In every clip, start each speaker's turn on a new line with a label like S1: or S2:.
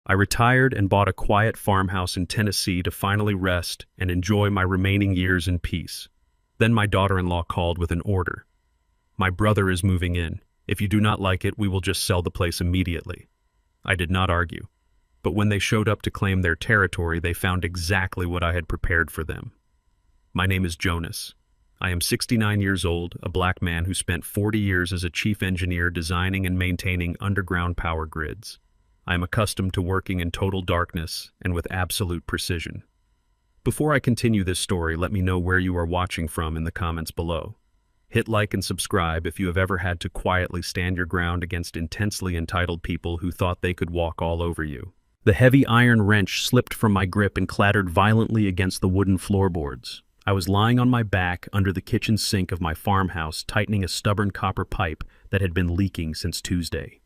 S1: I retired and bought a quiet farmhouse in Tennessee to finally rest and enjoy my remaining years in peace. Then my daughter-in-law called with an order. "My brother is moving in. If you do not like it, we will just sell the place immediately." I did not argue, but when they showed up to claim their territory, they found exactly what I had prepared for them. My name is Jonas. I am 69 years old, a black man who spent 40 years as a chief engineer designing and maintaining underground power grids. I am accustomed to working in total darkness and with absolute precision. Before I continue this story, let me know where you are watching from in the comments below. Hit like and subscribe if you have ever had to quietly stand your ground against intensely entitled people who thought they could walk all over you. The heavy iron wrench slipped from my grip and clattered violently against the wooden floorboards. I was lying on my back under the kitchen sink of my farmhouse, tightening a stubborn copper pipe that had been leaking since Tuesday.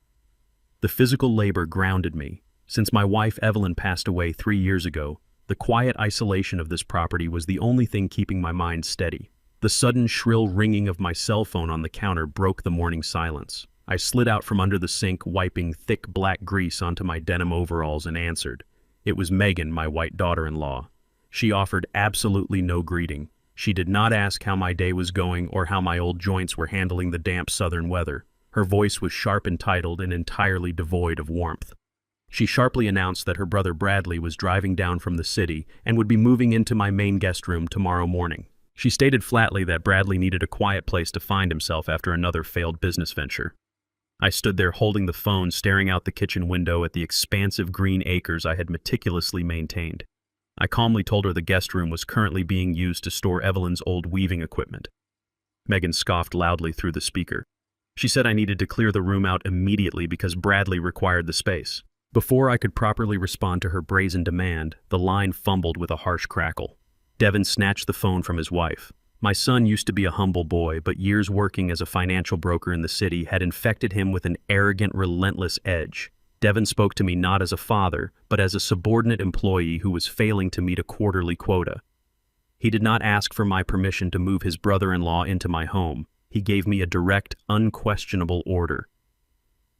S1: The physical labor grounded me. Since my wife Evelyn passed away 3 years ago, the quiet isolation of this property was the only thing keeping my mind steady. The sudden shrill ringing of my cell phone on the counter broke the morning silence. I slid out from under the sink, wiping thick black grease onto my denim overalls, and answered. It was Megan, my white daughter-in-law. She offered absolutely no greeting. She did not ask how my day was going or how my old joints were handling the damp southern weather. Her voice was sharp, entitled, and entirely devoid of warmth. She sharply announced that her brother Bradley was driving down from the city and would be moving into my main guest room tomorrow morning. She stated flatly that Bradley needed a quiet place to find himself after another failed business venture. I stood there holding the phone, staring out the kitchen window at the expansive green acres I had meticulously maintained. I calmly told her the guest room was currently being used to store Evelyn's old weaving equipment. Megan scoffed loudly through the speaker. She said I needed to clear the room out immediately because Bradley required the space. Before I could properly respond to her brazen demand, the line fumbled with a harsh crackle. Devin snatched the phone from his wife. My son used to be a humble boy, but years working as a financial broker in the city had infected him with an arrogant, relentless edge. Devin spoke to me not as a father, but as a subordinate employee who was failing to meet a quarterly quota. He did not ask for my permission to move his brother-in-law into my home. He gave me a direct, unquestionable order.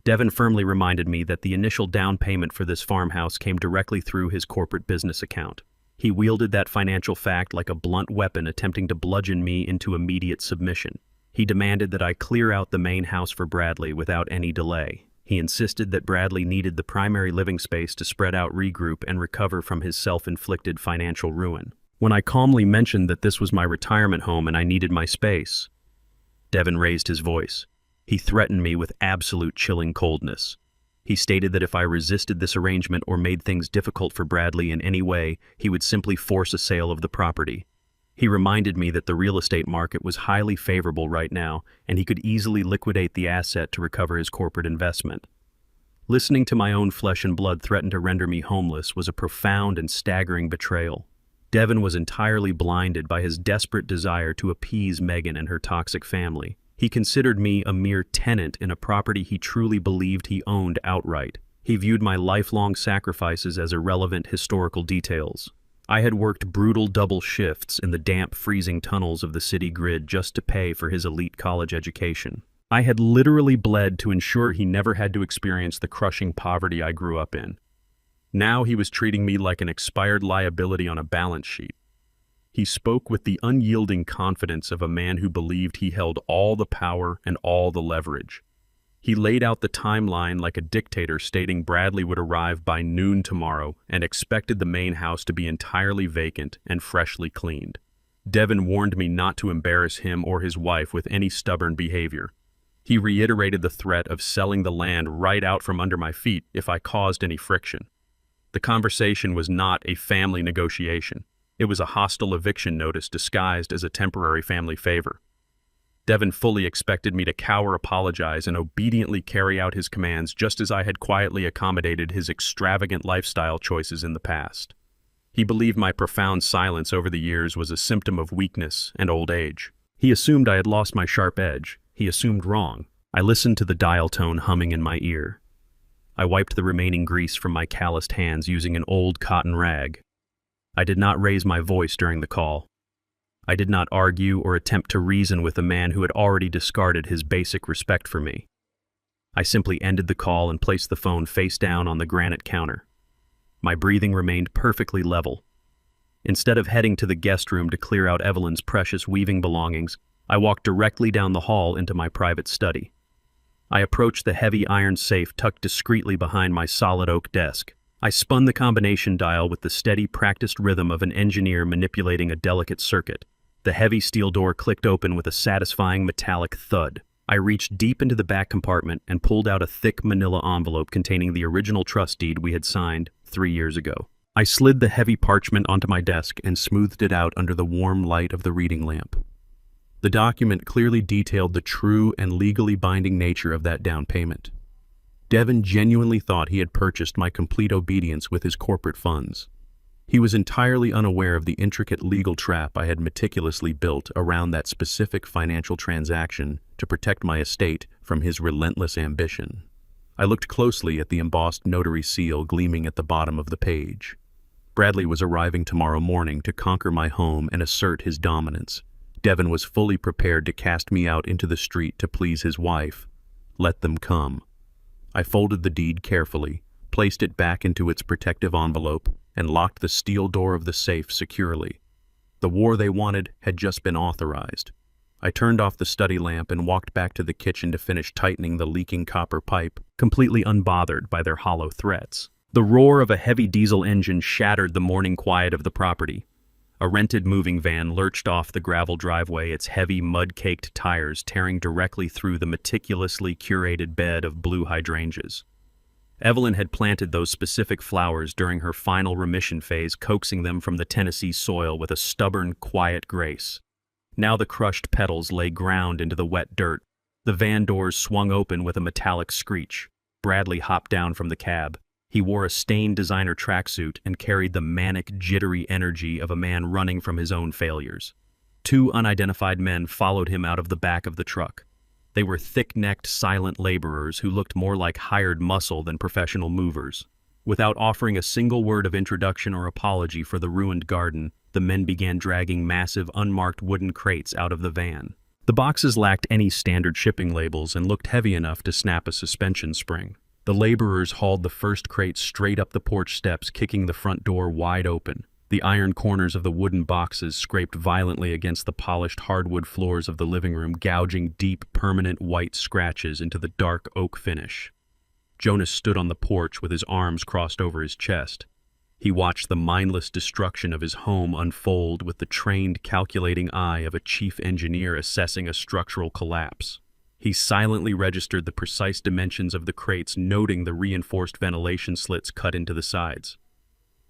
S1: Devin firmly reminded me that the initial down payment for this farmhouse came directly through his corporate business account. He wielded that financial fact like a blunt weapon, attempting to bludgeon me into immediate submission. He demanded that I clear out the main house for Bradley without any delay. He insisted that Bradley needed the primary living space to spread out, regroup, and recover from his self-inflicted financial ruin. When I calmly mentioned that this was my retirement home and I needed my space, Devin raised his voice. He threatened me with absolute chilling coldness. He stated that if I resisted this arrangement or made things difficult for Bradley in any way, he would simply force a sale of the property. He reminded me that the real estate market was highly favorable right now, and he could easily liquidate the asset to recover his corporate investment. Listening to my own flesh and blood threaten to render me homeless was a profound and staggering betrayal. Devin was entirely blinded by his desperate desire to appease Megan and her toxic family. He considered me a mere tenant in a property he truly believed he owned outright. He viewed my lifelong sacrifices as irrelevant historical details. I had worked brutal double shifts in the damp, freezing tunnels of the city grid just to pay for his elite college education. I had literally bled to ensure he never had to experience the crushing poverty I grew up in. Now he was treating me like an expired liability on a balance sheet. He spoke with the unyielding confidence of a man who believed he held all the power and all the leverage. He laid out the timeline like a dictator, stating Bradley would arrive by noon tomorrow and expected the main house to be entirely vacant and freshly cleaned. Devin warned me not to embarrass him or his wife with any stubborn behavior. He reiterated the threat of selling the land right out from under my feet if I caused any friction. The conversation was not a family negotiation. It was a hostile eviction notice disguised as a temporary family favor. Devin fully expected me to cower, apologize, and obediently carry out his commands, just as I had quietly accommodated his extravagant lifestyle choices in the past. He believed my profound silence over the years was a symptom of weakness and old age. He assumed I had lost my sharp edge. He assumed wrong. I listened to the dial tone humming in my ear. I wiped the remaining grease from my calloused hands using an old cotton rag. I did not raise my voice during the call. I did not argue or attempt to reason with a man who had already discarded his basic respect for me. I simply ended the call and placed the phone face down on the granite counter. My breathing remained perfectly level. Instead of heading to the guest room to clear out Evelyn's precious weaving belongings, I walked directly down the hall into my private study. I approached the heavy iron safe tucked discreetly behind my solid oak desk. I spun the combination dial with the steady, practiced rhythm of an engineer manipulating a delicate circuit. The heavy steel door clicked open with a satisfying metallic thud. I reached deep into the back compartment and pulled out a thick manila envelope containing the original trust deed we had signed 3 years ago. I slid the heavy parchment onto my desk and smoothed it out under the warm light of the reading lamp. The document clearly detailed the true and legally binding nature of that down payment. Devin genuinely thought he had purchased my complete obedience with his corporate funds. He was entirely unaware of the intricate legal trap I had meticulously built around that specific financial transaction to protect my estate from his relentless ambition. I looked closely at the embossed notary seal gleaming at the bottom of the page. Bradley was arriving tomorrow morning to conquer my home and assert his dominance. Devin was fully prepared to cast me out into the street to please his wife. Let them come. I folded the deed carefully, placed it back into its protective envelope, and locked the steel door of the safe securely. The war they wanted had just been authorized. I turned off the study lamp and walked back to the kitchen to finish tightening the leaking copper pipe, completely unbothered by their hollow threats. The roar of a heavy diesel engine shattered the morning quiet of the property. A rented moving van lurched off the gravel driveway, its heavy, mud-caked tires tearing directly through the meticulously curated bed of blue hydrangeas. Evelyn had planted those specific flowers during her final remission phase, coaxing them from the Tennessee soil with a stubborn, quiet grace. Now the crushed petals lay ground into the wet dirt. The van doors swung open with a metallic screech. Bradley hopped down from the cab. He wore a stained designer tracksuit and carried the manic, jittery energy of a man running from his own failures. 2 unidentified men followed him out of the back of the truck. They were thick-necked, silent laborers who looked more like hired muscle than professional movers. Without offering a single word of introduction or apology for the ruined garden, the men began dragging massive, unmarked wooden crates out of the van. The boxes lacked any standard shipping labels and looked heavy enough to snap a suspension spring. The laborers hauled the first crate straight up the porch steps, kicking the front door wide open. The iron corners of the wooden boxes scraped violently against the polished hardwood floors of the living room, gouging deep, permanent white scratches into the dark oak finish. Jonas stood on the porch with his arms crossed over his chest. He watched the mindless destruction of his home unfold with the trained, calculating eye of a chief engineer assessing a structural collapse. He silently registered the precise dimensions of the crates, noting the reinforced ventilation slits cut into the sides.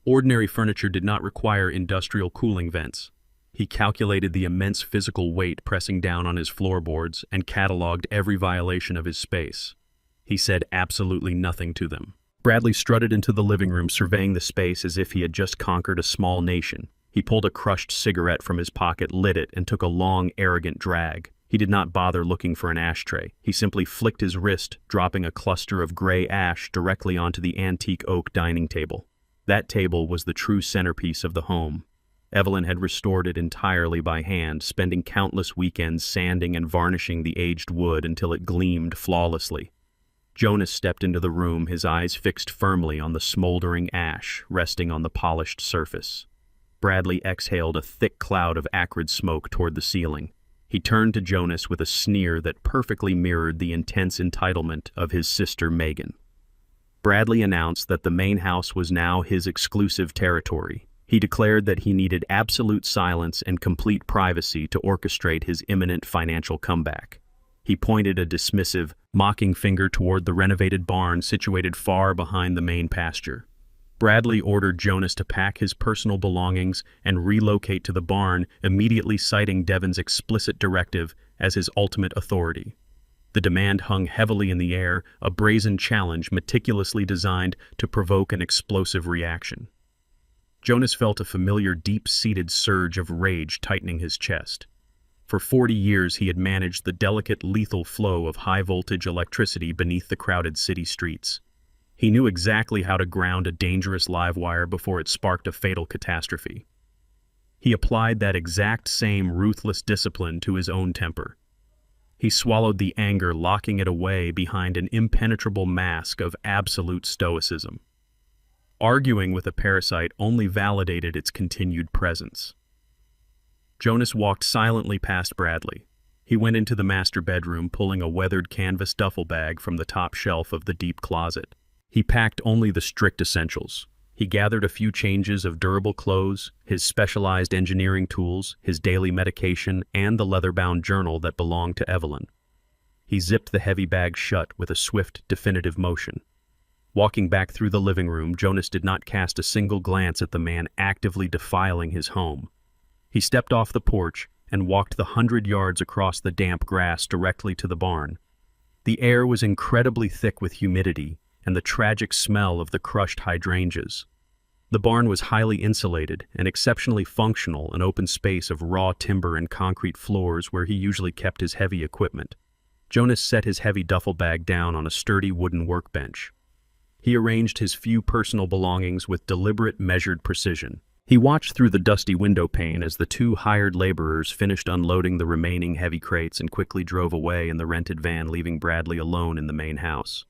S1: Ordinary furniture did not require industrial cooling vents. He calculated the immense physical weight pressing down on his floorboards and cataloged every violation of his space. He said absolutely nothing to them. Bradley strutted into the living room, surveying the space as if he had just conquered a small nation. He pulled a crushed cigarette from his pocket, lit it, and took a long, arrogant drag. He did not bother looking for an ashtray. He simply flicked his wrist, dropping a cluster of gray ash directly onto the antique oak dining table. That table was the true centerpiece of the home. Evelyn had restored it entirely by hand, spending countless weekends sanding and varnishing the aged wood until it gleamed flawlessly. Jonas stepped into the room, his eyes fixed firmly on the smoldering ash resting on the polished surface. Bradley exhaled a thick cloud of acrid smoke toward the ceiling. He turned to Jonas with a sneer that perfectly mirrored the intense entitlement of his sister Megan. Bradley announced that the main house was now his exclusive territory. He declared that he needed absolute silence and complete privacy to orchestrate his imminent financial comeback. He pointed a dismissive, mocking finger toward the renovated barn situated far behind the main pasture. Bradley ordered Jonas to pack his personal belongings and relocate to the barn, immediately citing Devin's explicit directive as his ultimate authority. The demand hung heavily in the air, a brazen challenge meticulously designed to provoke an explosive reaction. Jonas felt a familiar deep-seated surge of rage tightening his chest. For 40 years he had managed the delicate, lethal flow of high-voltage electricity beneath the crowded city streets. He knew exactly how to ground a dangerous live wire before it sparked a fatal catastrophe. He applied that exact same ruthless discipline to his own temper. He swallowed the anger, locking it away behind an impenetrable mask of absolute stoicism. Arguing with a parasite only validated its continued presence. Jonas walked silently past Bradley. He went into the master bedroom, pulling a weathered canvas duffel bag from the top shelf of the deep closet. He packed only the strict essentials. He gathered a few changes of durable clothes, his specialized engineering tools, his daily medication, and the leather-bound journal that belonged to Evelyn. He zipped the heavy bag shut with a swift, definitive motion. Walking back through the living room, Jonas did not cast a single glance at the man actively defiling his home. He stepped off the porch and walked the 100 yards across the damp grass directly to the barn. The air was incredibly thick with humidity and the tragic smell of the crushed hydrangeas. The barn was highly insulated and exceptionally functional, an open space of raw timber and concrete floors where he usually kept his heavy equipment. Jonas set his heavy duffel bag down on a sturdy wooden workbench. He arranged his few personal belongings with deliberate, measured precision. He watched through the dusty window pane as the two hired laborers finished unloading the remaining heavy crates and quickly drove away in the rented van, leaving Bradley alone in the main house.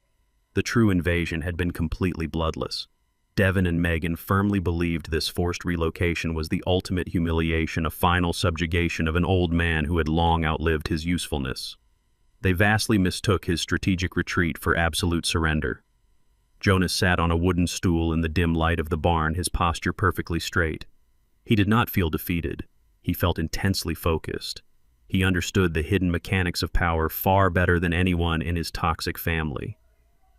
S1: The true invasion had been completely bloodless. Devin and Megan firmly believed this forced relocation was the ultimate humiliation, a final subjugation of an old man who had long outlived his usefulness. They vastly mistook his strategic retreat for absolute surrender. Jonas sat on a wooden stool in the dim light of the barn, his posture perfectly straight. He did not feel defeated. He felt intensely focused. He understood the hidden mechanics of power far better than anyone in his toxic family.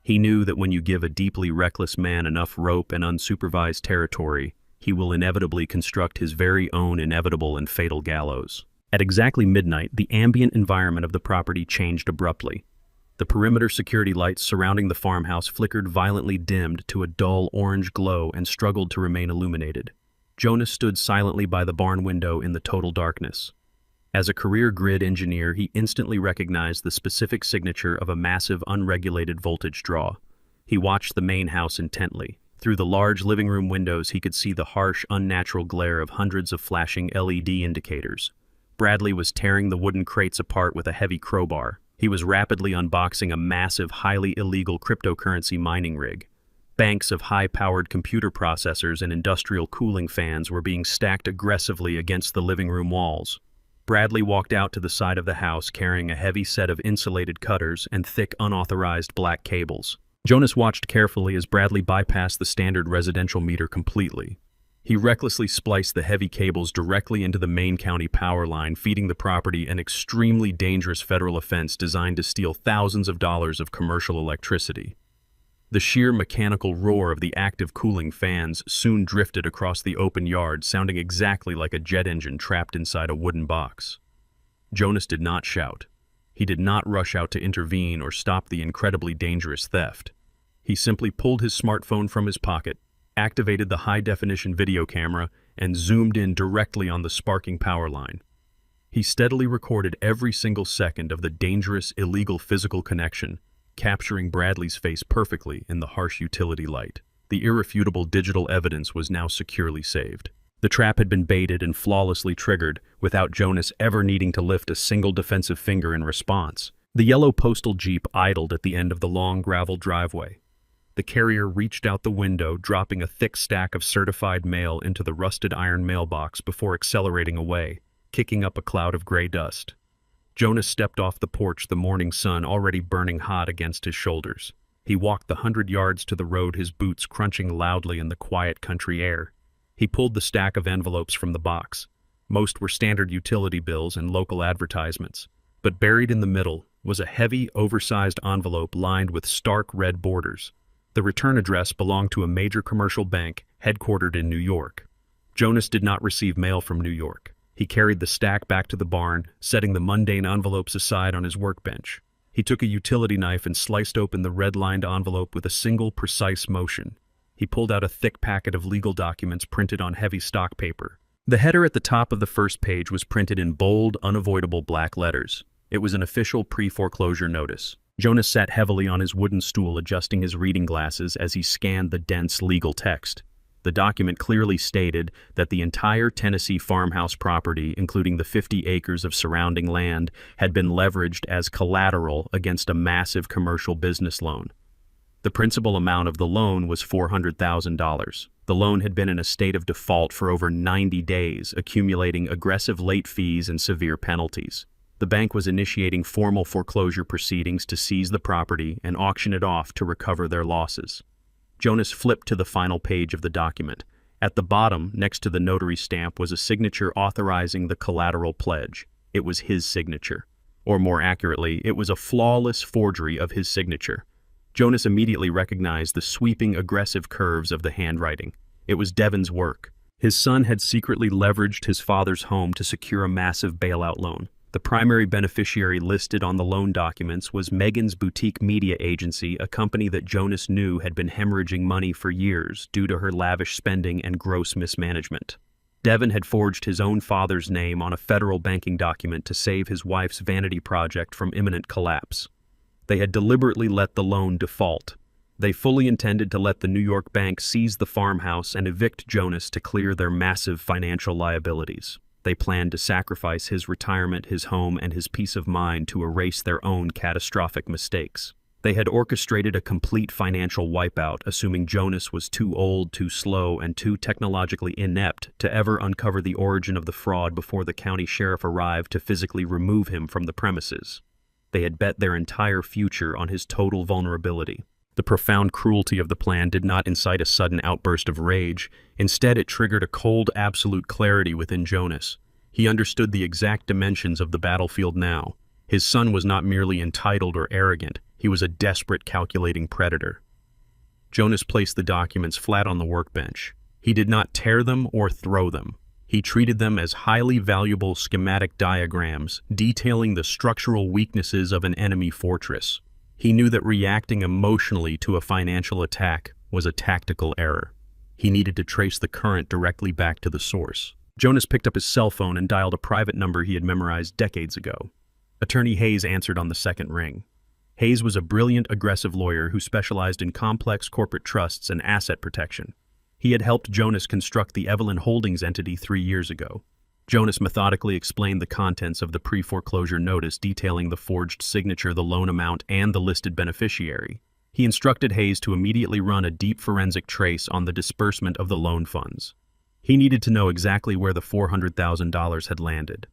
S1: He knew that when you give a deeply reckless man enough rope and unsupervised territory, he will inevitably construct his very own inevitable and fatal gallows. At exactly midnight, the ambient environment of the property changed abruptly. The perimeter security lights surrounding the farmhouse flickered, violently dimmed to a dull orange glow, and struggled to remain illuminated. Jonas stood silently by the barn window in the total darkness. As a career grid engineer, he instantly recognized the specific signature of a massive, unregulated voltage draw. He watched the main house intently. Through the large living room windows, he could see the harsh, unnatural glare of hundreds of flashing LED indicators. Bradley was tearing the wooden crates apart with a heavy crowbar. He was rapidly unboxing a massive, highly illegal cryptocurrency mining rig. Banks of high-powered computer processors and industrial cooling fans were being stacked aggressively against the living room walls. Bradley walked out to the side of the house carrying a heavy set of insulated cutters and thick, unauthorized black cables. Jonas watched carefully as Bradley bypassed the standard residential meter completely. He recklessly spliced the heavy cables directly into the main county power line, feeding the property an extremely dangerous federal offense designed to steal thousands of dollars of commercial electricity. The sheer mechanical roar of the active cooling fans soon drifted across the open yard, sounding exactly like a jet engine trapped inside a wooden box. Jonas did not shout. He did not rush out to intervene or stop the incredibly dangerous theft. He simply pulled his smartphone from his pocket, activated the high-definition video camera, and zoomed in directly on the sparking power line. He steadily recorded every single second of the dangerous, illegal physical connection, capturing Bradley's face perfectly in the harsh utility light. The irrefutable digital evidence was now securely saved. The trap had been baited and flawlessly triggered, without Jonas ever needing to lift a single defensive finger in response. The yellow postal jeep idled at the end of the long gravel driveway. The carrier reached out the window, dropping a thick stack of certified mail into the rusted iron mailbox before accelerating away, kicking up a cloud of gray dust. Jonas stepped off the porch, the morning sun already burning hot against his shoulders. He walked the 100 yards to the road, his boots crunching loudly in the quiet country air. He pulled the stack of envelopes from the box. Most were standard utility bills and local advertisements, but buried in the middle was a heavy, oversized envelope lined with stark red borders. The return address belonged to a major commercial bank headquartered in New York. Jonas did not receive mail from New York. He carried the stack back to the barn, setting the mundane envelopes aside on his workbench. He took a utility knife and sliced open the red-lined envelope with a single, precise motion. He pulled out a thick packet of legal documents printed on heavy stock paper. The header at the top of the first page was printed in bold, unavoidable black letters. It was an official pre-foreclosure notice. Jonas sat heavily on his wooden stool, adjusting his reading glasses as he scanned the dense legal text. The document clearly stated that the entire Tennessee farmhouse property, including the 50 acres of surrounding land, had been leveraged as collateral against a massive commercial business loan. The principal amount of the loan was $400,000. The loan had been in a state of default for over 90 days, accumulating aggressive late fees and severe penalties. The bank was initiating formal foreclosure proceedings to seize the property and auction it off to recover their losses. Jonas flipped to the final page of the document. At the bottom, next to the notary stamp, was a signature authorizing the collateral pledge. It was his signature. Or more accurately, it was a flawless forgery of his signature. Jonas immediately recognized the sweeping, aggressive curves of the handwriting. It was Devon's work. His son had secretly leveraged his father's home to secure a massive bailout loan. The primary beneficiary listed on the loan documents was Megan's boutique media agency, a company that Jonas knew had been hemorrhaging money for years due to her lavish spending and gross mismanagement. Devon had forged his own father's name on a federal banking document to save his wife's vanity project from imminent collapse. They had deliberately let the loan default. They fully intended to let the New York bank seize the farmhouse and evict Jonas to clear their massive financial liabilities. They planned to sacrifice his retirement, his home, and his peace of mind to erase their own catastrophic mistakes. They had orchestrated a complete financial wipeout, assuming Jonas was too old, too slow, and too technologically inept to ever uncover the origin of the fraud before the county sheriff arrived to physically remove him from the premises. They had bet their entire future on his total vulnerability. The profound cruelty of the plan did not incite a sudden outburst of rage. Instead, it triggered a cold, absolute clarity within Jonas. He understood the exact dimensions of the battlefield now. His son was not merely entitled or arrogant. He was a desperate, calculating predator. Jonas placed the documents flat on the workbench. He did not tear them or throw them. He treated them as highly valuable schematic diagrams, detailing the structural weaknesses of an enemy fortress. He knew that reacting emotionally to a financial attack was a tactical error. He needed to trace the current directly back to the source. Jonas picked up his cell phone and dialed a private number he had memorized decades ago. Attorney Hayes answered on the second ring. Hayes was a brilliant, aggressive lawyer who specialized in complex corporate trusts and asset protection. He had helped Jonas construct the Evelyn Holdings entity 3 years ago. Jonas methodically explained the contents of the pre-foreclosure notice detailing the forged signature, the loan amount, and the listed beneficiary. He instructed Hayes to immediately run a deep forensic trace on the disbursement of the loan funds. He needed to know exactly where the $400,000 had landed.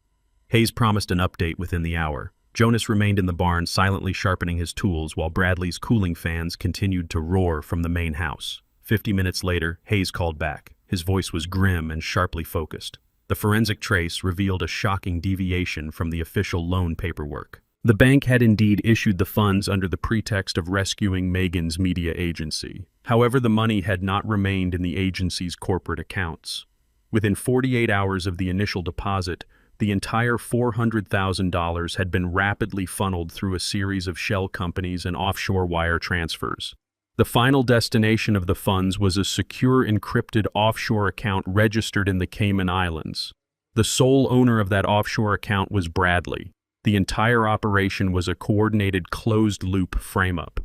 S1: Hayes promised an update within the hour. Jonas remained in the barn, silently sharpening his tools while Bradley's cooling fans continued to roar from the main house. 50 minutes later, Hayes called back. His voice was grim and sharply focused. The forensic trace revealed a shocking deviation from the official loan paperwork. The bank had indeed issued the funds under the pretext of rescuing Megan's media agency. However, the money had not remained in the agency's corporate accounts. Within 48 hours of the initial deposit, the entire $400,000 had been rapidly funneled through a series of shell companies and offshore wire transfers. The final destination of the funds was a secure, encrypted offshore account registered in the Cayman Islands. The sole owner of that offshore account was Bradley. The entire operation was a coordinated, closed-loop frame-up.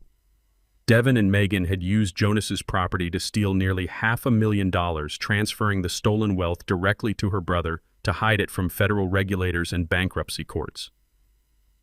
S1: Devon and Megan had used Jonas's property to steal nearly $500,000, transferring the stolen wealth directly to her brother to hide it from federal regulators and bankruptcy courts.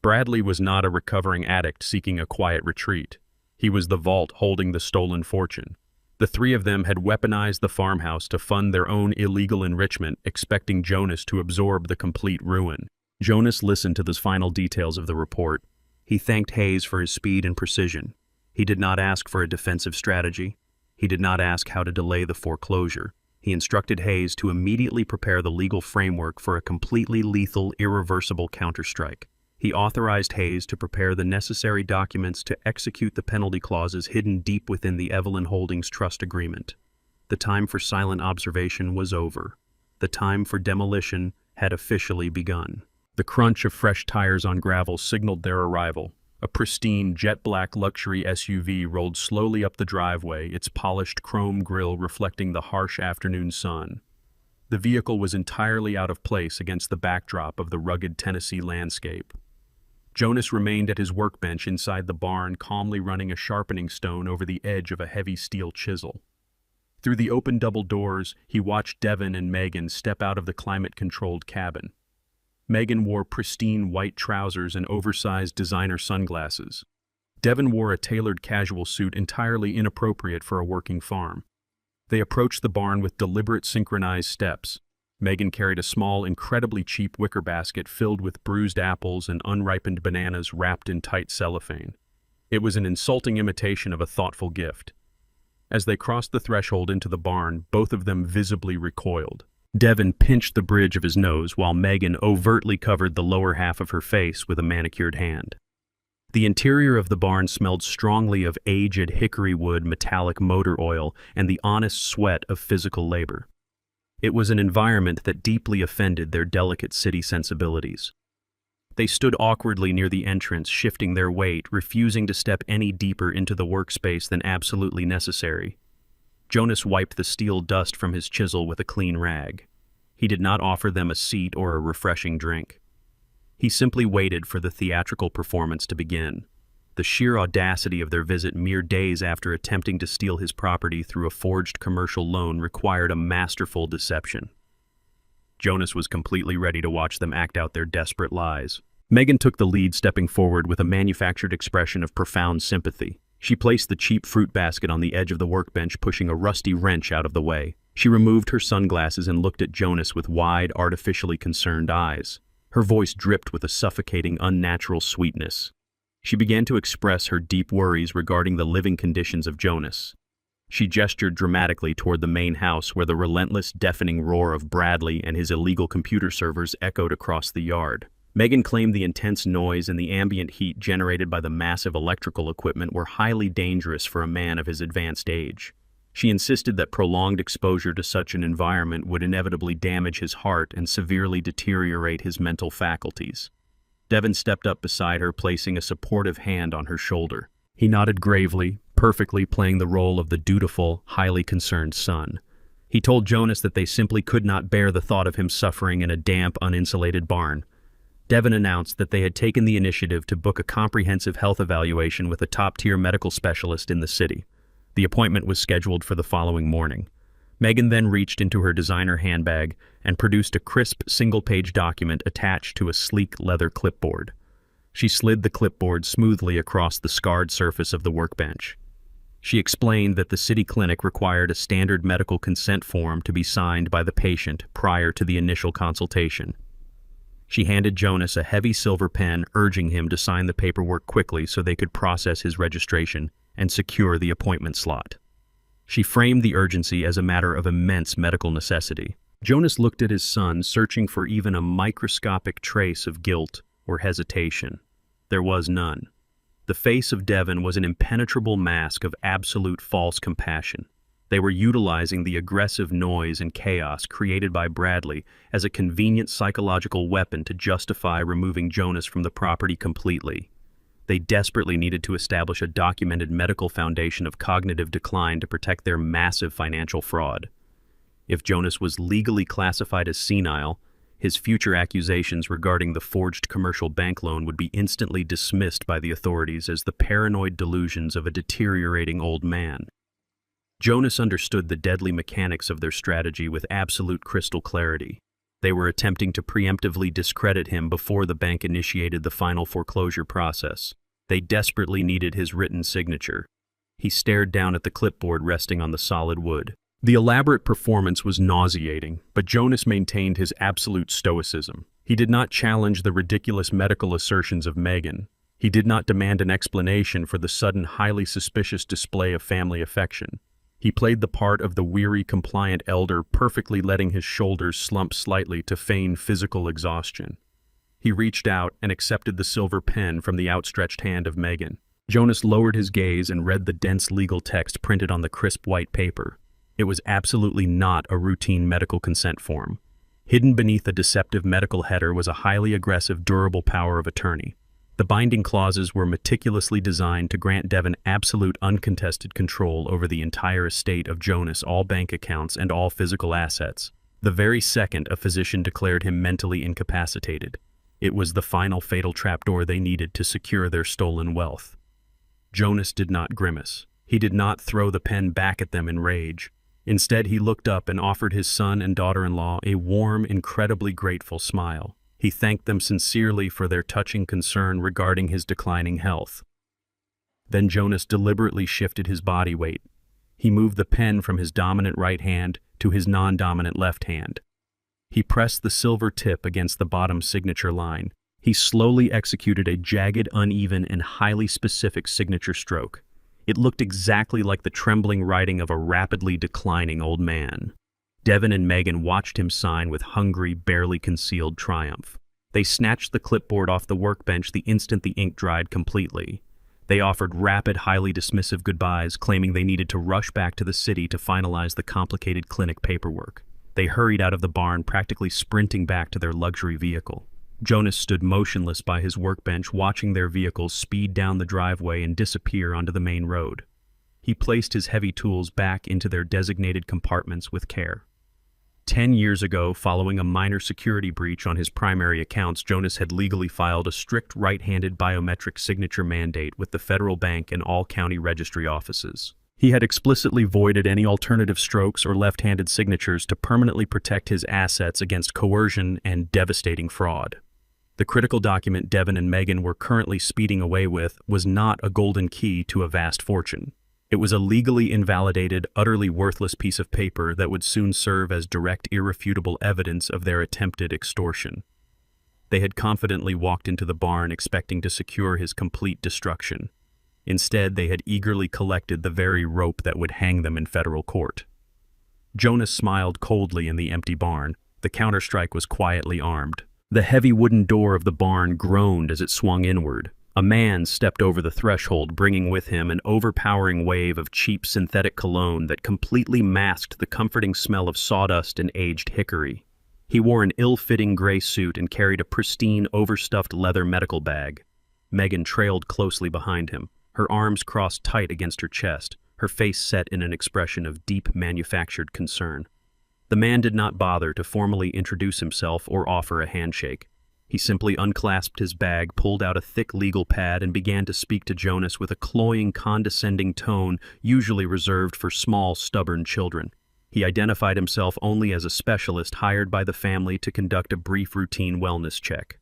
S1: Bradley was not a recovering addict seeking a quiet retreat. He was the vault holding the stolen fortune. The three of them had weaponized the farmhouse to fund their own illegal enrichment, expecting Jonas to absorb the complete ruin. Jonas listened to the final details of the report. He thanked Hayes for his speed and precision. He did not ask for a defensive strategy. He did not ask how to delay the foreclosure. He instructed Hayes to immediately prepare the legal framework for a completely lethal, irreversible counterstrike. He authorized Hayes to prepare the necessary documents to execute the penalty clauses hidden deep within the Evelyn Holdings Trust Agreement. The time for silent observation was over. The time for demolition had officially begun. The crunch of fresh tires on gravel signaled their arrival. A pristine, jet-black luxury SUV rolled slowly up the driveway, its polished chrome grille reflecting the harsh afternoon sun. The vehicle was entirely out of place against the backdrop of the rugged Tennessee landscape. Jonas remained at his workbench inside the barn, calmly running a sharpening stone over the edge of a heavy steel chisel. Through the open double doors, he watched Devon and Megan step out of the climate-controlled cabin. Megan wore pristine white trousers and oversized designer sunglasses. Devon wore a tailored casual suit entirely inappropriate for a working farm. They approached the barn with deliberate synchronized steps. Megan carried a small, incredibly cheap wicker basket filled with bruised apples and unripened bananas wrapped in tight cellophane. It was an insulting imitation of a thoughtful gift. As they crossed the threshold into the barn, both of them visibly recoiled. Devon pinched the bridge of his nose while Megan overtly covered the lower half of her face with a manicured hand. The interior of the barn smelled strongly of aged hickory wood, metallic motor oil, and the honest sweat of physical labor. It was an environment that deeply offended their delicate city sensibilities. They stood awkwardly near the entrance, shifting their weight, refusing to step any deeper into the workspace than absolutely necessary. Jonas wiped the steel dust from his chisel with a clean rag. He did not offer them a seat or a refreshing drink. He simply waited for the theatrical performance to begin. The sheer audacity of their visit mere days after attempting to steal his property through a forged commercial loan required a masterful deception. Jonas was completely ready to watch them act out their desperate lies. Megan took the lead, stepping forward with a manufactured expression of profound sympathy. She placed the cheap fruit basket on the edge of the workbench, pushing a rusty wrench out of the way. She removed her sunglasses and looked at Jonas with wide, artificially concerned eyes. Her voice dripped with a suffocating, unnatural sweetness. She began to express her deep worries regarding the living conditions of Jonas. She gestured dramatically toward the main house where the relentless, deafening roar of Bradley and his illegal computer servers echoed across the yard. Megan claimed the intense noise and the ambient heat generated by the massive electrical equipment were highly dangerous for a man of his advanced age. She insisted that prolonged exposure to such an environment would inevitably damage his heart and severely deteriorate his mental faculties. Devon stepped up beside her, placing a supportive hand on her shoulder. He nodded gravely, perfectly playing the role of the dutiful, highly concerned son. He told Jonas that they simply could not bear the thought of him suffering in a damp, uninsulated barn. Devon announced that they had taken the initiative to book a comprehensive health evaluation with a top-tier medical specialist in the city. The appointment was scheduled for the following morning. Megan then reached into her designer handbag and produced a crisp, single-page document attached to a sleek leather clipboard. She slid the clipboard smoothly across the scarred surface of the workbench. She explained that the city clinic required a standard medical consent form to be signed by the patient prior to the initial consultation. She handed Jonas a heavy silver pen, urging him to sign the paperwork quickly so they could process his registration and secure the appointment slot. She framed the urgency as a matter of immense medical necessity. Jonas looked at his son, searching for even a microscopic trace of guilt or hesitation. There was none. The face of Devon was an impenetrable mask of absolute false compassion. They were utilizing the aggressive noise and chaos created by Bradley as a convenient psychological weapon to justify removing Jonas from the property completely. They desperately needed to establish a documented medical foundation of cognitive decline to protect their massive financial fraud. If Jonas was legally classified as senile, his future accusations regarding the forged commercial bank loan would be instantly dismissed by the authorities as the paranoid delusions of a deteriorating old man. Jonas understood the deadly mechanics of their strategy with absolute crystal clarity. They were attempting to preemptively discredit him before the bank initiated the final foreclosure process. They desperately needed his written signature. He stared down at the clipboard resting on the solid wood. The elaborate performance was nauseating, but Jonas maintained his absolute stoicism. He did not challenge the ridiculous medical assertions of Megan. He did not demand an explanation for the sudden, highly suspicious display of family affection. He played the part of the weary, compliant elder, perfectly letting his shoulders slump slightly to feign physical exhaustion. He reached out and accepted the silver pen from the outstretched hand of Megan. Jonas lowered his gaze and read the dense legal text printed on the crisp white paper. It was absolutely not a routine medical consent form. Hidden beneath a deceptive medical header was a highly aggressive, durable power of attorney. The binding clauses were meticulously designed to grant Devon absolute uncontested control over the entire estate of Jonas, all bank accounts, and all physical assets. The very second a physician declared him mentally incapacitated, it was the final fatal trapdoor they needed to secure their stolen wealth. Jonas did not grimace. He did not throw the pen back at them in rage. Instead, he looked up and offered his son and daughter-in-law a warm, incredibly grateful smile. He thanked them sincerely for their touching concern regarding his declining health. Then Jonas deliberately shifted his body weight. He moved the pen from his dominant right hand to his non-dominant left hand. He pressed the silver tip against the bottom signature line. He slowly executed a jagged, uneven, and highly specific signature stroke. It looked exactly like the trembling writing of a rapidly declining old man. Devin and Megan watched him sign with hungry, barely concealed triumph. They snatched the clipboard off the workbench the instant the ink dried completely. They offered rapid, highly dismissive goodbyes, claiming they needed to rush back to the city to finalize the complicated clinic paperwork. They hurried out of the barn, practically sprinting back to their luxury vehicle. Jonas stood motionless by his workbench, watching their vehicles speed down the driveway and disappear onto the main road. He placed his heavy tools back into their designated compartments with care. 10 years ago, following a minor security breach on his primary accounts, Jonas had legally filed a strict right-handed biometric signature mandate with the federal bank and all county registry offices. He had explicitly voided any alternative strokes or left-handed signatures to permanently protect his assets against coercion and devastating fraud. The critical document Devin and Megan were currently speeding away with was not a golden key to a vast fortune. It was a legally invalidated, utterly worthless piece of paper that would soon serve as direct, irrefutable evidence of their attempted extortion. They had confidently walked into the barn expecting to secure his complete destruction. Instead, they had eagerly collected the very rope that would hang them in federal court. Jonas smiled coldly in the empty barn. The counterstrike was quietly armed. The heavy wooden door of the barn groaned as it swung inward. A man stepped over the threshold, bringing with him an overpowering wave of cheap synthetic cologne that completely masked the comforting smell of sawdust and aged hickory. He wore an ill-fitting gray suit and carried a pristine, overstuffed leather medical bag. Megan trailed closely behind him, her arms crossed tight against her chest, her face set in an expression of deep manufactured concern. The man did not bother to formally introduce himself or offer a handshake. He simply unclasped his bag, pulled out a thick legal pad, and began to speak to Jonas with a cloying, condescending tone usually reserved for small, stubborn children. He identified himself only as a specialist hired by the family to conduct a brief routine wellness check.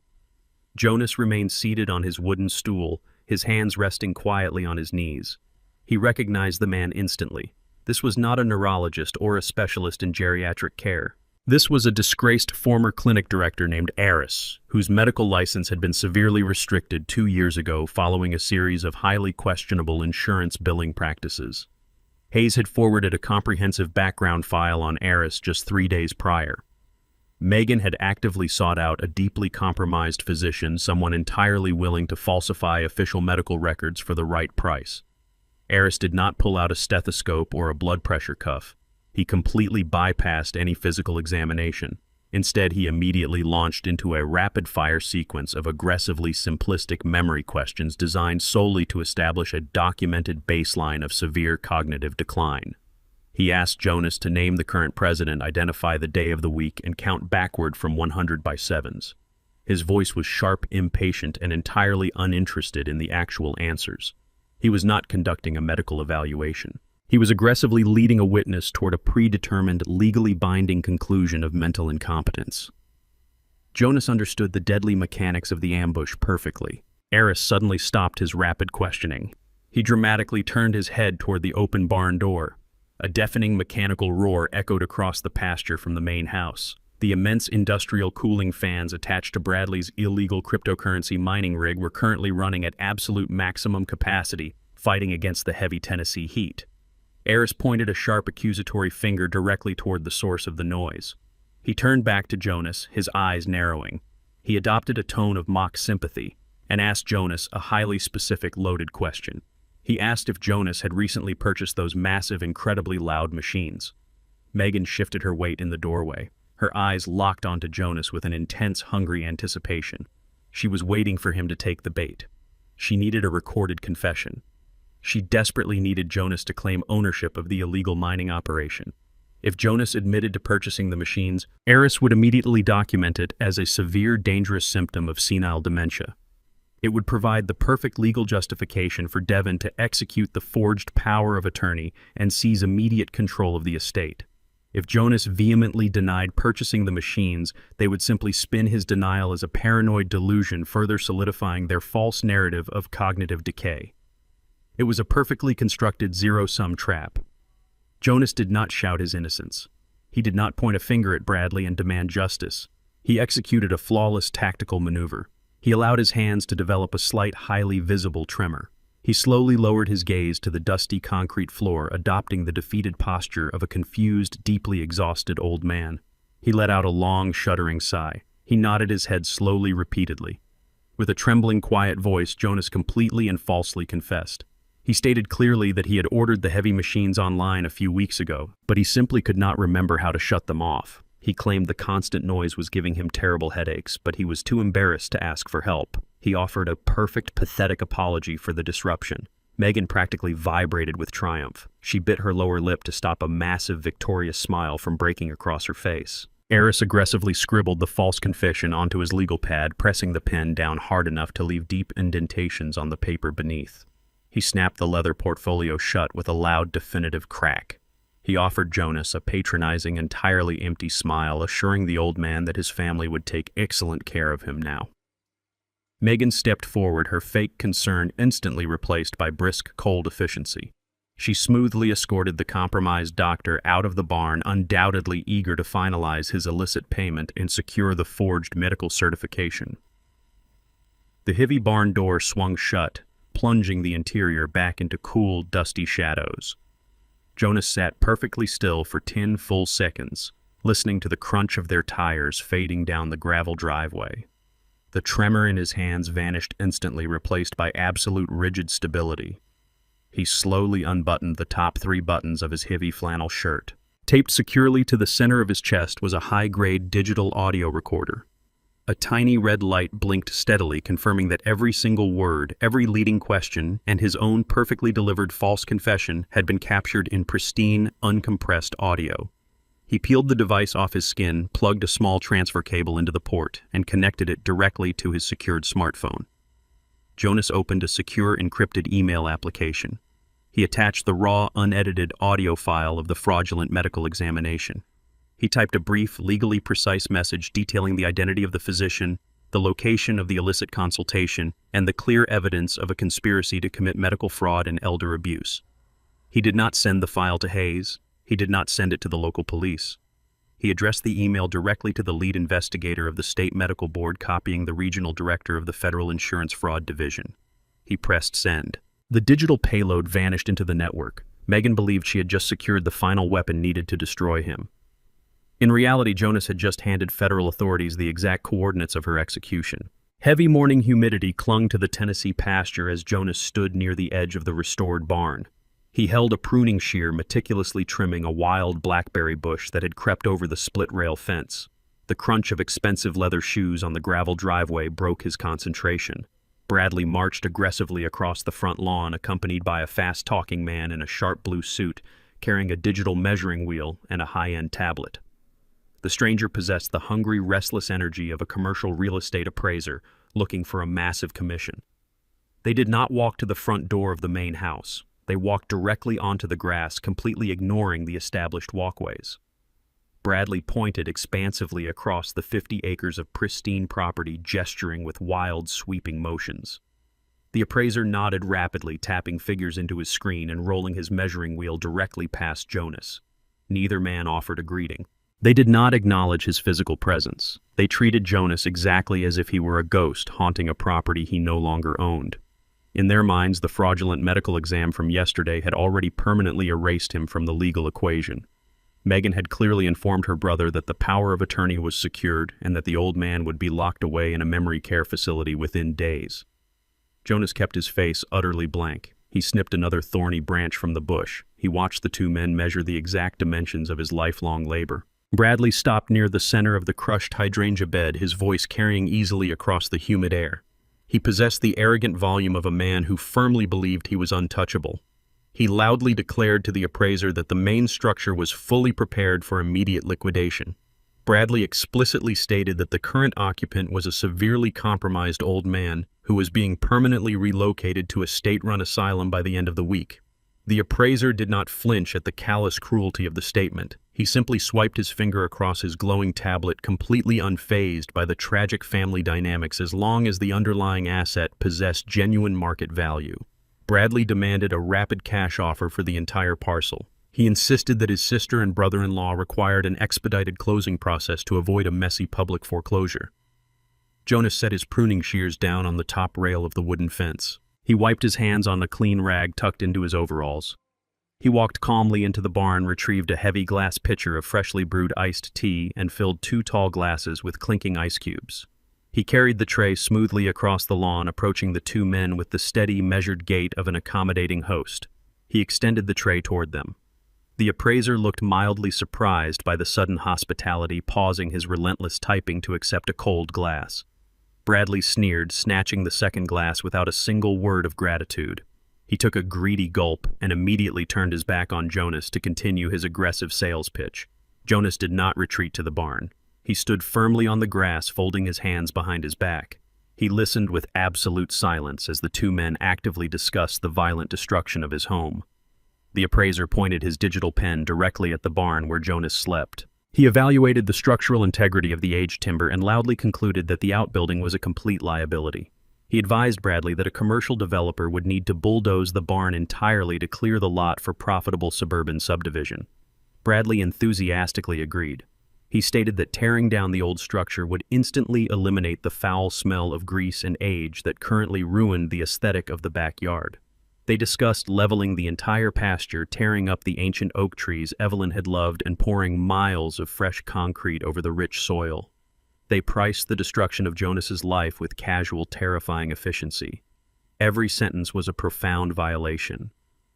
S1: Jonas remained seated on his wooden stool, his hands resting quietly on his knees. He recognized the man instantly. This was not a neurologist or a specialist in geriatric care. This was a disgraced former clinic director named Aris, whose medical license had been severely restricted 2 years ago following a series of highly questionable insurance billing practices. Hayes had forwarded a comprehensive background file on Aris just 3 days prior. Megan had actively sought out a deeply compromised physician, someone entirely willing to falsify official medical records for the right price. Aris did not pull out a stethoscope or a blood pressure cuff. He completely bypassed any physical examination. Instead, he immediately launched into a rapid-fire sequence of aggressively simplistic memory questions designed solely to establish a documented baseline of severe cognitive decline. He asked Jonas to name the current president, identify the day of the week, and count backward from 100 by sevens. His voice was sharp, impatient, and entirely uninterested in the actual answers. He was not conducting a medical evaluation. He was aggressively leading a witness toward a predetermined, legally binding conclusion of mental incompetence. Jonas understood the deadly mechanics of the ambush perfectly. Aris suddenly stopped his rapid questioning. He dramatically turned his head toward the open barn door. A deafening mechanical roar echoed across the pasture from the main house. The immense industrial cooling fans attached to Bradley's illegal cryptocurrency mining rig were currently running at absolute maximum capacity, fighting against the heavy Tennessee heat. Aris pointed a sharp accusatory finger directly toward the source of the noise. He turned back to Jonas, his eyes narrowing. He adopted a tone of mock sympathy and asked Jonas a highly specific, loaded question. He asked if Jonas had recently purchased those massive, incredibly loud machines. Megan shifted her weight in the doorway. Her eyes locked onto Jonas with an intense, hungry anticipation. She was waiting for him to take the bait. She needed a recorded confession. She desperately needed Jonas to claim ownership of the illegal mining operation. If Jonas admitted to purchasing the machines, Aris would immediately document it as a severe, dangerous symptom of senile dementia. It would provide the perfect legal justification for Devin to execute the forged power of attorney and seize immediate control of the estate. If Jonas vehemently denied purchasing the machines, they would simply spin his denial as a paranoid delusion, further solidifying their false narrative of cognitive decay. It was a perfectly constructed zero-sum trap. Jonas did not shout his innocence. He did not point a finger at Bradley and demand justice. He executed a flawless tactical maneuver. He allowed his hands to develop a slight, highly visible tremor. He slowly lowered his gaze to the dusty concrete floor, adopting the defeated posture of a confused, deeply exhausted old man. He let out a long, shuddering sigh. He nodded his head slowly, repeatedly. With a trembling, quiet voice, Jonas completely and falsely confessed. He stated clearly that he had ordered the heavy machines online a few weeks ago, but he simply could not remember how to shut them off. He claimed the constant noise was giving him terrible headaches, but he was too embarrassed to ask for help. He offered a perfect, pathetic apology for the disruption. Megan practically vibrated with triumph. She bit her lower lip to stop a massive, victorious smile from breaking across her face. Eris aggressively scribbled the false confession onto his legal pad, pressing the pen down hard enough to leave deep indentations on the paper beneath. He snapped the leather portfolio shut with a loud, definitive crack. He offered Jonas a patronizing, entirely empty smile, assuring the old man that his family would take excellent care of him now. Megan stepped forward, her fake concern instantly replaced by brisk, cold efficiency. She smoothly escorted the compromised doctor out of the barn, undoubtedly eager to finalize his illicit payment and secure the forged medical certification. The heavy barn door swung shut, plunging the interior back into cool, dusty shadows. Jonas sat perfectly still for 10 full seconds, listening to the crunch of their tires fading down the gravel driveway. The tremor in his hands vanished instantly, replaced by absolute rigid stability. He slowly unbuttoned the top 3 buttons of his heavy flannel shirt. Taped securely to the center of his chest was a high-grade digital audio recorder. A tiny red light blinked steadily, confirming that every single word, every leading question, and his own perfectly delivered false confession had been captured in pristine, uncompressed audio. He peeled the device off his skin, plugged a small transfer cable into the port, and connected it directly to his secured smartphone. Jonas opened a secure, encrypted email application. He attached the raw, unedited audio file of the fraudulent medical examination. He typed a brief, legally precise message detailing the identity of the physician, the location of the illicit consultation, and the clear evidence of a conspiracy to commit medical fraud and elder abuse. He did not send the file to Hayes. He did not send it to the local police. He addressed the email directly to the lead investigator of the state medical board, copying the regional director of the Federal Insurance Fraud Division. He pressed send. The digital payload vanished into the network. Megan believed she had just secured the final weapon needed to destroy him. In reality, Jonas had just handed federal authorities the exact coordinates of her execution. Heavy morning humidity clung to the Tennessee pasture as Jonas stood near the edge of the restored barn. He held a pruning shear, meticulously trimming a wild blackberry bush that had crept over the split-rail fence. The crunch of expensive leather shoes on the gravel driveway broke his concentration. Bradley marched aggressively across the front lawn, accompanied by a fast-talking man in a sharp blue suit, carrying a digital measuring wheel and a high-end tablet. The stranger possessed the hungry, restless energy of a commercial real estate appraiser looking for a massive commission. They did not walk to the front door of the main house. They walked directly onto the grass, completely ignoring the established walkways. Bradley pointed expansively across the 50 acres of pristine property, gesturing with wild, sweeping motions. The appraiser nodded rapidly, tapping figures into his screen and rolling his measuring wheel directly past Jonas. Neither man offered a greeting. They did not acknowledge his physical presence. They treated Jonas exactly as if he were a ghost haunting a property he no longer owned. In their minds, the fraudulent medical exam from yesterday had already permanently erased him from the legal equation. Megan had clearly informed her brother that the power of attorney was secured and that the old man would be locked away in a memory care facility within days. Jonas kept his face utterly blank. He snipped another thorny branch from the bush. He watched the 2 men measure the exact dimensions of his lifelong labor. Bradley stopped near the center of the crushed hydrangea bed, his voice carrying easily across the humid air. He possessed the arrogant volume of a man who firmly believed he was untouchable. He loudly declared to the appraiser that the main structure was fully prepared for immediate liquidation. Bradley explicitly stated that the current occupant was a severely compromised old man who was being permanently relocated to a state-run asylum by the end of the week. The appraiser did not flinch at the callous cruelty of the statement. He simply swiped his finger across his glowing tablet, completely unfazed by the tragic family dynamics as long as the underlying asset possessed genuine market value. Bradley demanded a rapid cash offer for the entire parcel. He insisted that his sister and brother-in-law required an expedited closing process to avoid a messy public foreclosure. Jonas set his pruning shears down on the top rail of the wooden fence. He wiped his hands on the clean rag tucked into his overalls. He walked calmly into the barn, retrieved a heavy glass pitcher of freshly brewed iced tea, and filled 2 tall glasses with clinking ice cubes. He carried the tray smoothly across the lawn, approaching the 2 men with the steady, measured gait of an accommodating host. He extended the tray toward them. The appraiser looked mildly surprised by the sudden hospitality, pausing his relentless typing to accept a cold glass. Bradley sneered, snatching the second glass without a single word of gratitude. He took a greedy gulp and immediately turned his back on Jonas to continue his aggressive sales pitch. Jonas did not retreat to the barn. He stood firmly on the grass, folding his hands behind his back. He listened with absolute silence as the 2 men actively discussed the violent destruction of his home. The appraiser pointed his digital pen directly at the barn where Jonas slept. He evaluated the structural integrity of the aged timber and loudly concluded that the outbuilding was a complete liability. He advised Bradley that a commercial developer would need to bulldoze the barn entirely to clear the lot for profitable suburban subdivision. Bradley enthusiastically agreed. He stated that tearing down the old structure would instantly eliminate the foul smell of grease and age that currently ruined the aesthetic of the backyard. They discussed leveling the entire pasture, tearing up the ancient oak trees Evelyn had loved, and pouring miles of fresh concrete over the rich soil. They priced the destruction of Jonas's life with casual, terrifying efficiency. Every sentence was a profound violation.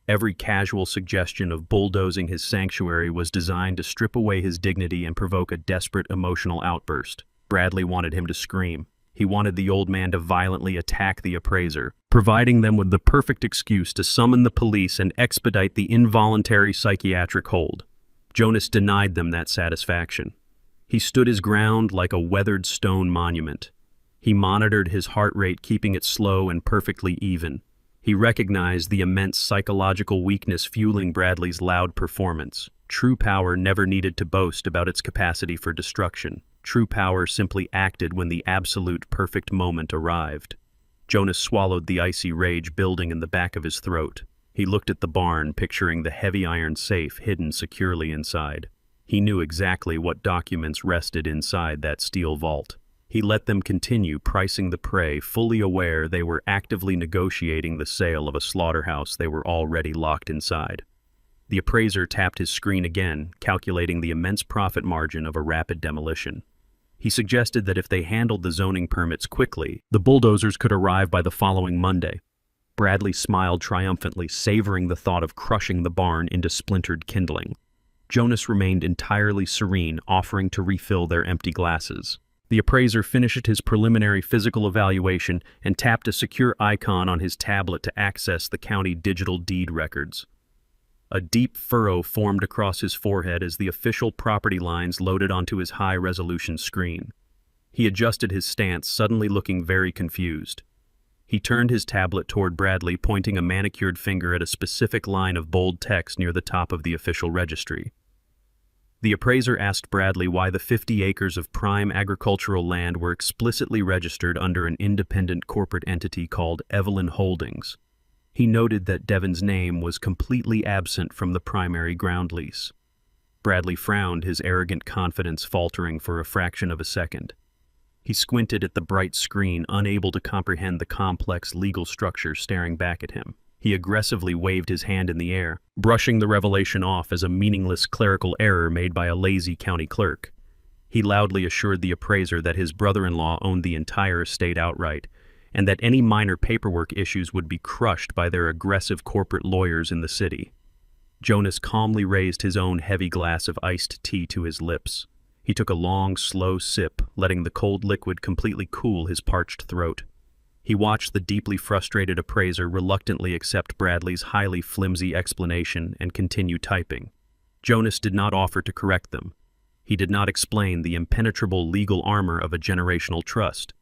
S1: Every casual suggestion of bulldozing his sanctuary was designed to strip away his dignity and provoke a desperate emotional outburst. Bradley wanted him to scream. He wanted the old man to violently attack the appraiser, providing them with the perfect excuse to summon the police and expedite the involuntary psychiatric hold. Jonas denied them that satisfaction. He stood his ground like a weathered stone monument. He monitored his heart rate, keeping it slow and perfectly even. He recognized the immense psychological weakness fueling Bradley's loud performance. True power never needed to boast about its capacity for destruction. True power simply acted when the absolute perfect moment arrived. Jonas swallowed the icy rage building in the back of his throat. He looked at the barn, picturing the heavy iron safe hidden securely inside. He knew exactly what documents rested inside that steel vault. He let them continue pricing the prey, fully aware they were actively negotiating the sale of a slaughterhouse they were already locked inside. The appraiser tapped his screen again, calculating the immense profit margin of a rapid demolition. He suggested that if they handled the zoning permits quickly, the bulldozers could arrive by the following Monday. Bradley smiled triumphantly, savoring the thought of crushing the barn into splintered kindling. Jonas remained entirely serene, offering to refill their empty glasses. The appraiser finished his preliminary physical evaluation and tapped a secure icon on his tablet to access the county digital deed records. A deep furrow formed across his forehead as the official property lines loaded onto his high-resolution screen. He adjusted his stance, suddenly looking very confused. He turned his tablet toward Bradley, pointing a manicured finger at a specific line of bold text near the top of the official registry. The appraiser asked Bradley why the 50 acres of prime agricultural land were explicitly registered under an independent corporate entity called Evelyn Holdings. He noted that Devon's name was completely absent from the primary ground lease. Bradley frowned, his arrogant confidence faltering for a fraction of a second. He squinted at the bright screen, unable to comprehend the complex legal structure staring back at him. He aggressively waved his hand in the air, brushing the revelation off as a meaningless clerical error made by a lazy county clerk. He loudly assured the appraiser that his brother-in-law owned the entire estate outright, and that any minor paperwork issues would be crushed by their aggressive corporate lawyers in the city. Jonas calmly raised his own heavy glass of iced tea to his lips. He took a long, slow sip, letting the cold liquid completely cool his parched throat. He watched the deeply frustrated appraiser reluctantly accept Bradley's highly flimsy explanation and continue typing. Jonas did not offer to correct them. He did not explain the impenetrable legal armor of a generational trust.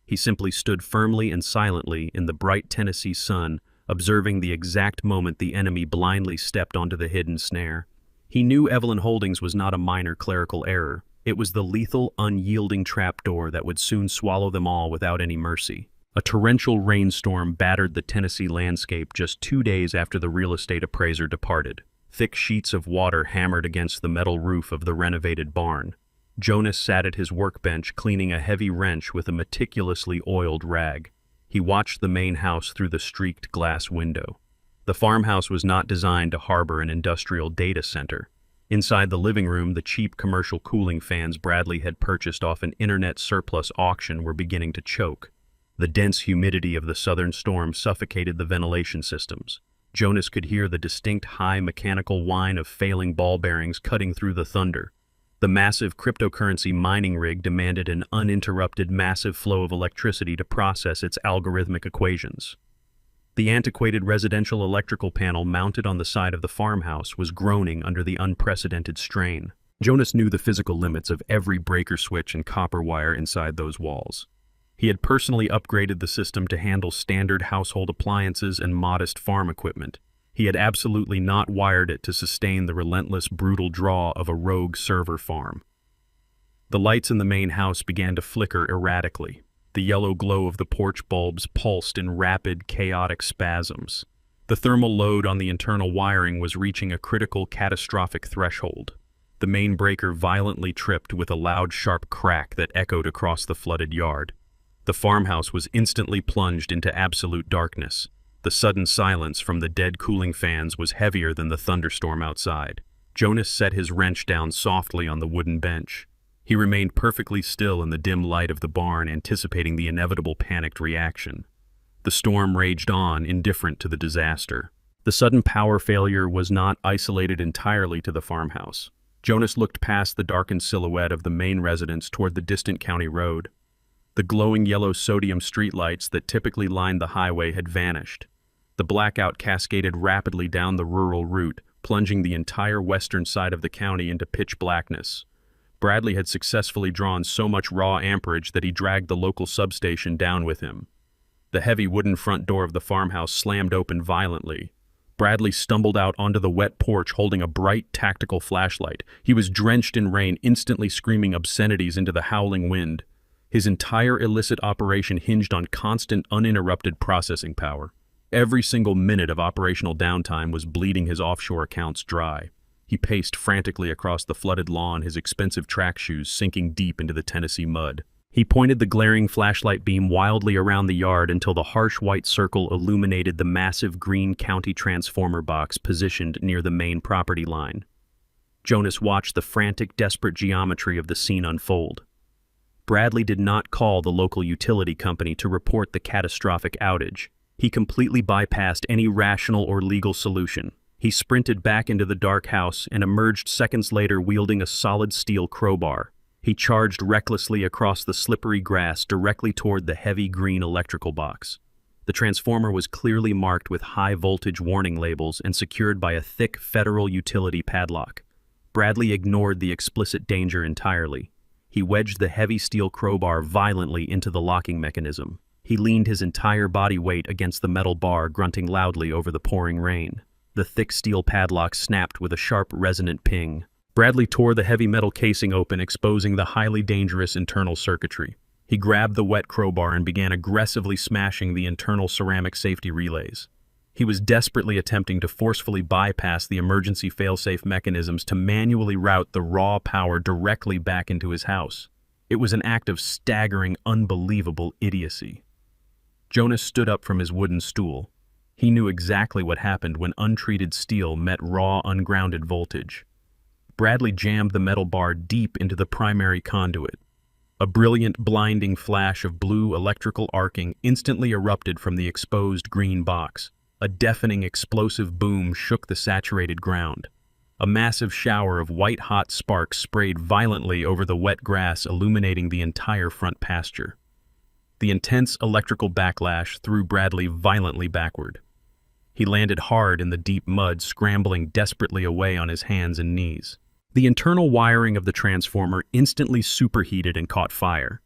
S1: He simply stood firmly and silently in the bright Tennessee sun, observing the exact moment the enemy blindly stepped onto the hidden snare. He knew Evelyn Holdings was not a minor clerical error. It was the lethal, unyielding trapdoor that would soon swallow them all without any mercy. A torrential rainstorm battered the Tennessee landscape just 2 days after the real estate appraiser departed. Thick sheets of water hammered against the metal roof of the renovated barn. Jonas sat at his workbench cleaning a heavy wrench with a meticulously oiled rag. He watched the main house through the streaked glass window. The farmhouse was not designed to harbor an industrial data center. Inside the living room, the cheap commercial cooling fans Bradley had purchased off an internet surplus auction were beginning to choke. The dense humidity of the southern storm suffocated the ventilation systems. Jonas could hear the distinct high mechanical whine of failing ball bearings cutting through the thunder. The massive cryptocurrency mining rig demanded an uninterrupted massive flow of electricity to process its algorithmic equations. The antiquated residential electrical panel mounted on the side of the farmhouse was groaning under the unprecedented strain. Jonas knew the physical limits of every breaker switch and copper wire inside those walls. He had personally upgraded the system to handle standard household appliances and modest farm equipment. He had absolutely not wired it to sustain the relentless, brutal draw of a rogue server farm. The lights in the main house began to flicker erratically. The yellow glow of the porch bulbs pulsed in rapid, chaotic spasms. The thermal load on the internal wiring was reaching a critical, catastrophic threshold. The main breaker violently tripped with a loud, sharp crack that echoed across the flooded yard. The farmhouse was instantly plunged into absolute darkness. The sudden silence from the dead cooling fans was heavier than the thunderstorm outside. Jonas set his wrench down softly on the wooden bench. He remained perfectly still in the dim light of the barn, anticipating the inevitable panicked reaction. The storm raged on, indifferent to the disaster. The sudden power failure was not isolated entirely to the farmhouse. Jonas looked past the darkened silhouette of the main residence toward the distant county road. The glowing yellow sodium streetlights that typically lined the highway had vanished. The blackout cascaded rapidly down the rural route, plunging the entire western side of the county into pitch blackness. Bradley had successfully drawn so much raw amperage that he dragged the local substation down with him. The heavy wooden front door of the farmhouse slammed open violently. Bradley stumbled out onto the wet porch holding a bright tactical flashlight. He was drenched in rain, instantly screaming obscenities into the howling wind. His entire illicit operation hinged on constant, uninterrupted processing power. Every single minute of operational downtime was bleeding his offshore accounts dry. He paced frantically across the flooded lawn, his expensive track shoes sinking deep into the Tennessee mud. He pointed the glaring flashlight beam wildly around the yard until the harsh white circle illuminated the massive green county transformer box positioned near the main property line. Jonas watched the frantic, desperate geometry of the scene unfold. Bradley did not call the local utility company to report the catastrophic outage. He completely bypassed any rational or legal solution. He sprinted back into the dark house and emerged seconds later wielding a solid steel crowbar. He charged recklessly across the slippery grass directly toward the heavy green electrical box. The transformer was clearly marked with high-voltage warning labels and secured by a thick federal utility padlock. Bradley ignored the explicit danger entirely. He wedged the heavy steel crowbar violently into the locking mechanism. He leaned his entire body weight against the metal bar, grunting loudly over the pouring rain. The thick steel padlock snapped with a sharp, resonant ping. Bradley tore the heavy metal casing open, exposing the highly dangerous internal circuitry. He grabbed the wet crowbar and began aggressively smashing the internal ceramic safety relays. He was desperately attempting to forcefully bypass the emergency failsafe mechanisms to manually route the raw power directly back into his house. It was an act of staggering, unbelievable idiocy. Jonas stood up from his wooden stool. He knew exactly what happened when untreated steel met raw, ungrounded voltage. Bradley jammed the metal bar deep into the primary conduit. A brilliant, blinding flash of blue electrical arcing instantly erupted from the exposed green box. A deafening, explosive boom shook the saturated ground. A massive shower of white-hot sparks sprayed violently over the wet grass, illuminating the entire front pasture. The intense electrical backlash threw Bradley violently backward. He landed hard in the deep mud, scrambling desperately away on his hands and knees. The internal wiring of the transformer instantly superheated and caught fire.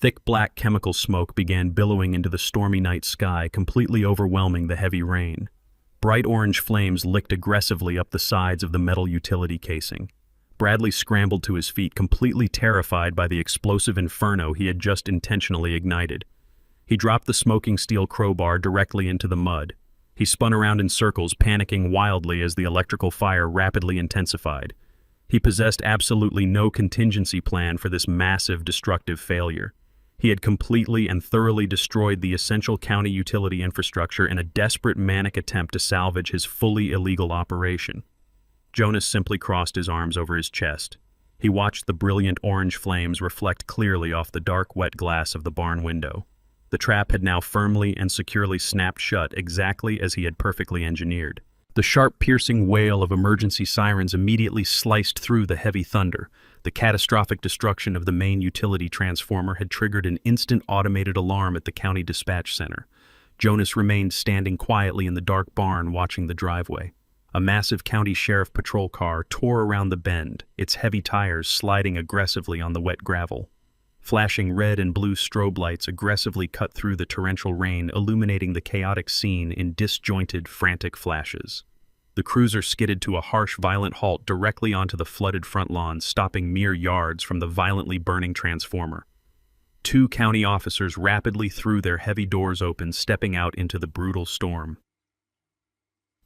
S1: Thick black chemical smoke began billowing into the stormy night sky, completely overwhelming the heavy rain. Bright orange flames licked aggressively up the sides of the metal utility casing. Bradley scrambled to his feet, completely terrified by the explosive inferno he had just intentionally ignited. He dropped the smoking steel crowbar directly into the mud. He spun around in circles, panicking wildly as the electrical fire rapidly intensified. He possessed absolutely no contingency plan for this massive destructive failure. He had completely and thoroughly destroyed the essential county utility infrastructure in a desperate manic attempt to salvage his fully illegal operation. Jonas simply crossed his arms over his chest. He watched the brilliant orange flames reflect clearly off the dark, wet glass of the barn window. The trap had now firmly and securely snapped shut exactly as he had perfectly engineered. The sharp, piercing wail of emergency sirens immediately sliced through the heavy thunder. The catastrophic destruction of the main utility transformer had triggered an instant automated alarm at the county dispatch center. Jonas remained standing quietly in the dark barn watching the driveway. A massive county sheriff patrol car tore around the bend, its heavy tires sliding aggressively on the wet gravel. Flashing red and blue strobe lights aggressively cut through the torrential rain, illuminating the chaotic scene in disjointed, frantic flashes. The cruiser skidded to a harsh, violent halt directly onto the flooded front lawn, stopping mere yards from the violently burning transformer. Two county officers rapidly threw their heavy doors open, stepping out into the brutal storm.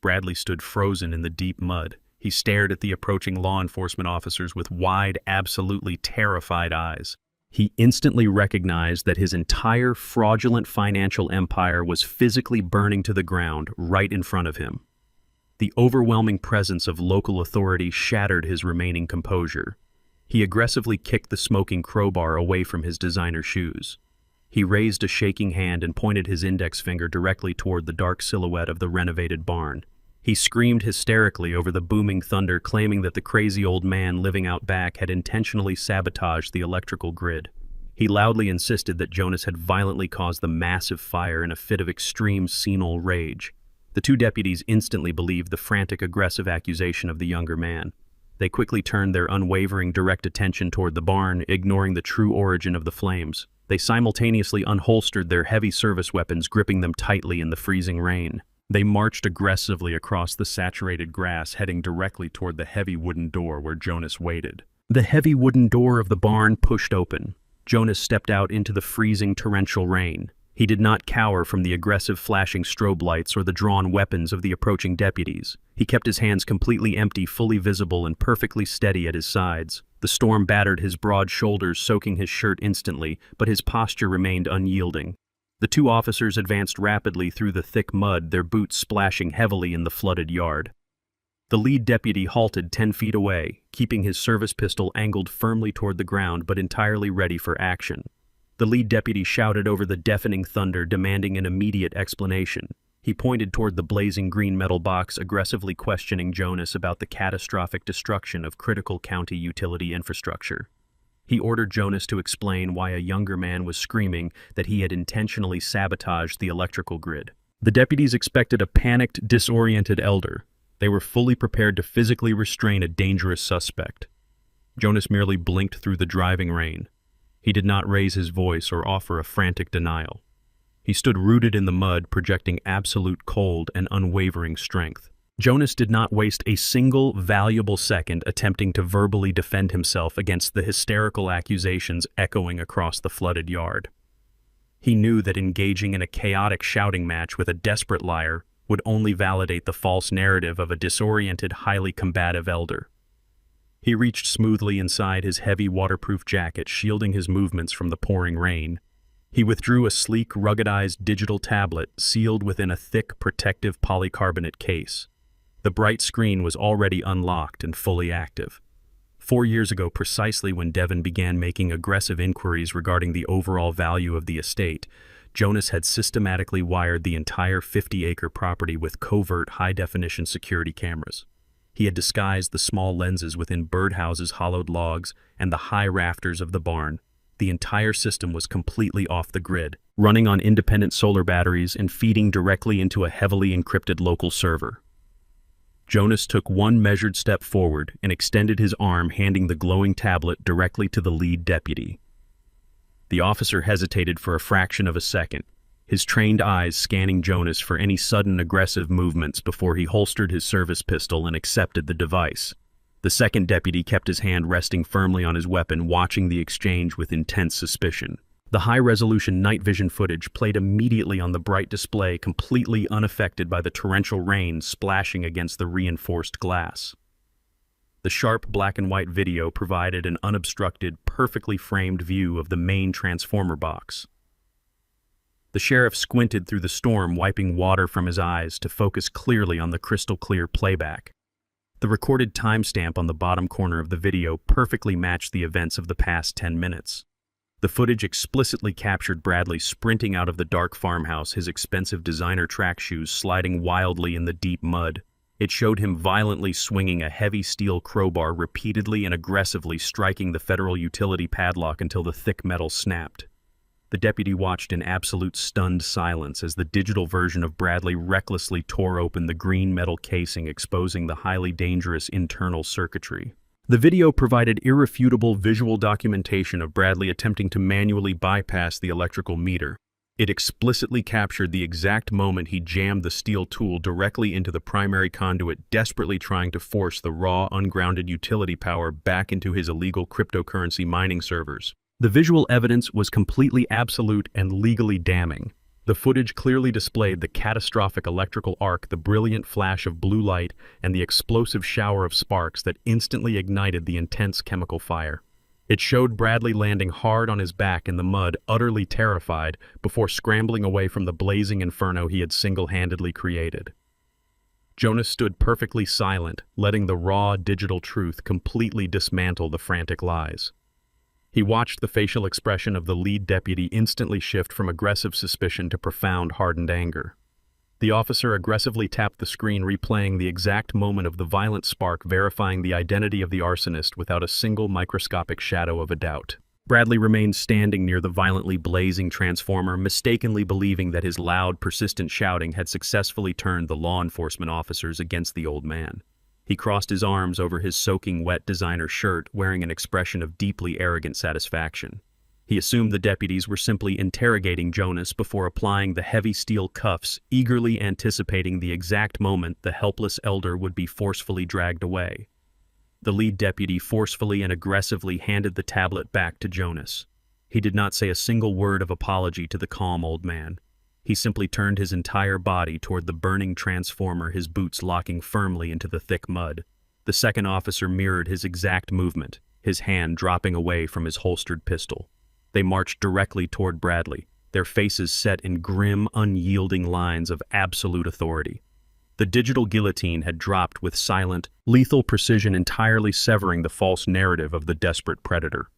S1: Bradley stood frozen in the deep mud. He stared at the approaching law enforcement officers with wide, absolutely terrified eyes. He instantly recognized that his entire fraudulent financial empire was physically burning to the ground right in front of him. The overwhelming presence of local authority shattered his remaining composure. He aggressively kicked the smoking crowbar away from his designer shoes. He raised a shaking hand and pointed his index finger directly toward the dark silhouette of the renovated barn. He screamed hysterically over the booming thunder, claiming that the crazy old man living out back had intentionally sabotaged the electrical grid. He loudly insisted that Jonas had violently caused the massive fire in a fit of extreme senile rage. The two deputies instantly believed the frantic, aggressive accusation of the younger man. They quickly turned their unwavering, direct attention toward the barn, ignoring the true origin of the flames. They simultaneously unholstered their heavy service weapons, gripping them tightly in the freezing rain. They marched aggressively across the saturated grass, heading directly toward the heavy wooden door where Jonas waited. The heavy wooden door of the barn pushed open. Jonas stepped out into the freezing, torrential rain. He did not cower from the aggressive flashing strobe lights or the drawn weapons of the approaching deputies. He kept his hands completely empty, fully visible, and perfectly steady at his sides. The storm battered his broad shoulders, soaking his shirt instantly, but his posture remained unyielding. The two officers advanced rapidly through the thick mud, their boots splashing heavily in the flooded yard. The lead deputy halted 10 feet away, keeping his service pistol angled firmly toward the ground but entirely ready for action. The lead deputy shouted over the deafening thunder, demanding an immediate explanation. He pointed toward the blazing green metal box, aggressively questioning Jonas about the catastrophic destruction of critical county utility infrastructure. He ordered Jonas to explain why a younger man was screaming that he had intentionally sabotaged the electrical grid. The deputies expected a panicked, disoriented elder. They were fully prepared to physically restrain a dangerous suspect. Jonas merely blinked through the driving rain. He did not raise his voice or offer a frantic denial. He stood rooted in the mud, projecting absolute cold and unwavering strength. Jonas did not waste a single valuable second attempting to verbally defend himself against the hysterical accusations echoing across the flooded yard. He knew that engaging in a chaotic shouting match with a desperate liar would only validate the false narrative of a disoriented, highly combative elder. He reached smoothly inside his heavy waterproof jacket, shielding his movements from the pouring rain. He withdrew a sleek, ruggedized digital tablet sealed within a thick, protective polycarbonate case. The bright screen was already unlocked and fully active. 4 years ago, precisely when Devon began making aggressive inquiries regarding the overall value of the estate, Jonas had systematically wired the entire 50-acre property with covert, high-definition security cameras. He had disguised the small lenses within birdhouses, hollowed logs, and the high rafters of the barn. The entire system was completely off the grid, running on independent solar batteries and feeding directly into a heavily encrypted local server. Jonas took one measured step forward and extended his arm, handing the glowing tablet directly to the lead deputy. The officer hesitated for a fraction of a second, his trained eyes scanning Jonas for any sudden aggressive movements before he holstered his service pistol and accepted the device. The second deputy kept his hand resting firmly on his weapon, watching the exchange with intense suspicion. The high-resolution night vision footage played immediately on the bright display, completely unaffected by the torrential rain splashing against the reinforced glass. The sharp black-and-white video provided an unobstructed, perfectly framed view of the main transformer box. The sheriff squinted through the storm, wiping water from his eyes to focus clearly on the crystal-clear playback. The recorded timestamp on the bottom corner of the video perfectly matched the events of the past 10 minutes. The footage explicitly captured Bradley sprinting out of the dark farmhouse, his expensive designer track shoes sliding wildly in the deep mud. It showed him violently swinging a heavy steel crowbar, repeatedly and aggressively striking the federal utility padlock until the thick metal snapped. The deputy watched in absolute stunned silence as the digital version of Bradley recklessly tore open the green metal casing, exposing the highly dangerous internal circuitry. The video provided irrefutable visual documentation of Bradley attempting to manually bypass the electrical meter. It explicitly captured the exact moment he jammed the steel tool directly into the primary conduit, desperately trying to force the raw, ungrounded utility power back into his illegal cryptocurrency mining servers. The visual evidence was completely absolute and legally damning. The footage clearly displayed the catastrophic electrical arc, the brilliant flash of blue light, and the explosive shower of sparks that instantly ignited the intense chemical fire. It showed Bradley landing hard on his back in the mud, utterly terrified, before scrambling away from the blazing inferno he had single-handedly created. Jonas stood perfectly silent, letting the raw digital truth completely dismantle the frantic lies. He watched the facial expression of the lead deputy instantly shift from aggressive suspicion to profound, hardened anger. The officer aggressively tapped the screen, replaying the exact moment of the violent spark, verifying the identity of the arsonist without a single microscopic shadow of a doubt. Bradley remained standing near the violently blazing transformer, mistakenly believing that his loud, persistent shouting had successfully turned the law enforcement officers against the old man. He crossed his arms over his soaking wet designer shirt, wearing an expression of deeply arrogant satisfaction. He assumed the deputies were simply interrogating Jonas before applying the heavy steel cuffs, eagerly anticipating the exact moment the helpless elder would be forcefully dragged away. The lead deputy forcefully and aggressively handed the tablet back to Jonas. He did not say a single word of apology to the calm old man. He simply turned his entire body toward the burning transformer, his boots locking firmly into the thick mud. The second officer mirrored his exact movement, his hand dropping away from his holstered pistol. They marched directly toward Bradley, their faces set in grim, unyielding lines of absolute authority. The digital guillotine had dropped with silent, lethal precision, entirely severing the false narrative of the desperate predator.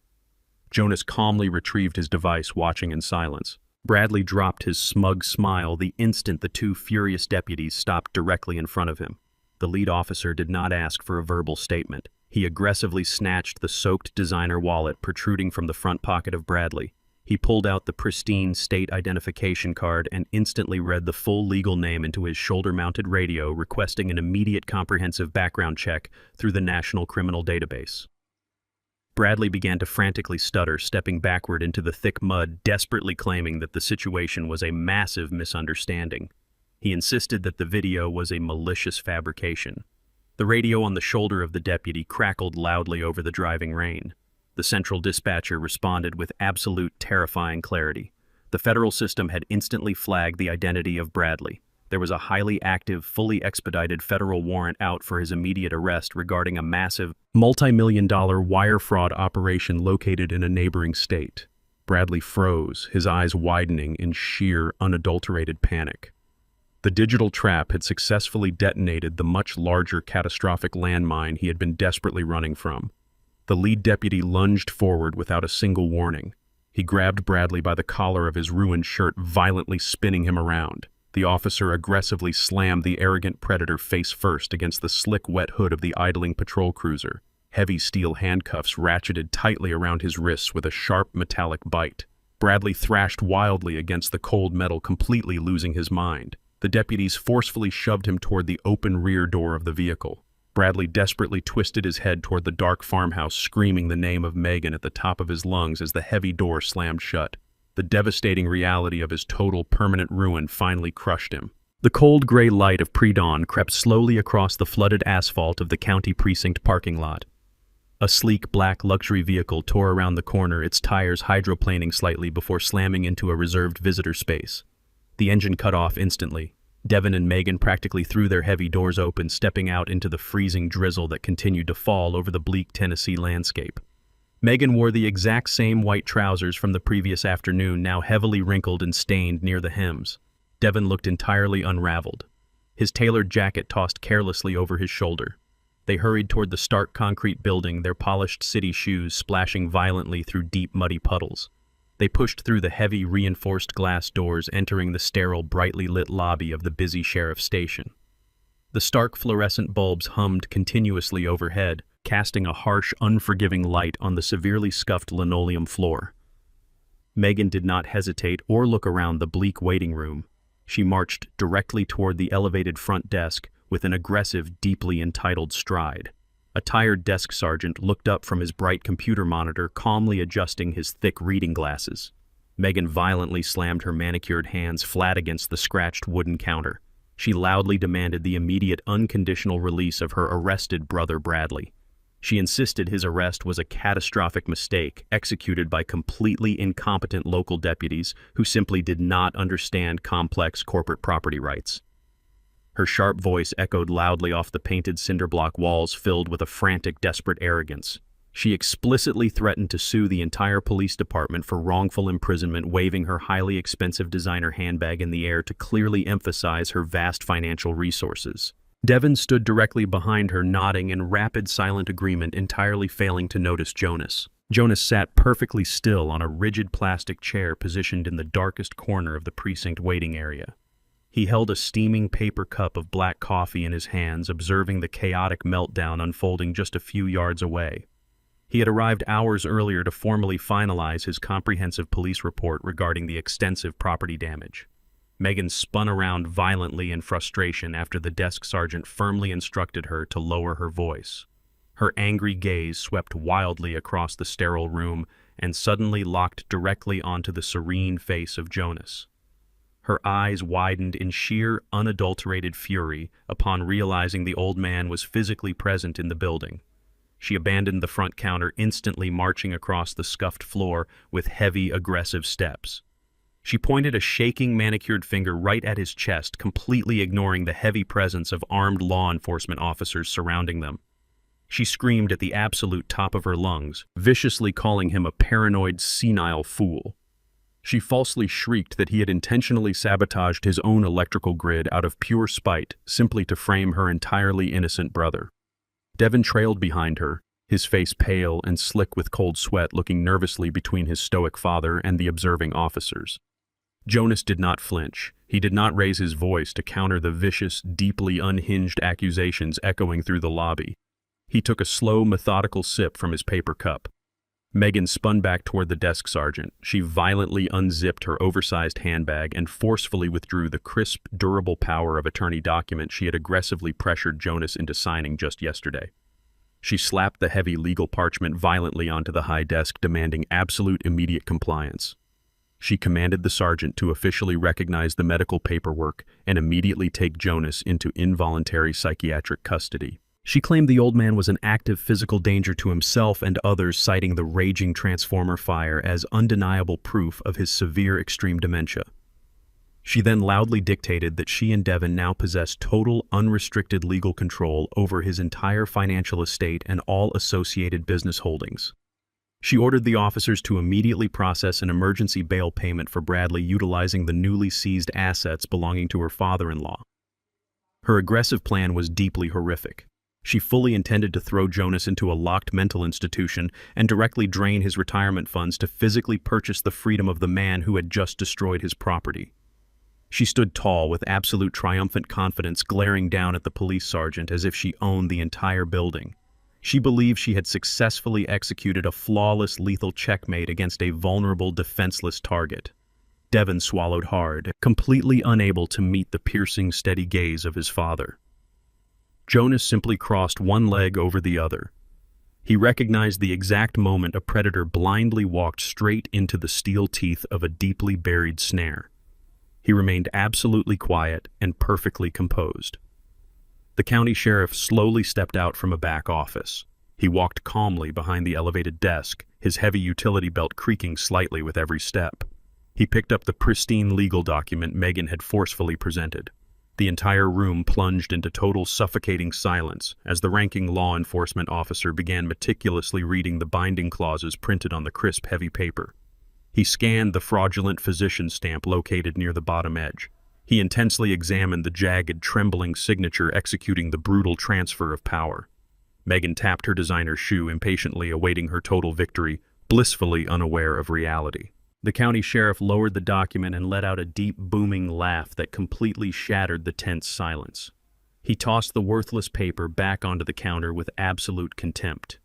S1: Jonas calmly retrieved his device, watching in silence. Bradley dropped his smug smile the instant the two furious deputies stopped directly in front of him. The lead officer did not ask for a verbal statement. He aggressively snatched the soaked designer wallet protruding from the front pocket of Bradley. He pulled out the pristine state identification card and instantly read the full legal name into his shoulder-mounted radio, requesting an immediate comprehensive background check through the National Criminal Database. Bradley began to frantically stutter, stepping backward into the thick mud, desperately claiming that the situation was a massive misunderstanding. He insisted that the video was a malicious fabrication. The radio on the shoulder of the deputy crackled loudly over the driving rain. The central dispatcher responded with absolute, terrifying clarity. The federal system had instantly flagged the identity of Bradley. There was a highly active, fully expedited federal warrant out for his immediate arrest regarding a massive, multi-million-dollar wire fraud operation located in a neighboring state. Bradley froze, his eyes widening in sheer, unadulterated panic. The digital trap had successfully detonated the much larger catastrophic landmine he had been desperately running from. The lead deputy lunged forward without a single warning. He grabbed Bradley by the collar of his ruined shirt, violently spinning him around. The officer aggressively slammed the arrogant predator face first against the slick, wet hood of the idling patrol cruiser. Heavy steel handcuffs ratcheted tightly around his wrists with a sharp metallic bite. Bradley thrashed wildly against the cold metal, completely losing his mind. The deputies forcefully shoved him toward the open rear door of the vehicle. Bradley desperately twisted his head toward the dark farmhouse, screaming the name of Megan at the top of his lungs as the heavy door slammed shut. The devastating reality of his total, permanent ruin finally crushed him. The cold gray light of pre-dawn crept slowly across the flooded asphalt of the county precinct parking lot. A sleek black luxury vehicle tore around the corner, its tires hydroplaning slightly before slamming into a reserved visitor space. The engine cut off instantly. Devin and Megan practically threw their heavy doors open, stepping out into the freezing drizzle that continued to fall over the bleak Tennessee landscape. Megan wore the exact same white trousers from the previous afternoon, now heavily wrinkled and stained near the hems. Devin looked entirely unraveled. His tailored jacket tossed carelessly over his shoulder. They hurried toward the stark concrete building, their polished city shoes splashing violently through deep, muddy puddles. They pushed through the heavy, reinforced glass doors, entering the sterile, brightly lit lobby of the busy sheriff's station. The stark fluorescent bulbs hummed continuously overhead, casting a harsh, unforgiving light on the severely scuffed linoleum floor. Megan did not hesitate or look around the bleak waiting room. She marched directly toward the elevated front desk with an aggressive, deeply entitled stride. A tired desk sergeant looked up from his bright computer monitor, calmly adjusting his thick reading glasses. Megan violently slammed her manicured hands flat against the scratched wooden counter. She loudly demanded the immediate, unconditional release of her arrested brother Bradley. She insisted his arrest was a catastrophic mistake executed by completely incompetent local deputies who simply did not understand complex corporate property rights. Her sharp voice echoed loudly off the painted cinder-block walls filled with a frantic, desperate arrogance. She explicitly threatened to sue the entire police department for wrongful imprisonment, waving her highly expensive designer handbag in the air to clearly emphasize her vast financial resources. Devin stood directly behind her, nodding in rapid, silent agreement, entirely failing to notice Jonas. Jonas sat perfectly still on a rigid plastic chair positioned in the darkest corner of the precinct waiting area. He held a steaming paper cup of black coffee in his hands, observing the chaotic meltdown unfolding just a few yards away. He had arrived hours earlier to formally finalize his comprehensive police report regarding the extensive property damage. Megan spun around violently in frustration after the desk sergeant firmly instructed her to lower her voice. Her angry gaze swept wildly across the sterile room and suddenly locked directly onto the serene face of Jonas. Her eyes widened in sheer, unadulterated fury upon realizing the old man was physically present in the building. She abandoned the front counter, instantly marching across the scuffed floor with heavy, aggressive steps. She pointed a shaking, manicured finger right at his chest, completely ignoring the heavy presence of armed law enforcement officers surrounding them. She screamed at the absolute top of her lungs, viciously calling him a paranoid, senile fool. She falsely shrieked that he had intentionally sabotaged his own electrical grid out of pure spite, simply to frame her entirely innocent brother. Devin trailed behind her, his face pale and slick with cold sweat, looking nervously between his stoic father and the observing officers. Jonas did not flinch. He did not raise his voice to counter the vicious, deeply unhinged accusations echoing through the lobby. He took a slow, methodical sip from his paper cup. Megan spun back toward the desk sergeant. She violently unzipped her oversized handbag and forcefully withdrew the crisp, durable power of attorney document she had aggressively pressured Jonas into signing just yesterday. She slapped the heavy legal parchment violently onto the high desk, demanding absolute immediate compliance. She commanded the sergeant to officially recognize the medical paperwork and immediately take Jonas into involuntary psychiatric custody. She claimed the old man was an active physical danger to himself and others, citing the raging transformer fire as undeniable proof of his severe extreme dementia. She then loudly dictated that she and Devin now possessed total, unrestricted legal control over his entire financial estate and all associated business holdings. She ordered the officers to immediately process an emergency bail payment for Bradley, utilizing the newly seized assets belonging to her father-in-law. Her aggressive plan was deeply horrific. She fully intended to throw Jonas into a locked mental institution and directly drain his retirement funds to physically purchase the freedom of the man who had just destroyed his property. She stood tall with absolute triumphant confidence, glaring down at the police sergeant as if she owned the entire building. She believed she had successfully executed a flawless, lethal checkmate against a vulnerable, defenseless target. Devin swallowed hard, completely unable to meet the piercing, steady gaze of his father. Jonas simply crossed one leg over the other. He recognized the exact moment a predator blindly walked straight into the steel teeth of a deeply buried snare. He remained absolutely quiet and perfectly composed. The county sheriff slowly stepped out from a back office. He walked calmly behind the elevated desk, his heavy utility belt creaking slightly with every step. He picked up the pristine legal document Megan had forcefully presented. The entire room plunged into total suffocating silence as the ranking law enforcement officer began meticulously reading the binding clauses printed on the crisp, heavy paper. He scanned the fraudulent physician stamp located near the bottom edge. He intensely examined the jagged, trembling signature executing the brutal transfer of power. Megan tapped her designer shoe, impatiently awaiting her total victory, blissfully unaware of reality. The county sheriff lowered the document and let out a deep, booming laugh that completely shattered the tense silence. He tossed the worthless paper back onto the counter with absolute contempt.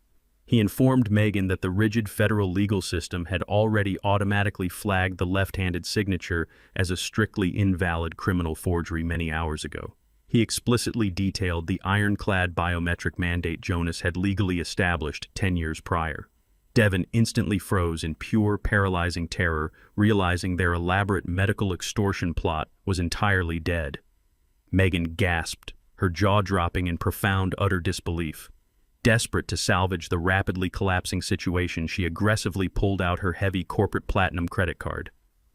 S1: He informed Megan that the rigid federal legal system had already automatically flagged the left-handed signature as a strictly invalid criminal forgery many hours ago. He explicitly detailed the ironclad biometric mandate Jonas had legally established 10 years prior. Devin instantly froze in pure, paralyzing terror, realizing their elaborate medical extortion plot was entirely dead. Megan gasped, her jaw dropping in profound, utter disbelief. Desperate to salvage the rapidly collapsing situation, she aggressively pulled out her heavy corporate platinum credit card.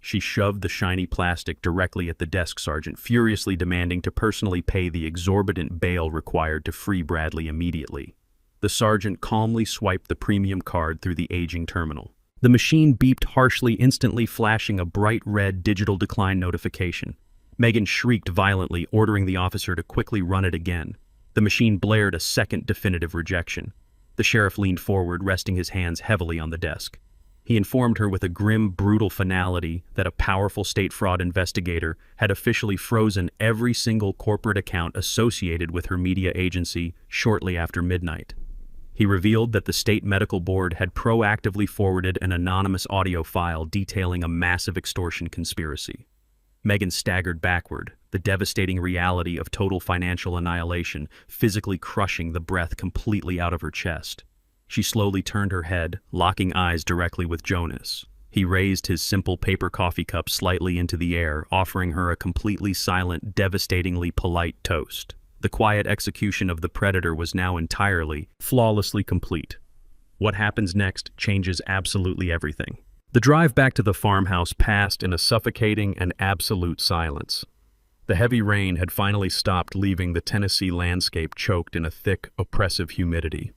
S1: She shoved the shiny plastic directly at the desk sergeant, furiously demanding to personally pay the exorbitant bail required to free Bradley immediately. The sergeant calmly swiped the premium card through the aging terminal. The machine beeped harshly, instantly flashing a bright red digital decline notification. Megan shrieked violently, ordering the officer to quickly run it again. The machine blared a second definitive rejection. The sheriff leaned forward, resting his hands heavily on the desk. He informed her with a grim, brutal finality that a powerful state fraud investigator had officially frozen every single corporate account associated with her media agency shortly after midnight. He revealed that the state medical board had proactively forwarded an anonymous audio file detailing a massive extortion conspiracy. Megan staggered backward, the devastating reality of total financial annihilation physically crushing the breath completely out of her chest. She slowly turned her head, locking eyes directly with Jonas. He raised his simple paper coffee cup slightly into the air, offering her a completely silent, devastatingly polite toast. The quiet execution of the predator was now entirely, flawlessly complete. What happens next changes absolutely everything. The drive back to the farmhouse passed in a suffocating and absolute silence. The heavy rain had finally stopped, leaving the Tennessee landscape choked in a thick, oppressive humidity.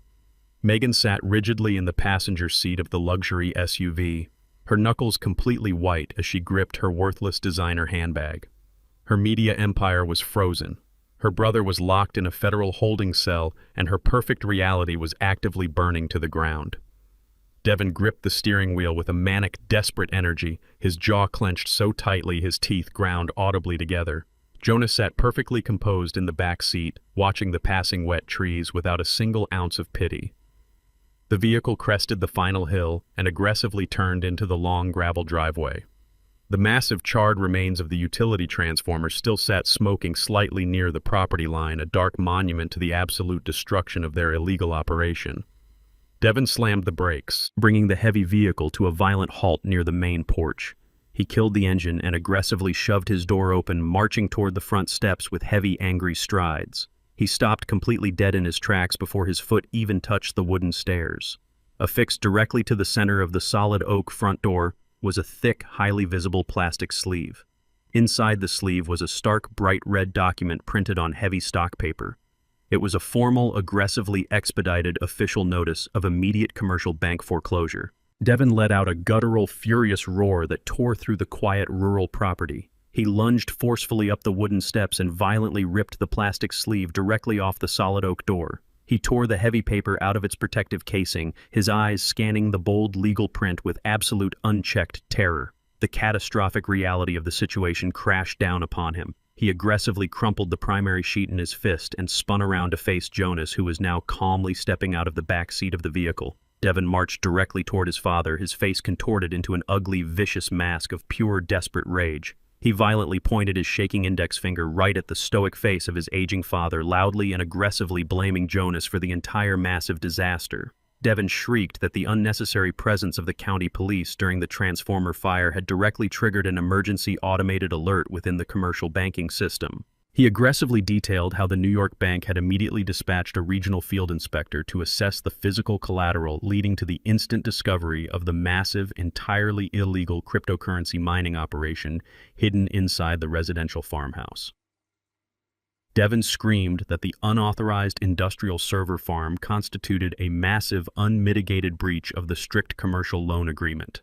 S1: Megan sat rigidly in the passenger seat of the luxury SUV, her knuckles completely white as she gripped her worthless designer handbag. Her media empire was frozen. Her brother was locked in a federal holding cell, and her perfect reality was actively burning to the ground. Devin gripped the steering wheel with a manic, desperate energy, his jaw clenched so tightly his teeth ground audibly together. Jonas sat perfectly composed in the back seat, watching the passing wet trees without a single ounce of pity. The vehicle crested the final hill and aggressively turned into the long gravel driveway. The massive charred remains of the utility transformer still sat smoking slightly near the property line, a dark monument to the absolute destruction of their illegal operation. Devin slammed the brakes, bringing the heavy vehicle to a violent halt near the main porch. He killed the engine and aggressively shoved his door open, marching toward the front steps with heavy, angry strides. He stopped completely dead in his tracks before his foot even touched the wooden stairs. Affixed directly to the center of the solid oak front door was a thick, highly visible plastic sleeve. Inside the sleeve was a stark, bright red document printed on heavy stock paper. It was a formal, aggressively expedited official notice of immediate commercial bank foreclosure. Devin let out a guttural, furious roar that tore through the quiet rural property. He lunged forcefully up the wooden steps and violently ripped the plastic sleeve directly off the solid oak door. He tore the heavy paper out of its protective casing, his eyes scanning the bold legal print with absolute unchecked terror. The catastrophic reality of the situation crashed down upon him. He aggressively crumpled the primary sheet in his fist and spun around to face Jonas, who was now calmly stepping out of the back seat of the vehicle. Devin marched directly toward his father, his face contorted into an ugly, vicious mask of pure, desperate rage. He violently pointed his shaking index finger right at the stoic face of his aging father, loudly and aggressively blaming Jonas for the entire massive disaster. Devin shrieked that the unnecessary presence of the county police during the transformer fire had directly triggered an emergency automated alert within the commercial banking system. He aggressively detailed how the New York bank had immediately dispatched a regional field inspector to assess the physical collateral, leading to the instant discovery of the massive, entirely illegal cryptocurrency mining operation hidden inside the residential farmhouse. Devin screamed that the unauthorized industrial server farm constituted a massive, unmitigated breach of the strict commercial loan agreement.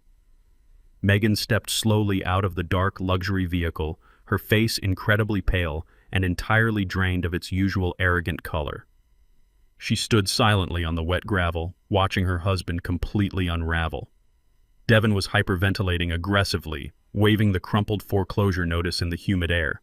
S1: Megan stepped slowly out of the dark luxury vehicle, her face incredibly pale and entirely drained of its usual arrogant color. She stood silently on the wet gravel, watching her husband completely unravel. Devin was hyperventilating aggressively, waving the crumpled foreclosure notice in the humid air.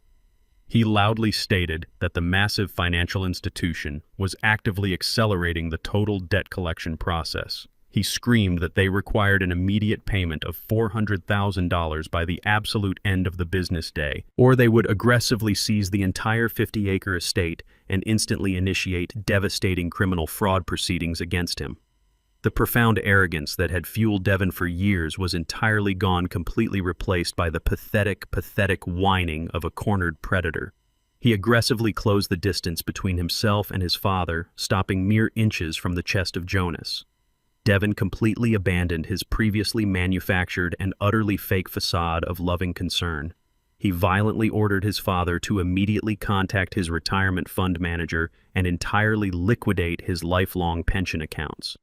S1: He loudly stated that the massive financial institution was actively accelerating the total debt collection process. He screamed that they required an immediate payment of $400,000 by the absolute end of the business day, or they would aggressively seize the entire 50-acre estate and instantly initiate devastating criminal fraud proceedings against him. The profound arrogance that had fueled Devin for years was entirely gone, completely replaced by the pathetic whining of a cornered predator. He aggressively closed the distance between himself and his father, stopping mere inches from the chest of Jonas. Devin completely abandoned his previously manufactured and utterly fake facade of loving concern. He violently ordered his father to immediately contact his retirement fund manager and entirely liquidate his lifelong pension accounts.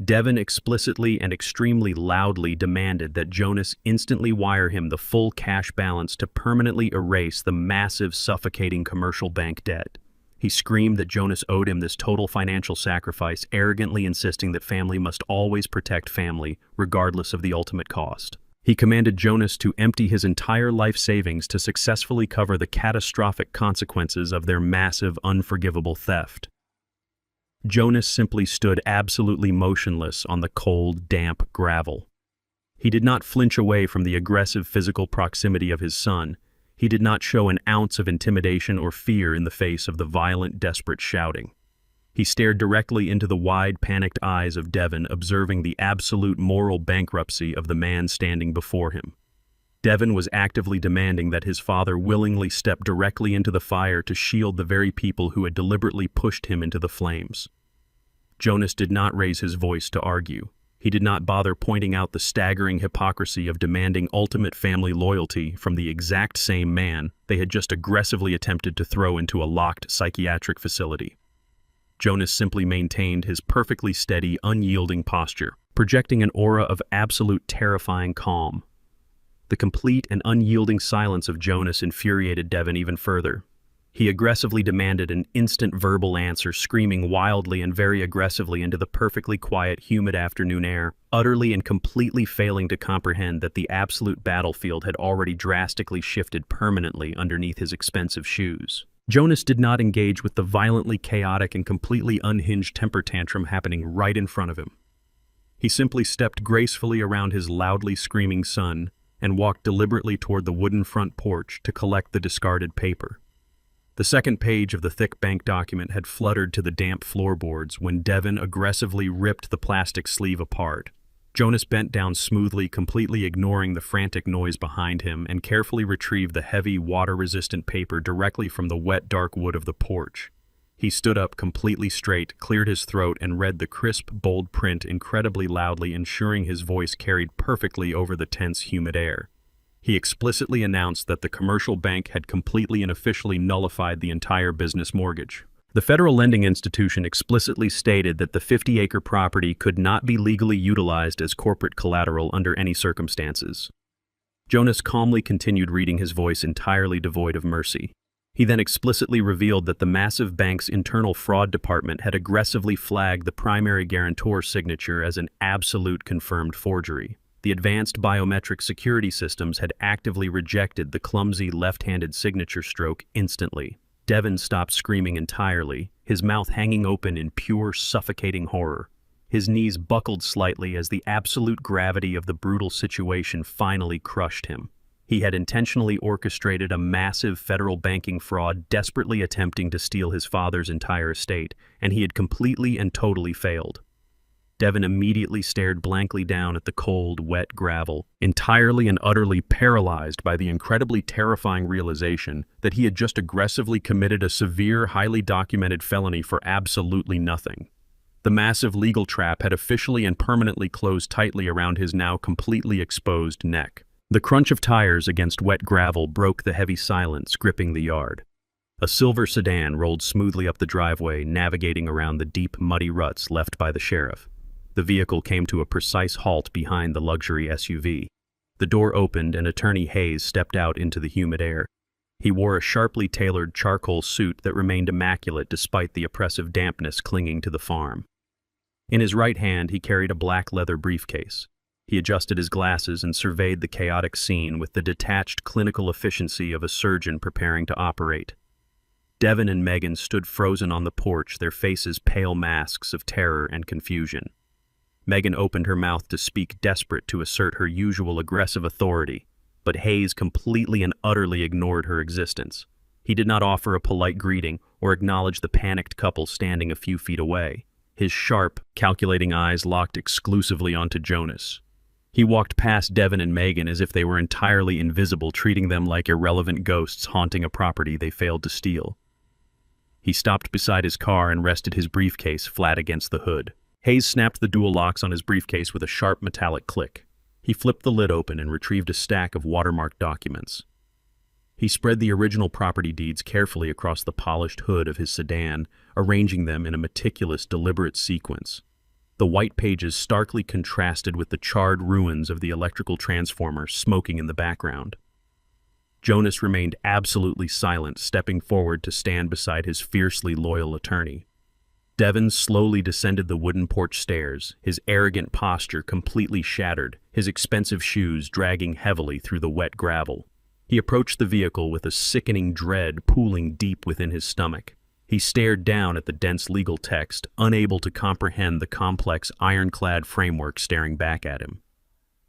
S1: Devin explicitly and extremely loudly demanded that Jonas instantly wire him the full cash balance to permanently erase the massive, suffocating commercial bank debt. He screamed that Jonas owed him this total financial sacrifice, arrogantly insisting that family must always protect family, regardless of the ultimate cost. He commanded Jonas to empty his entire life savings to successfully cover the catastrophic consequences of their massive, unforgivable theft. Jonas simply stood absolutely motionless on the cold, damp gravel. He did not flinch away from the aggressive physical proximity of his son. He did not show an ounce of intimidation or fear in the face of the violent, desperate shouting. He stared directly into the wide, panicked eyes of Devin, observing the absolute moral bankruptcy of the man standing before him. Devin was actively demanding that his father willingly step directly into the fire to shield the very people who had deliberately pushed him into the flames. Jonas did not raise his voice to argue. He did not bother pointing out the staggering hypocrisy of demanding ultimate family loyalty from the exact same man they had just aggressively attempted to throw into a locked psychiatric facility. Jonas simply maintained his perfectly steady, unyielding posture, projecting an aura of absolute terrifying calm. The complete and unyielding silence of Jonas infuriated Devin even further. He aggressively demanded an instant verbal answer, screaming wildly and very aggressively into the perfectly quiet, humid afternoon air, utterly and completely failing to comprehend that the absolute battlefield had already drastically shifted permanently underneath his expensive shoes. Jonas did not engage with the violently chaotic and completely unhinged temper tantrum happening right in front of him. He simply stepped gracefully around his loudly screaming son and walked deliberately toward the wooden front porch to collect the discarded paper. The second page of the thick bank document had fluttered to the damp floorboards when Devin aggressively ripped the plastic sleeve apart. Jonas bent down smoothly, completely ignoring the frantic noise behind him, and carefully retrieved the heavy, water-resistant paper directly from the wet, dark wood of the porch. He stood up completely straight, cleared his throat, and read the crisp, bold print incredibly loudly, ensuring his voice carried perfectly over the tense, humid air. He explicitly announced that the commercial bank had completely and officially nullified the entire business mortgage. The federal lending institution explicitly stated that the 50-acre property could not be legally utilized as corporate collateral under any circumstances. Jonas calmly continued reading, his voice entirely devoid of mercy. He then explicitly revealed that the massive bank's internal fraud department had aggressively flagged the primary guarantor's signature as an absolute confirmed forgery. The advanced biometric security systems had actively rejected the clumsy left-handed signature stroke instantly. Devin stopped screaming entirely, his mouth hanging open in pure, suffocating horror. His knees buckled slightly as the absolute gravity of the brutal situation finally crushed him. He had intentionally orchestrated a massive federal banking fraud, desperately attempting to steal his father's entire estate, and he had completely and totally failed. Devin immediately stared blankly down at the cold, wet gravel, entirely and utterly paralyzed by the incredibly terrifying realization that he had just aggressively committed a severe, highly documented felony for absolutely nothing. The massive legal trap had officially and permanently closed tightly around his now completely exposed neck. The crunch of tires against wet gravel broke the heavy silence gripping the yard. A silver sedan rolled smoothly up the driveway, navigating around the deep, muddy ruts left by the sheriff. The vehicle came to a precise halt behind the luxury SUV. The door opened and Attorney Hayes stepped out into the humid air. He wore a sharply tailored charcoal suit that remained immaculate despite the oppressive dampness clinging to the farm. In his right hand, he carried a black leather briefcase. He adjusted his glasses and surveyed the chaotic scene with the detached clinical efficiency of a surgeon preparing to operate. Devin and Megan stood frozen on the porch, their faces pale masks of terror and confusion. Megan opened her mouth to speak, desperate to assert her usual aggressive authority, but Hayes completely and utterly ignored her existence. He did not offer a polite greeting or acknowledge the panicked couple standing a few feet away. His sharp, calculating eyes locked exclusively onto Jonas. He walked past Devin and Megan as if they were entirely invisible, treating them like irrelevant ghosts haunting a property they failed to steal. He stopped beside his car and rested his briefcase flat against the hood. Hayes snapped the dual locks on his briefcase with a sharp metallic click. He flipped the lid open and retrieved a stack of watermarked documents. He spread the original property deeds carefully across the polished hood of his sedan, arranging them in a meticulous, deliberate sequence. The white pages starkly contrasted with the charred ruins of the electrical transformer smoking in the background. Jonas remained absolutely silent, stepping forward to stand beside his fiercely loyal attorney. Devin slowly descended the wooden porch stairs, his arrogant posture completely shattered, his expensive shoes dragging heavily through the wet gravel. He approached the vehicle with a sickening dread pooling deep within his stomach. He stared down at the dense legal text, unable to comprehend the complex, ironclad framework staring back at him.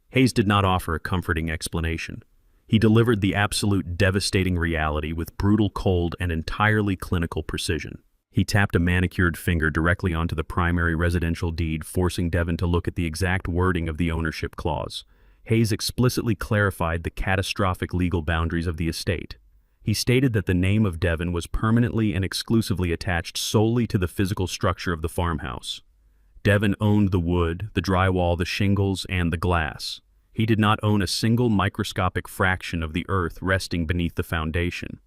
S1: Hayes did not offer a comforting explanation. He delivered the absolute devastating reality with brutal cold and entirely clinical precision. He tapped a manicured finger directly onto the primary residential deed, forcing Devin to look at the exact wording of the ownership clause. Hayes explicitly clarified the catastrophic legal boundaries of the estate. He stated that the name of Devin was permanently and exclusively attached solely to the physical structure of the farmhouse. Devin owned the wood, the drywall, the shingles, and the glass. He did not own a single microscopic fraction of the earth resting beneath the foundation.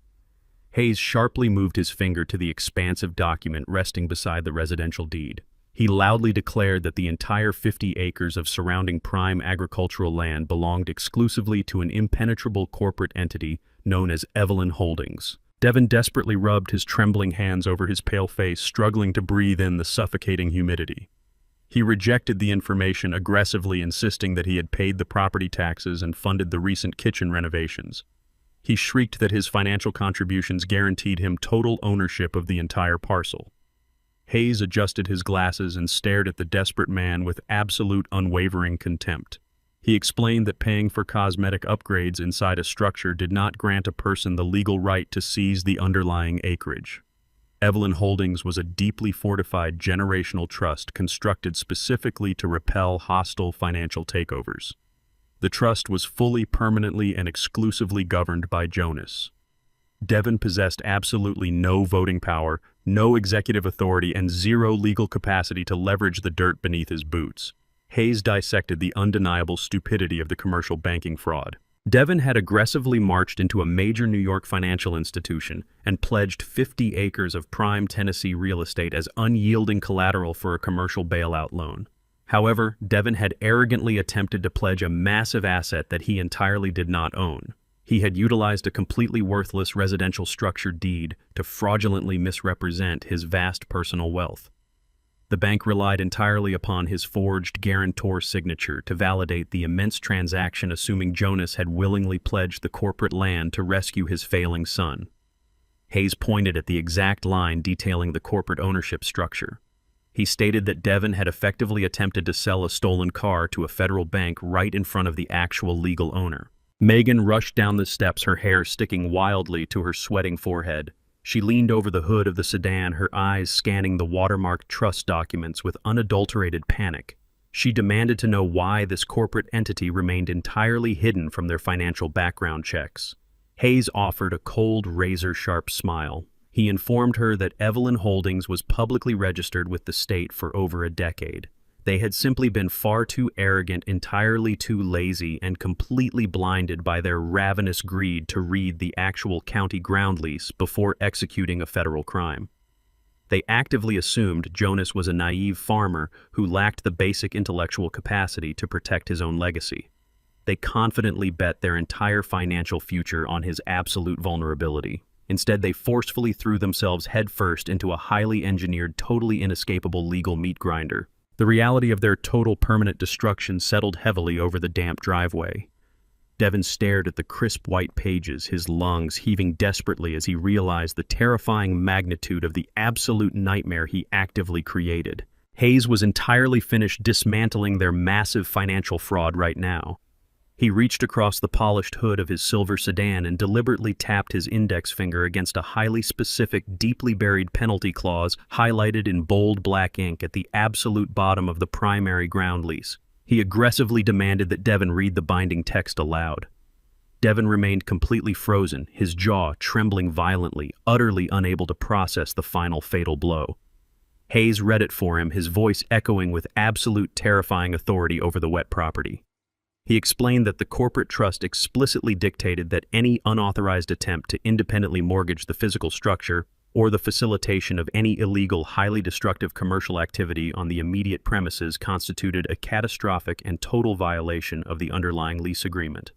S1: Hayes sharply moved his finger to the expansive document resting beside the residential deed. He loudly declared that the entire 50 acres of surrounding prime agricultural land belonged exclusively to an impenetrable corporate entity known as Evelyn Holdings. Devin desperately rubbed his trembling hands over his pale face, struggling to breathe in the suffocating humidity. He rejected the information, aggressively insisting that he had paid the property taxes and funded the recent kitchen renovations. He shrieked that his financial contributions guaranteed him total ownership of the entire parcel. Hayes adjusted his glasses and stared at the desperate man with absolute unwavering contempt. He explained that paying for cosmetic upgrades inside a structure did not grant a person the legal right to seize the underlying acreage. Evelyn Holdings was a deeply fortified generational trust constructed specifically to repel hostile financial takeovers. The trust was fully, permanently, and exclusively governed by Jonas. Devin possessed absolutely no voting power, no executive authority, and zero legal capacity to leverage the dirt beneath his boots. Hayes dissected the undeniable stupidity of the commercial banking fraud. Devin had aggressively marched into a major New York financial institution and pledged 50 acres of prime Tennessee real estate as unyielding collateral for a commercial bailout loan. However, Devin had arrogantly attempted to pledge a massive asset that he entirely did not own. He had utilized a completely worthless residential structure deed to fraudulently misrepresent his vast personal wealth. The bank relied entirely upon his forged guarantor signature to validate the immense transaction, assuming Jonas had willingly pledged the corporate land to rescue his failing son. Hayes pointed at the exact line detailing the corporate ownership structure. He stated that Devin had effectively attempted to sell a stolen car to a federal bank right in front of the actual legal owner. Megan rushed down the steps, her hair sticking wildly to her sweating forehead. She leaned over the hood of the sedan, her eyes scanning the watermarked trust documents with unadulterated panic. She demanded to know why this corporate entity remained entirely hidden from their financial background checks. Hayes offered a cold, razor-sharp smile. He informed her that Evelyn Holdings was publicly registered with the state for over a decade. They had simply been far too arrogant, entirely too lazy, and completely blinded by their ravenous greed to read the actual county ground lease before executing a federal crime. They actively assumed Jonas was a naive farmer who lacked the basic intellectual capacity to protect his own legacy. They confidently bet their entire financial future on his absolute vulnerability. Instead, they forcefully threw themselves headfirst into a highly engineered, totally inescapable legal meat grinder. The reality of their total permanent destruction settled heavily over the damp driveway. Devin stared at the crisp white pages, his lungs heaving desperately as he realized the terrifying magnitude of the absolute nightmare he actively created. Hayes was entirely finished dismantling their massive financial fraud right now. He reached across the polished hood of his silver sedan and deliberately tapped his index finger against a highly specific, deeply buried penalty clause highlighted in bold black ink at the absolute bottom of the primary ground lease. He aggressively demanded that Devin read the binding text aloud. Devin remained completely frozen, his jaw trembling violently, utterly unable to process the final fatal blow. Hayes read it for him, his voice echoing with absolute terrifying authority over the wet property. He explained that the corporate trust explicitly dictated that any unauthorized attempt to independently mortgage the physical structure or the facilitation of any illegal, highly destructive commercial activity on the immediate premises constituted a catastrophic and total violation of the underlying lease agreement.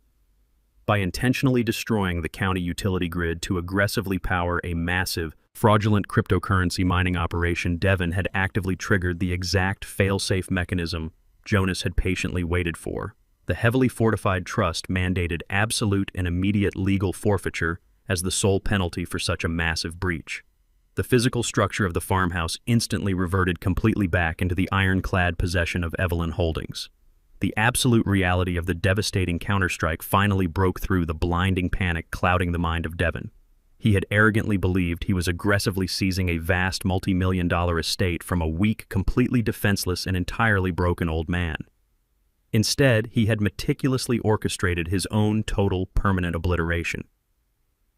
S1: By intentionally destroying the county utility grid to aggressively power a massive, fraudulent cryptocurrency mining operation, Devin had actively triggered the exact fail-safe mechanism Jonas had patiently waited for. The heavily fortified trust mandated absolute and immediate legal forfeiture as the sole penalty for such a massive breach. The physical structure of the farmhouse instantly reverted completely back into the ironclad possession of Evelyn Holdings. The absolute reality of the devastating counterstrike finally broke through the blinding panic clouding the mind of Devin. He had arrogantly believed he was aggressively seizing a vast multi-million-dollar estate from a weak, completely defenseless, and entirely broken old man. Instead, he had meticulously orchestrated his own total, permanent obliteration.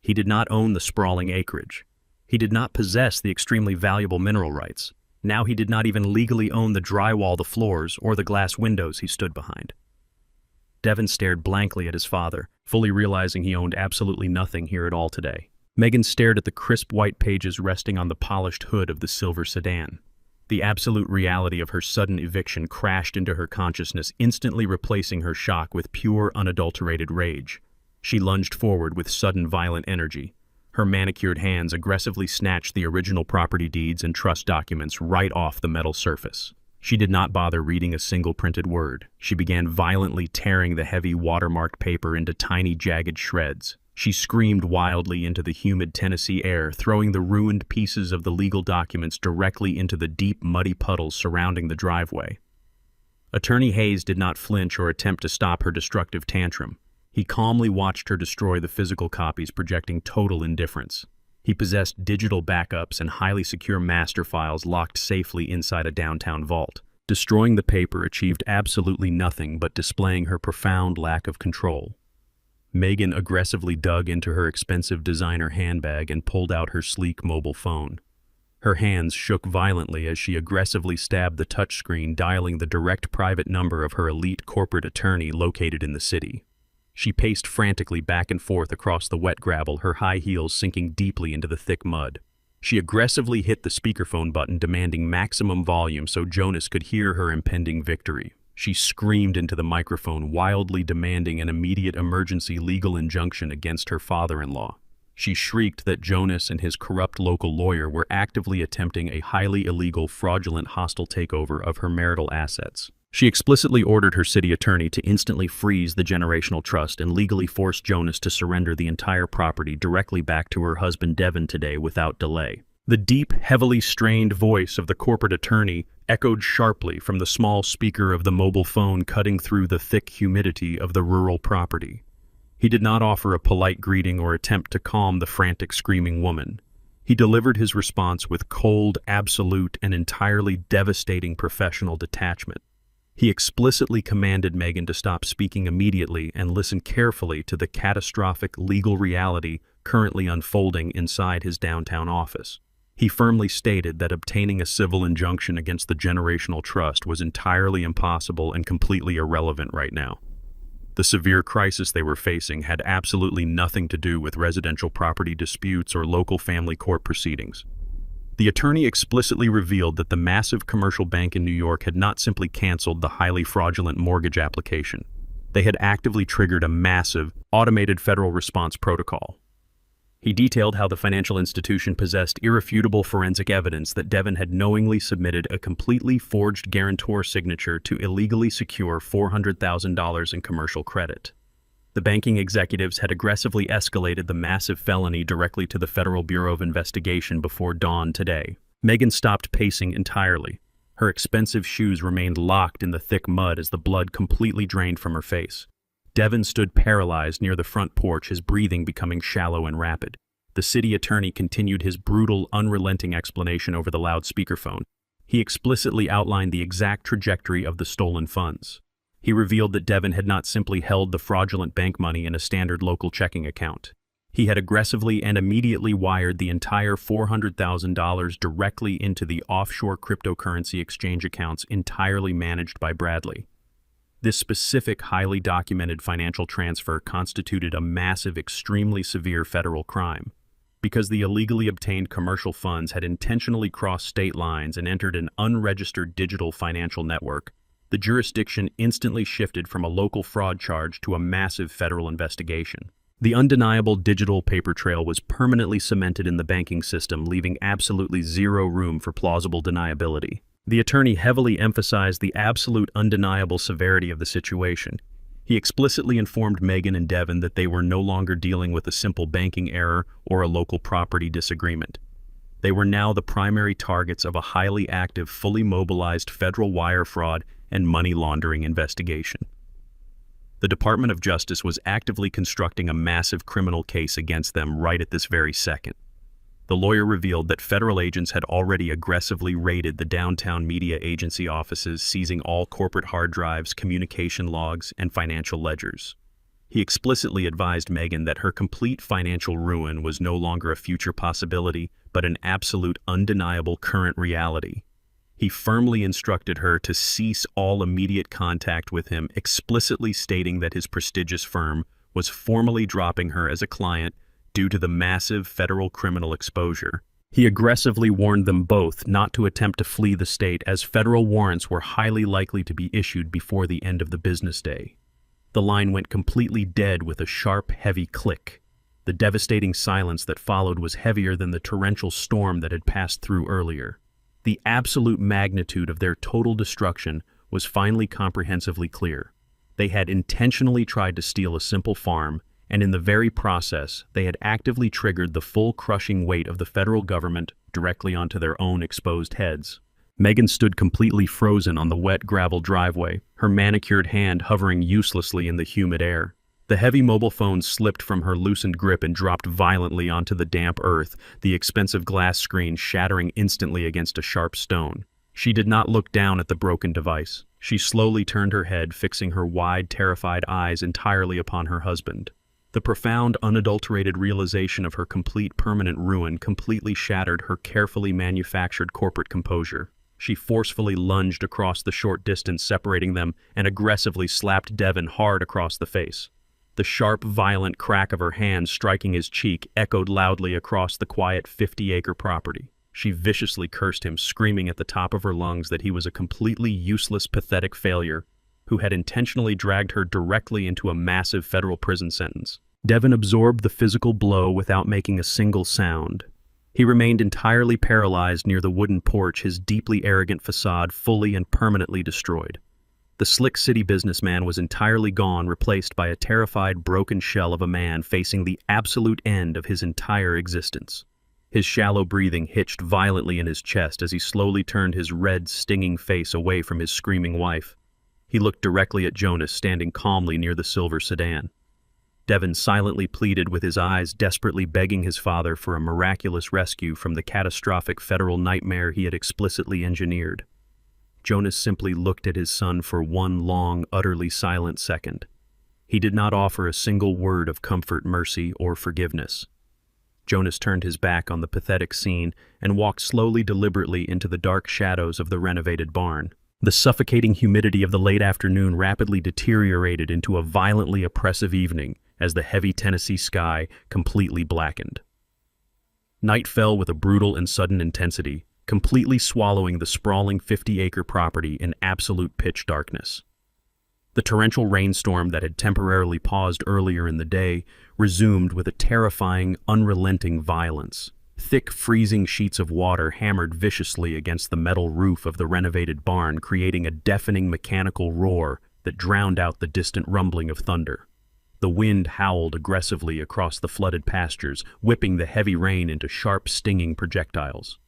S1: He did not own the sprawling acreage. He did not possess the extremely valuable mineral rights. Now he did not even legally own the drywall, the floors, or the glass windows he stood behind. Devin stared blankly at his father, fully realizing he owned absolutely nothing here at all today. Megan stared at the crisp white pages resting on the polished hood of the silver sedan. The absolute reality of her sudden eviction crashed into her consciousness, instantly replacing her shock with pure, unadulterated rage. She lunged forward with sudden, violent energy. Her manicured hands aggressively snatched the original property deeds and trust documents right off the metal surface. She did not bother reading a single printed word. She began violently tearing the heavy watermarked paper into tiny, jagged shreds. She screamed wildly into the humid Tennessee air, throwing the ruined pieces of the legal documents directly into the deep, muddy puddles surrounding the driveway. Attorney Hayes did not flinch or attempt to stop her destructive tantrum. He calmly watched her destroy the physical copies, projecting total indifference. He possessed digital backups and highly secure master files locked safely inside a downtown vault. Destroying the paper achieved absolutely nothing but displaying her profound lack of control. Megan aggressively dug into her expensive designer handbag and pulled out her sleek mobile phone. Her hands shook violently as she aggressively stabbed the touchscreen, dialing the direct private number of her elite corporate attorney located in the city. She paced frantically back and forth across the wet gravel, her high heels sinking deeply into the thick mud. She aggressively hit the speakerphone button, demanding maximum volume so Jonas could hear her impending victory. She screamed into the microphone, wildly demanding an immediate emergency legal injunction against her father-in-law. She shrieked that Jonas and his corrupt local lawyer were actively attempting a highly illegal, fraudulent, hostile takeover of her marital assets. She explicitly ordered her city attorney to instantly freeze the generational trust and legally force Jonas to surrender the entire property directly back to her husband Devin today without delay. The deep, heavily strained voice of the corporate attorney echoed sharply from the small speaker of the mobile phone, cutting through the thick humidity of the rural property. He did not offer a polite greeting or attempt to calm the frantic, screaming woman. He delivered his response with cold, absolute, and entirely devastating professional detachment. He explicitly commanded Megan to stop speaking immediately and listen carefully to the catastrophic legal reality currently unfolding inside his downtown office. He firmly stated that obtaining a civil injunction against the generational trust was entirely impossible and completely irrelevant right now. The severe crisis they were facing had absolutely nothing to do with residential property disputes or local family court proceedings. The attorney explicitly revealed that the massive commercial bank in New York had not simply canceled the highly fraudulent mortgage application. They had actively triggered a massive, automated federal response protocol. He detailed how the financial institution possessed irrefutable forensic evidence that Devin had knowingly submitted a completely forged guarantor signature to illegally secure $400,000 in commercial credit. The banking executives had aggressively escalated the massive felony directly to the Federal Bureau of Investigation before dawn today. Megan stopped pacing entirely. Her expensive shoes remained locked in the thick mud as the blood completely drained from her face. Devin stood paralyzed near the front porch, his breathing becoming shallow and rapid. The city attorney continued his brutal, unrelenting explanation over the loudspeaker phone. He explicitly outlined the exact trajectory of the stolen funds. He revealed that Devin had not simply held the fraudulent bank money in a standard local checking account. He had aggressively and immediately wired the entire $400,000 directly into the offshore cryptocurrency exchange accounts entirely managed by Bradley. This specific, highly documented financial transfer constituted a massive, extremely severe federal crime. Because the illegally obtained commercial funds had intentionally crossed state lines and entered an unregistered digital financial network, the jurisdiction instantly shifted from a local fraud charge to a massive federal investigation. The undeniable digital paper trail was permanently cemented in the banking system, leaving absolutely zero room for plausible deniability. The attorney heavily emphasized the absolute undeniable severity of the situation. He explicitly informed Megan and Devin that they were no longer dealing with a simple banking error or a local property disagreement. They were now the primary targets of a highly active, fully mobilized federal wire fraud and money laundering investigation. The Department of Justice was actively constructing a massive criminal case against them right at this very second. The lawyer revealed that federal agents had already aggressively raided the downtown media agency offices, seizing all corporate hard drives, communication logs, and financial ledgers. He explicitly advised Megan that her complete financial ruin was no longer a future possibility, but an absolute, undeniable current reality. He firmly instructed her to cease all immediate contact with him, explicitly stating that his prestigious firm was formally dropping her as a client due to the massive federal criminal exposure. He aggressively warned them both not to attempt to flee the state, as federal warrants were highly likely to be issued before the end of the business day. The line went completely dead with a sharp, heavy click. The devastating silence that followed was heavier than the torrential storm that had passed through earlier. The absolute magnitude of their total destruction was finally comprehensively clear. They had intentionally tried to steal a simple farm, and in the very process, they had actively triggered the full crushing weight of the federal government directly onto their own exposed heads. Megan stood completely frozen on the wet gravel driveway, her manicured hand hovering uselessly in the humid air. The heavy mobile phone slipped from her loosened grip and dropped violently onto the damp earth, the expensive glass screen shattering instantly against a sharp stone. She did not look down at the broken device. She slowly turned her head, fixing her wide, terrified eyes entirely upon her husband. The profound, unadulterated realization of her complete permanent ruin completely shattered her carefully manufactured corporate composure. She forcefully lunged across the short distance separating them and aggressively slapped Devin hard across the face. The sharp, violent crack of her hand striking his cheek echoed loudly across the quiet 50-acre property. She viciously cursed him, screaming at the top of her lungs that he was a completely useless, pathetic failure who had intentionally dragged her directly into a massive federal prison sentence. Devin absorbed the physical blow without making a single sound. He remained entirely paralyzed near the wooden porch, his deeply arrogant facade fully and permanently destroyed. The slick city businessman was entirely gone, replaced by a terrified, broken shell of a man facing the absolute end of his entire existence. His shallow breathing hitched violently in his chest as he slowly turned his red, stinging face away from his screaming wife. He looked directly at Jonas, standing calmly near the silver sedan. Devin silently pleaded, with his eyes desperately begging his father for a miraculous rescue from the catastrophic federal nightmare he had explicitly engineered. Jonas simply looked at his son for one long, utterly silent second. He did not offer a single word of comfort, mercy, or forgiveness. Jonas turned his back on the pathetic scene and walked slowly, deliberately into the dark shadows of the renovated barn. The suffocating humidity of the late afternoon rapidly deteriorated into a violently oppressive evening as the heavy Tennessee sky completely blackened. Night fell with a brutal and sudden intensity, completely swallowing the sprawling 50-acre property in absolute pitch darkness. The torrential rainstorm that had temporarily paused earlier in the day resumed with a terrifying, unrelenting violence. Thick, freezing sheets of water hammered viciously against the metal roof of the renovated barn, creating a deafening mechanical roar that drowned out the distant rumbling of thunder. The wind howled aggressively across the flooded pastures, whipping the heavy rain into sharp, stinging projectiles.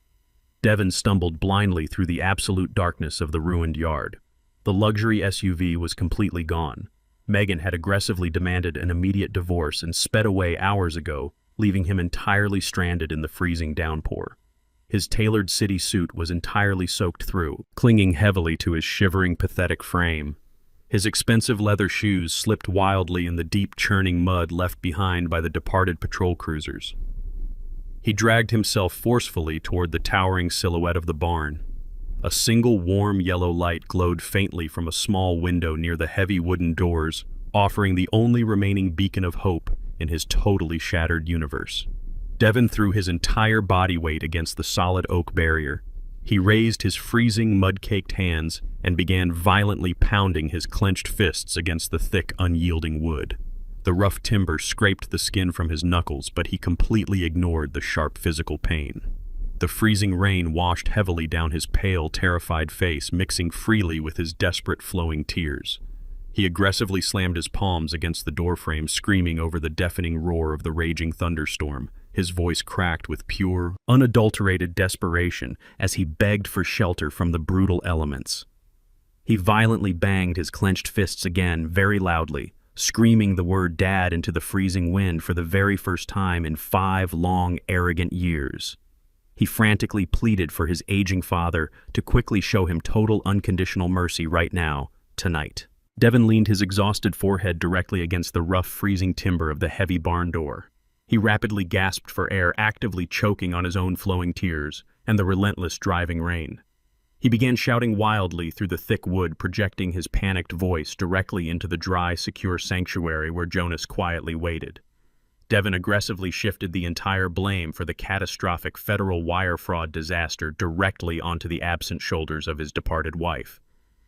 S1: Devin stumbled blindly through the absolute darkness of the ruined yard. The luxury SUV was completely gone. Megan had aggressively demanded an immediate divorce and sped away hours ago, leaving him entirely stranded in the freezing downpour. His tailored city suit was entirely soaked through, clinging heavily to his shivering, pathetic frame. His expensive leather shoes slipped wildly in the deep, churning mud left behind by the departed patrol cruisers. He dragged himself forcefully toward the towering silhouette of the barn. A single warm yellow light glowed faintly from a small window near the heavy wooden doors, offering the only remaining beacon of hope in his totally shattered universe. Devin threw his entire body weight against the solid oak barrier. He raised his freezing, mud-caked hands and began violently pounding his clenched fists against the thick, unyielding wood. The rough timber scraped the skin from his knuckles, but he completely ignored the sharp physical pain. The freezing rain washed heavily down his pale, terrified face, mixing freely with his desperate, flowing tears. He aggressively slammed his palms against the doorframe, screaming over the deafening roar of the raging thunderstorm. His voice cracked with pure, unadulterated desperation as he begged for shelter from the brutal elements. He violently banged his clenched fists again, very loudly, screaming the word "Dad" into the freezing wind for the very first time in 5 long, arrogant years. He frantically pleaded for his aging father to quickly show him total, unconditional mercy right now, tonight. Devin leaned his exhausted forehead directly against the rough, freezing timber of the heavy barn door. He rapidly gasped for air, actively choking on his own flowing tears and the relentless driving rain. He began shouting wildly through the thick wood, projecting his panicked voice directly into the dry, secure sanctuary where Jonas quietly waited. Devin aggressively shifted the entire blame for the catastrophic federal wire fraud disaster directly onto the absent shoulders of his departed wife.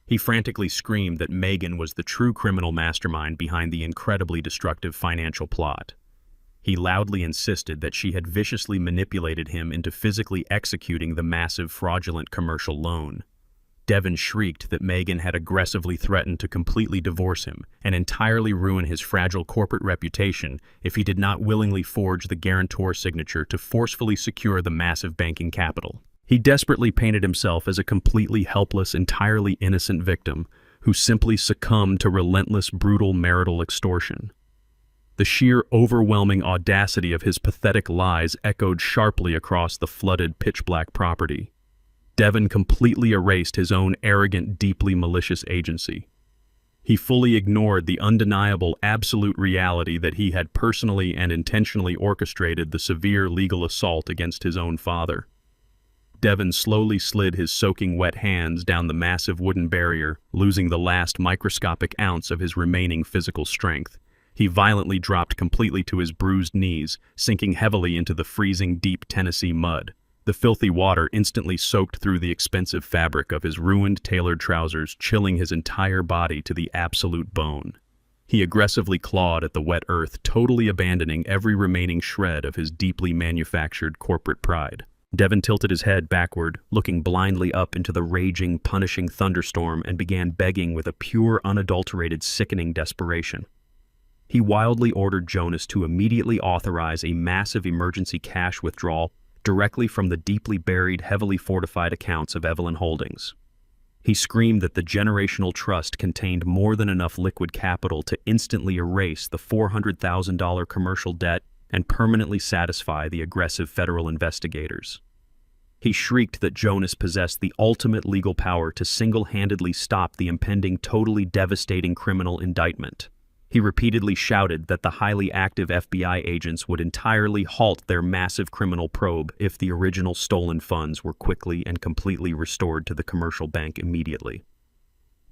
S1: He frantically screamed that Megan was the true criminal mastermind behind the incredibly destructive financial plot. He loudly insisted that she had viciously manipulated him into physically executing the massive fraudulent commercial loan. Devin shrieked that Megan had aggressively threatened to completely divorce him and entirely ruin his fragile corporate reputation if he did not willingly forge the guarantor signature to forcefully secure the massive banking capital. He desperately painted himself as a completely helpless, entirely innocent victim who simply succumbed to relentless, brutal marital extortion. The sheer, overwhelming audacity of his pathetic lies echoed sharply across the flooded, pitch-black property. Devin completely erased his own arrogant, deeply malicious agency. He fully ignored the undeniable, absolute reality that he had personally and intentionally orchestrated the severe legal assault against his own father. Devin slowly slid his soaking wet hands down the massive wooden barrier, losing the last microscopic ounce of his remaining physical strength. He violently dropped completely to his bruised knees, sinking heavily into the freezing, deep Tennessee mud. The filthy water instantly soaked through the expensive fabric of his ruined tailored trousers, chilling his entire body to the absolute bone. He aggressively clawed at the wet earth, totally abandoning every remaining shred of his deeply manufactured corporate pride. Devin tilted his head backward, looking blindly up into the raging, punishing thunderstorm, and began begging with a pure, unadulterated, sickening desperation. He wildly ordered Jonas to immediately authorize a massive emergency cash withdrawal directly from the deeply buried, heavily fortified accounts of Evelyn Holdings. He screamed that the generational trust contained more than enough liquid capital to instantly erase the $400,000 commercial debt and permanently satisfy the aggressive federal investigators. He shrieked that Jonas possessed the ultimate legal power to single-handedly stop the impending, totally devastating criminal indictment. He repeatedly shouted that the highly active FBI agents would entirely halt their massive criminal probe if the original stolen funds were quickly and completely restored to the commercial bank immediately.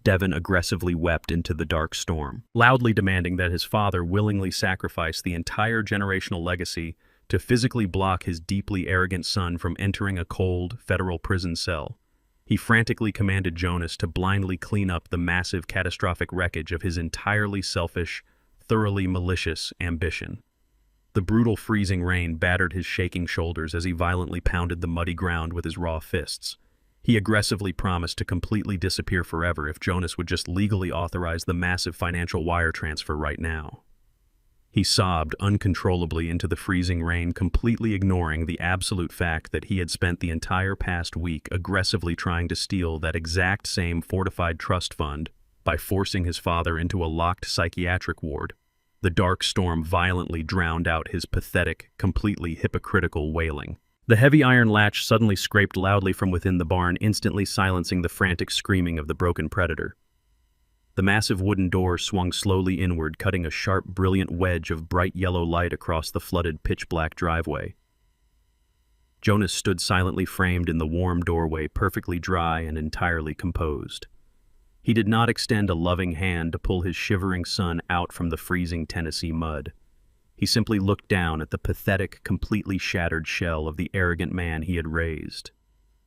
S1: Devin aggressively wept into the dark storm, loudly demanding that his father willingly sacrifice the entire generational legacy to physically block his deeply arrogant son from entering a cold, federal prison cell. He frantically commanded Jonas to blindly clean up the massive, catastrophic wreckage of his entirely selfish, thoroughly malicious ambition. The brutal freezing rain battered his shaking shoulders as he violently pounded the muddy ground with his raw fists. He aggressively promised to completely disappear forever if Jonas would just legally authorize the massive financial wire transfer right now. He sobbed uncontrollably into the freezing rain, completely ignoring the absolute fact that he had spent the entire past week aggressively trying to steal that exact same fortified trust fund by forcing his father into a locked psychiatric ward. The dark storm violently drowned out his pathetic, completely hypocritical wailing. The heavy iron latch suddenly scraped loudly from within the barn, instantly silencing the frantic screaming of the broken predator. The massive wooden door swung slowly inward, cutting a sharp, brilliant wedge of bright yellow light across the flooded, pitch-black driveway. Jonas stood silently framed in the warm doorway, perfectly dry and entirely composed. He did not extend a loving hand to pull his shivering son out from the freezing Tennessee mud. He simply looked down at the pathetic, completely shattered shell of the arrogant man he had raised.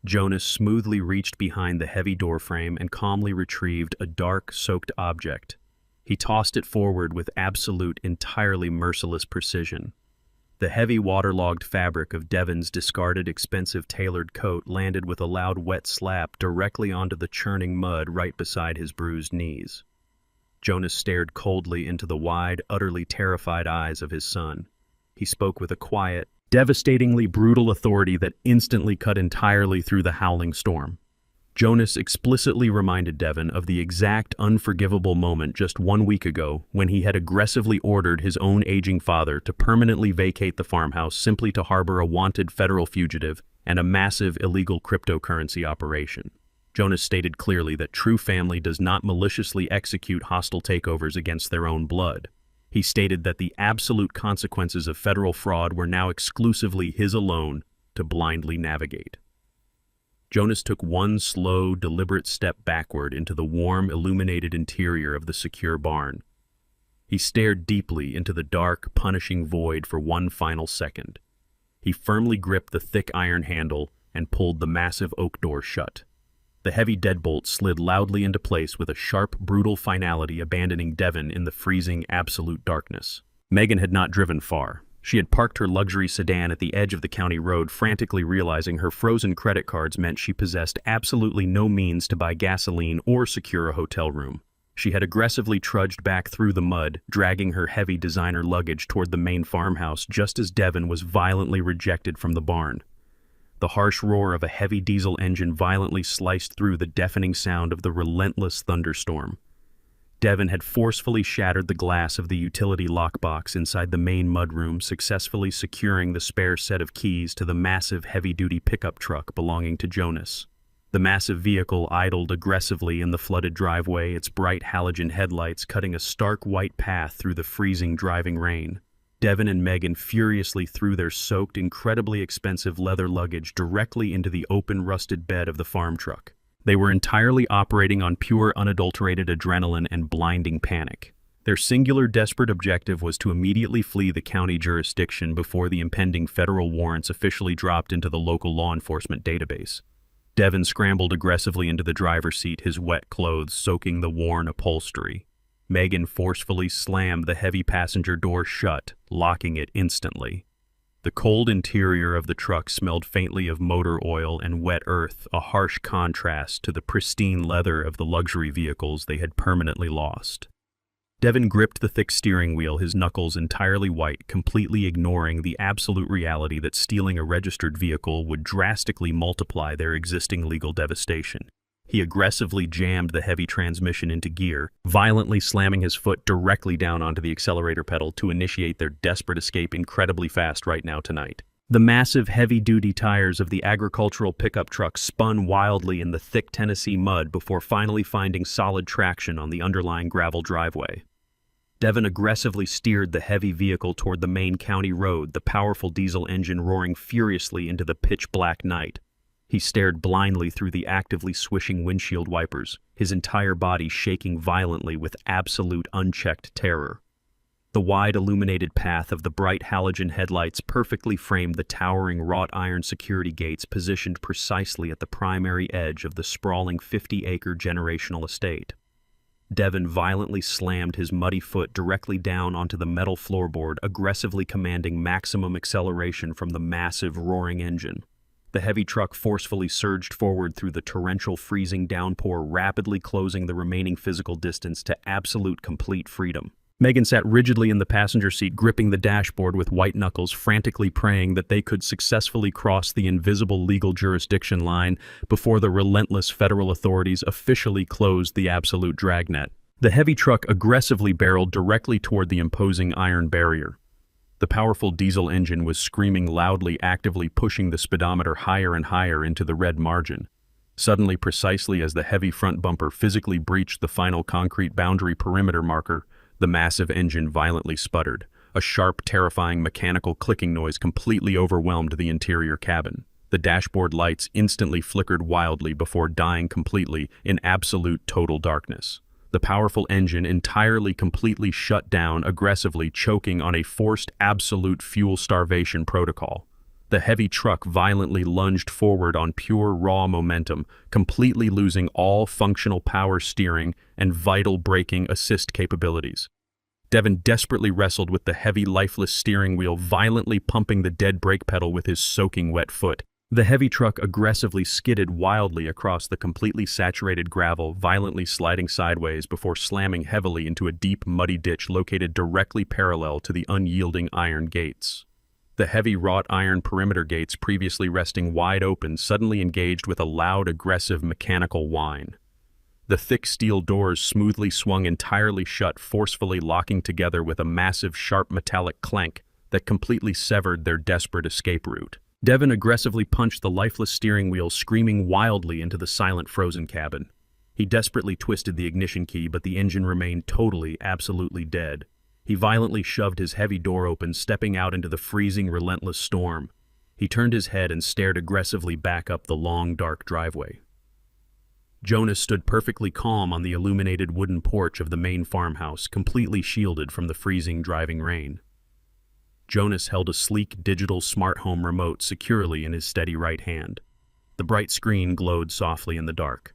S1: Jonas smoothly reached behind the heavy doorframe and calmly retrieved a dark, soaked object. He tossed it forward with absolute, entirely merciless precision. The heavy, waterlogged fabric of Devin's discarded, expensive tailored coat landed with a loud, wet slap directly onto the churning mud right beside his bruised knees. Jonas stared coldly into the wide, utterly terrified eyes of his son. He spoke with a quiet, devastatingly brutal authority that instantly cut entirely through the howling storm. Jonas explicitly reminded Devin of the exact unforgivable moment just 1 week ago when he had aggressively ordered his own aging father to permanently vacate the farmhouse simply to harbor a wanted federal fugitive and a massive illegal cryptocurrency operation. Jonas stated clearly that true family does not maliciously execute hostile takeovers against their own blood. He stated that the absolute consequences of federal fraud were now exclusively his alone to blindly navigate. Jonas took one slow, deliberate step backward into the warm, illuminated interior of the secure barn. He stared deeply into the dark, punishing void for one final second. He firmly gripped the thick iron handle and pulled the massive oak door shut. The heavy deadbolt slid loudly into place with a sharp, brutal finality, abandoning Devin in the freezing, absolute darkness. Megan had not driven far. She had parked her luxury sedan at the edge of the county road, frantically realizing her frozen credit cards meant she possessed absolutely no means to buy gasoline or secure a hotel room. She had aggressively trudged back through the mud, dragging her heavy designer luggage toward the main farmhouse just as Devin was violently rejected from the barn. The harsh roar of a heavy diesel engine violently sliced through the deafening sound of the relentless thunderstorm. Devin had forcefully shattered the glass of the utility lockbox inside the main mudroom, successfully securing the spare set of keys to the massive heavy-duty pickup truck belonging to Jonas. The massive vehicle idled aggressively in the flooded driveway, its bright halogen headlights cutting a stark white path through the freezing driving rain. Devin and Megan furiously threw their soaked, incredibly expensive leather luggage directly into the open, rusted bed of the farm truck. They were entirely operating on pure, unadulterated adrenaline and blinding panic. Their singular, desperate objective was to immediately flee the county jurisdiction before the impending federal warrants officially dropped into the local law enforcement database. Devin scrambled aggressively into the driver's seat, his wet clothes soaking the worn upholstery. Megan forcefully slammed the heavy passenger door shut, locking it instantly. The cold interior of the truck smelled faintly of motor oil and wet earth, a harsh contrast to the pristine leather of the luxury vehicles they had permanently lost. Devin gripped the thick steering wheel, his knuckles entirely white, completely ignoring the absolute reality that stealing a registered vehicle would drastically multiply their existing legal devastation. He aggressively jammed the heavy transmission into gear, violently slamming his foot directly down onto the accelerator pedal to initiate their desperate escape incredibly fast right now tonight. The massive heavy-duty tires of the agricultural pickup truck spun wildly in the thick Tennessee mud before finally finding solid traction on the underlying gravel driveway. Devin aggressively steered the heavy vehicle toward the main county road, the powerful diesel engine roaring furiously into the pitch-black night. He stared blindly through the actively swishing windshield wipers, his entire body shaking violently with absolute unchecked terror. The wide illuminated path of the bright halogen headlights perfectly framed the towering wrought iron security gates positioned precisely at the primary edge of the sprawling 50-acre generational estate. Devin violently slammed his muddy foot directly down onto the metal floorboard, aggressively commanding maximum acceleration from the massive roaring engine. The heavy truck forcefully surged forward through the torrential freezing downpour, rapidly closing the remaining physical distance to absolute complete freedom. Megan sat rigidly in the passenger seat, gripping the dashboard with white knuckles, frantically praying that they could successfully cross the invisible legal jurisdiction line before the relentless federal authorities officially closed the absolute dragnet. The heavy truck aggressively barreled directly toward the imposing iron barrier. The powerful diesel engine was screaming loudly, actively pushing the speedometer higher and higher into the red margin. Suddenly, precisely as the heavy front bumper physically breached the final concrete boundary perimeter marker, the massive engine violently sputtered. A sharp, terrifying mechanical clicking noise completely overwhelmed the interior cabin. The dashboard lights instantly flickered wildly before dying completely in absolute total darkness. The powerful engine entirely completely shut down, aggressively choking on a forced absolute fuel starvation protocol. The heavy truck violently lunged forward on pure raw momentum, completely losing all functional power steering and vital braking assist capabilities. Devin desperately wrestled with the heavy, lifeless steering wheel, violently pumping the dead brake pedal with his soaking wet foot. The heavy truck aggressively skidded wildly across the completely saturated gravel, violently sliding sideways before slamming heavily into a deep, muddy ditch located directly parallel to the unyielding iron gates. The heavy wrought iron perimeter gates, previously resting wide open, suddenly engaged with a loud, aggressive mechanical whine. The thick steel doors smoothly swung entirely shut, forcefully locking together with a massive, sharp metallic clank that completely severed their desperate escape route. Devin aggressively punched the lifeless steering wheel, screaming wildly into the silent, frozen cabin. He desperately twisted the ignition key, but the engine remained totally, absolutely dead. He violently shoved his heavy door open, stepping out into the freezing, relentless storm. He turned his head and stared aggressively back up the long, dark driveway. Jonas stood perfectly calm on the illuminated wooden porch of the main farmhouse, completely shielded from the freezing, driving rain. Jonas held a sleek, digital smart home remote securely in his steady right hand. The bright screen glowed softly in the dark.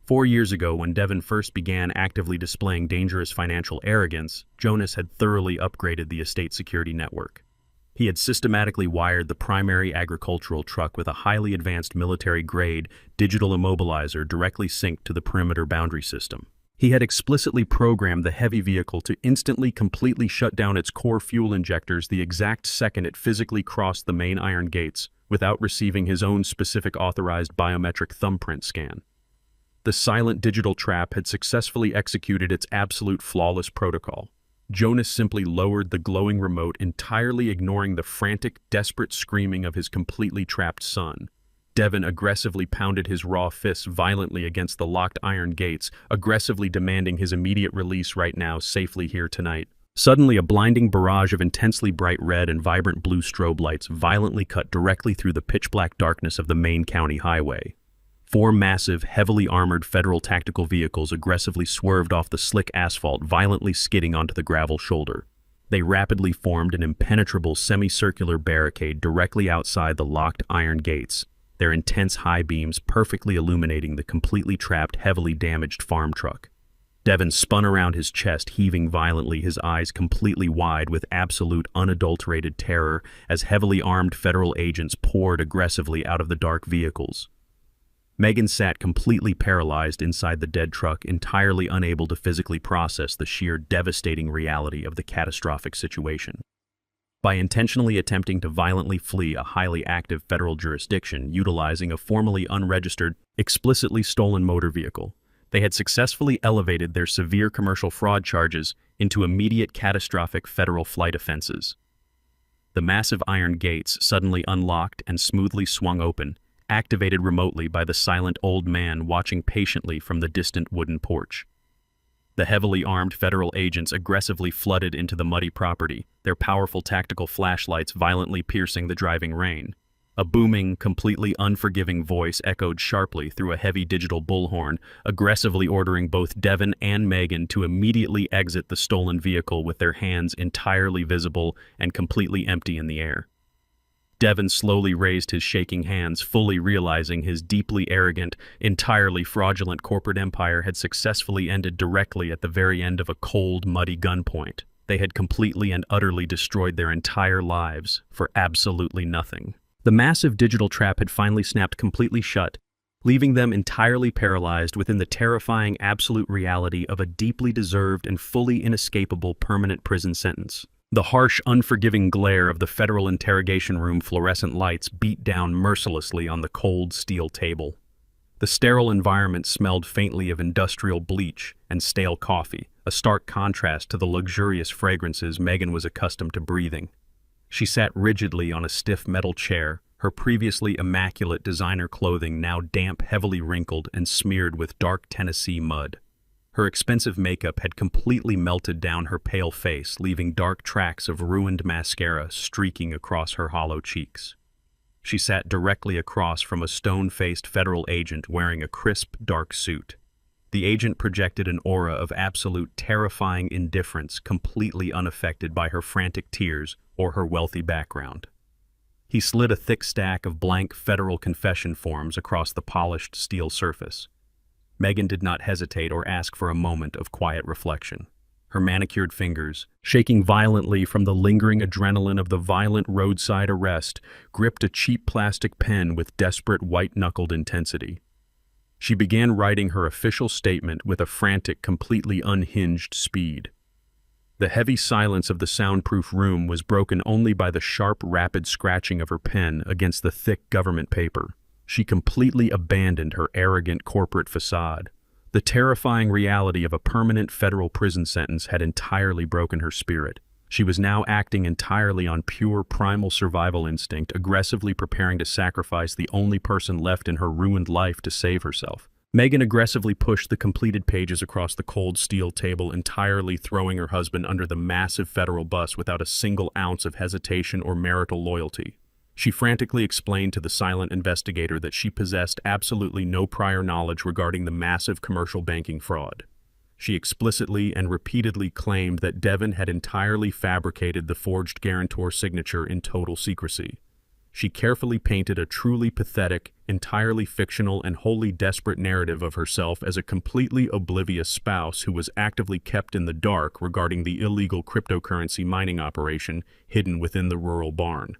S1: 4 years ago, when Devin first began actively displaying dangerous financial arrogance, Jonas had thoroughly upgraded the estate security network. He had systematically wired the primary agricultural truck with a highly advanced military-grade digital immobilizer directly synced to the perimeter boundary system. He had explicitly programmed the heavy vehicle to instantly completely shut down its core fuel injectors the exact second it physically crossed the main iron gates without receiving his own specific authorized biometric thumbprint scan. The silent digital trap had successfully executed its absolute flawless protocol. Jonas simply lowered the glowing remote, entirely ignoring the frantic, desperate screaming of his completely trapped son. Devin aggressively pounded his raw fists violently against the locked iron gates, aggressively demanding his immediate release right now, safely here tonight. Suddenly, a blinding barrage of intensely bright red and vibrant blue strobe lights violently cut directly through the pitch-black darkness of the main county highway. 4 massive, heavily armored federal tactical vehicles aggressively swerved off the slick asphalt, violently skidding onto the gravel shoulder. They rapidly formed an impenetrable semicircular barricade directly outside the locked iron gates, their intense high beams perfectly illuminating the completely trapped, heavily damaged farm truck. Devin spun around his chest, heaving violently, his eyes completely wide with absolute, unadulterated terror as heavily armed federal agents poured aggressively out of the dark vehicles. Megan sat completely paralyzed inside the dead truck, entirely unable to physically process the sheer devastating reality of the catastrophic situation. By intentionally attempting to violently flee a highly active federal jurisdiction utilizing a formally unregistered, explicitly stolen motor vehicle, they had successfully elevated their severe commercial fraud charges into immediate catastrophic federal flight offenses. The massive iron gates suddenly unlocked and smoothly swung open, activated remotely by the silent old man watching patiently from the distant wooden porch. The heavily armed federal agents aggressively flooded into the muddy property, their powerful tactical flashlights violently piercing the driving rain. A booming, completely unforgiving voice echoed sharply through a heavy digital bullhorn, aggressively ordering both Devon and Megan to immediately exit the stolen vehicle with their hands entirely visible and completely empty in the air. Devon slowly raised his shaking hands, fully realizing his deeply arrogant, entirely fraudulent corporate empire had successfully ended directly at the very end of a cold, muddy gunpoint. They had completely and utterly destroyed their entire lives for absolutely nothing. The massive digital trap had finally snapped completely shut, leaving them entirely paralyzed within the terrifying absolute reality of a deeply deserved and fully inescapable permanent prison sentence. The harsh, unforgiving glare of the federal interrogation room fluorescent lights beat down mercilessly on the cold steel table. The sterile environment smelled faintly of industrial bleach and stale coffee, a stark contrast to the luxurious fragrances Megan was accustomed to breathing. She sat rigidly on a stiff metal chair, her previously immaculate designer clothing now damp, heavily wrinkled, and smeared with dark Tennessee mud. Her expensive makeup had completely melted down her pale face, leaving dark tracks of ruined mascara streaking across her hollow cheeks. She sat directly across from a stone-faced federal agent wearing a crisp, dark suit. The agent projected an aura of absolute terrifying indifference, completely unaffected by her frantic tears or her wealthy background. He slid a thick stack of blank federal confession forms across the polished steel surface. Megan did not hesitate or ask for a moment of quiet reflection. Her manicured fingers, shaking violently from the lingering adrenaline of the violent roadside arrest, gripped a cheap plastic pen with desperate white-knuckled intensity. She began writing her official statement with a frantic, completely unhinged speed. The heavy silence of the soundproof room was broken only by the sharp, rapid scratching of her pen against the thick government paper. She completely abandoned her arrogant corporate facade. The terrifying reality of a permanent federal prison sentence had entirely broken her spirit. She was now acting entirely on pure primal survival instinct, aggressively preparing to sacrifice the only person left in her ruined life to save herself. Megan aggressively pushed the completed pages across the cold steel table, entirely throwing her husband under the massive federal bus without a single ounce of hesitation or marital loyalty. She frantically explained to the silent investigator that she possessed absolutely no prior knowledge regarding the massive commercial banking fraud. She explicitly and repeatedly claimed that Devon had entirely fabricated the forged guarantor signature in total secrecy. She carefully painted a truly pathetic, entirely fictional, and wholly desperate narrative of herself as a completely oblivious spouse who was actively kept in the dark regarding the illegal cryptocurrency mining operation hidden within the rural barn.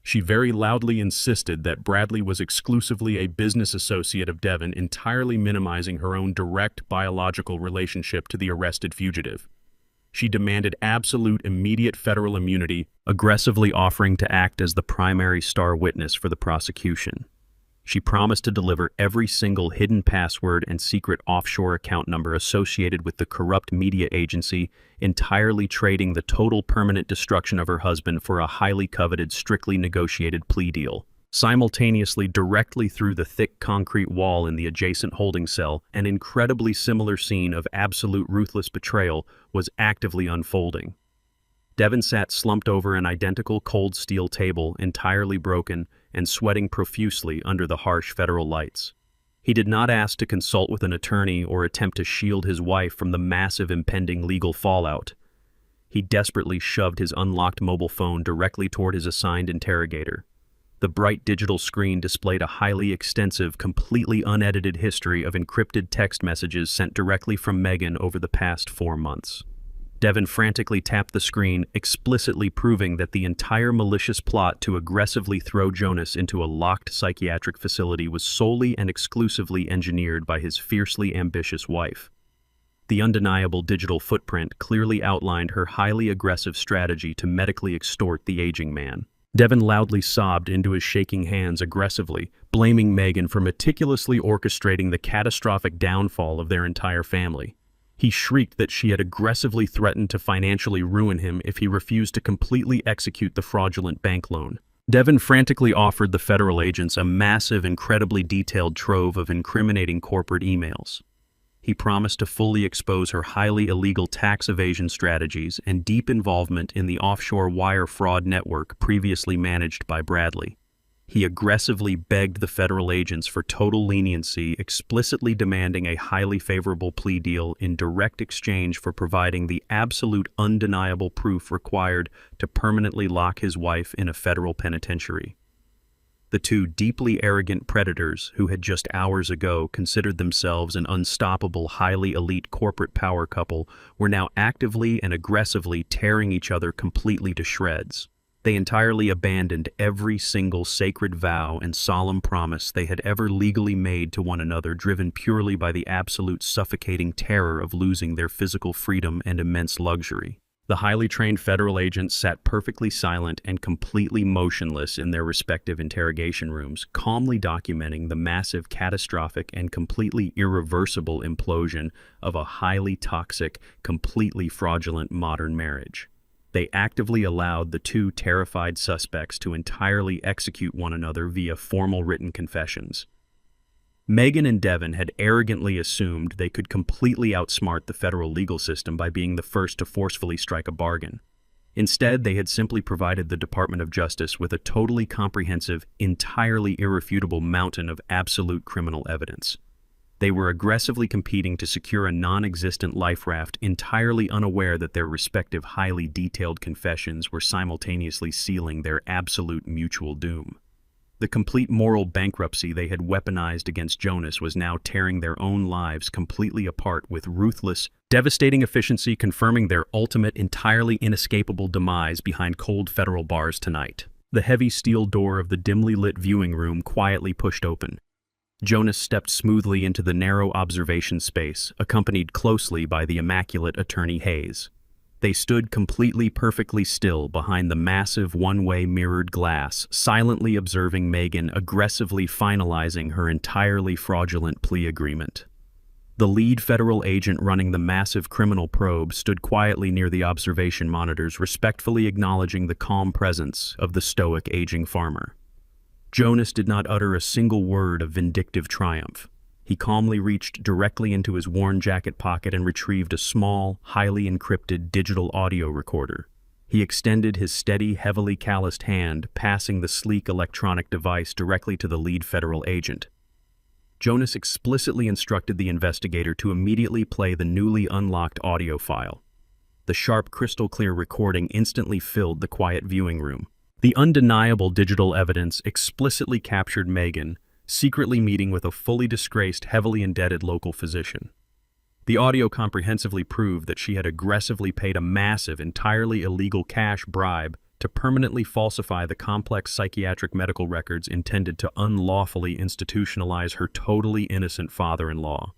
S1: She very loudly insisted that Bradley was exclusively a business associate of Devon, entirely minimizing her own direct biological relationship to the arrested fugitive. She demanded absolute immediate federal immunity, aggressively offering to act as the primary star witness for the prosecution. She promised to deliver every single hidden password and secret offshore account number associated with the corrupt media agency, entirely trading the total permanent destruction of her husband for a highly coveted, strictly negotiated plea deal. Simultaneously, directly through the thick concrete wall in the adjacent holding cell, an incredibly similar scene of absolute ruthless betrayal was actively unfolding. Devon sat slumped over an identical cold steel table, entirely broken and sweating profusely under the harsh federal lights. He did not ask to consult with an attorney or attempt to shield his wife from the massive impending legal fallout. He desperately shoved his unlocked mobile phone directly toward his assigned interrogator. The bright digital screen displayed a highly extensive, completely unedited history of encrypted text messages sent directly from Megan over the past 4 months. Devon frantically tapped the screen, explicitly proving that the entire malicious plot to aggressively throw Jonas into a locked psychiatric facility was solely and exclusively engineered by his fiercely ambitious wife. The undeniable digital footprint clearly outlined her highly aggressive strategy to medically extort the aging man. Devon loudly sobbed into his shaking hands aggressively, blaming Megan for meticulously orchestrating the catastrophic downfall of their entire family. He shrieked that she had aggressively threatened to financially ruin him if he refused to completely execute the fraudulent bank loan. Devon frantically offered the federal agents a massive, incredibly detailed trove of incriminating corporate emails. He promised to fully expose her highly illegal tax evasion strategies and deep involvement in the offshore wire fraud network previously managed by Bradley. He aggressively begged the federal agents for total leniency, explicitly demanding a highly favorable plea deal in direct exchange for providing the absolute undeniable proof required to permanently lock his wife in a federal penitentiary. The two deeply arrogant predators who had just hours ago considered themselves an unstoppable, highly elite corporate power couple were now actively and aggressively tearing each other completely to shreds. They entirely abandoned every single sacred vow and solemn promise they had ever legally made to one another, driven purely by the absolute suffocating terror of losing their physical freedom and immense luxury. The highly trained federal agents sat perfectly silent and completely motionless in their respective interrogation rooms, calmly documenting the massive, catastrophic, and completely irreversible implosion of a highly toxic, completely fraudulent modern marriage. They actively allowed the two terrified suspects to entirely execute one another via formal written confessions. Megan and Devon had arrogantly assumed they could completely outsmart the federal legal system by being the first to forcefully strike a bargain. Instead, they had simply provided the Department of Justice with a totally comprehensive, entirely irrefutable mountain of absolute criminal evidence. They were aggressively competing to secure a non-existent life raft, entirely unaware that their respective highly detailed confessions were simultaneously sealing their absolute mutual doom. The complete moral bankruptcy they had weaponized against Jonas was now tearing their own lives completely apart with ruthless, devastating efficiency, confirming their ultimate, entirely inescapable demise behind cold federal bars tonight. The heavy steel door of the dimly lit viewing room quietly pushed open. Jonas stepped smoothly into the narrow observation space, accompanied closely by the immaculate Attorney Hayes. They stood completely perfectly still behind the massive one-way mirrored glass, silently observing Megan aggressively finalizing her entirely fraudulent plea agreement. The lead federal agent running the massive criminal probe stood quietly near the observation monitors, respectfully acknowledging the calm presence of the stoic aging farmer. Jonas did not utter a single word of vindictive triumph. He calmly reached directly into his worn jacket pocket and retrieved a small, highly encrypted digital audio recorder. He extended his steady, heavily calloused hand, passing the sleek electronic device directly to the lead federal agent. Jonas explicitly instructed the investigator to immediately play the newly unlocked audio file. The sharp, crystal-clear recording instantly filled the quiet viewing room. The undeniable digital evidence explicitly captured Megan secretly meeting with a fully disgraced, heavily indebted local physician. The audio comprehensively proved that she had aggressively paid a massive, entirely illegal cash bribe to permanently falsify the complex psychiatric medical records intended to unlawfully institutionalize her totally innocent father-in-law.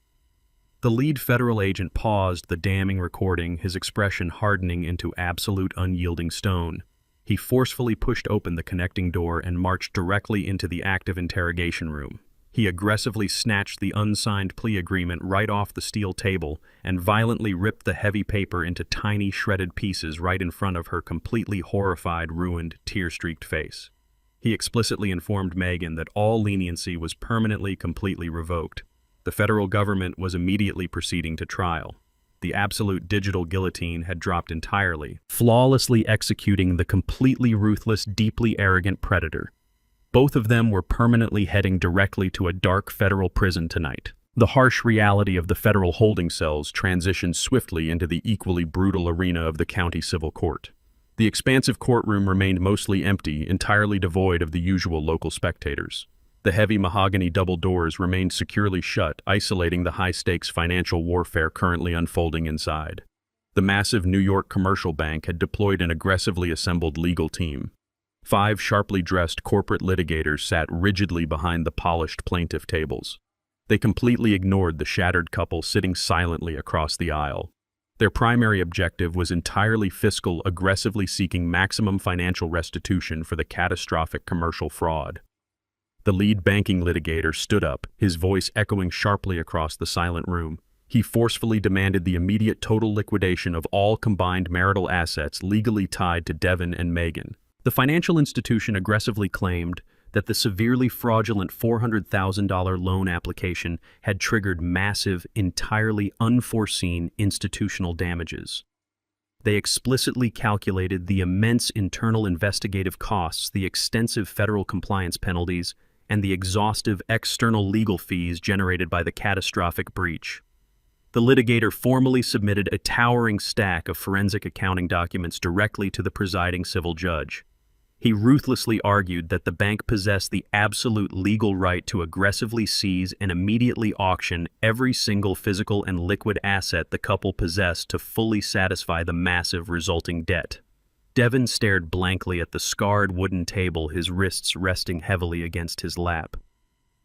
S1: The lead federal agent paused the damning recording, his expression hardening into absolute unyielding stone. He forcefully pushed open the connecting door and marched directly into the active interrogation room. He aggressively snatched the unsigned plea agreement right off the steel table and violently ripped the heavy paper into tiny, shredded pieces right in front of her completely horrified, ruined, tear-streaked face. He explicitly informed Megan that all leniency was permanently, completely revoked. The federal government was immediately proceeding to trial. The absolute digital guillotine had dropped entirely, flawlessly executing the completely ruthless, deeply arrogant predator. Both of them were permanently heading directly to a dark federal prison tonight. The harsh reality of the federal holding cells transitioned swiftly into the equally brutal arena of the county civil court. The expansive courtroom remained mostly empty, entirely devoid of the usual local spectators. The heavy mahogany double doors remained securely shut, isolating the high-stakes financial warfare currently unfolding inside. The massive New York commercial bank had deployed an aggressively assembled legal team. 5 sharply dressed corporate litigators sat rigidly behind the polished plaintiff tables. They completely ignored the shattered couple sitting silently across the aisle. Their primary objective was entirely fiscal, aggressively seeking maximum financial restitution for the catastrophic commercial fraud. The lead banking litigator stood up, his voice echoing sharply across the silent room. He forcefully demanded the immediate total liquidation of all combined marital assets legally tied to Devon and Megan. The financial institution aggressively claimed that the severely fraudulent $400,000 loan application had triggered massive, entirely unforeseen institutional damages. They explicitly calculated the immense internal investigative costs, the extensive federal compliance penalties, and the exhaustive external legal fees generated by the catastrophic breach. The litigator formally submitted a towering stack of forensic accounting documents directly to the presiding civil judge. He ruthlessly argued that the bank possessed the absolute legal right to aggressively seize and immediately auction every single physical and liquid asset the couple possessed to fully satisfy the massive resulting debt. Devon stared blankly at the scarred wooden table, his wrists resting heavily against his lap.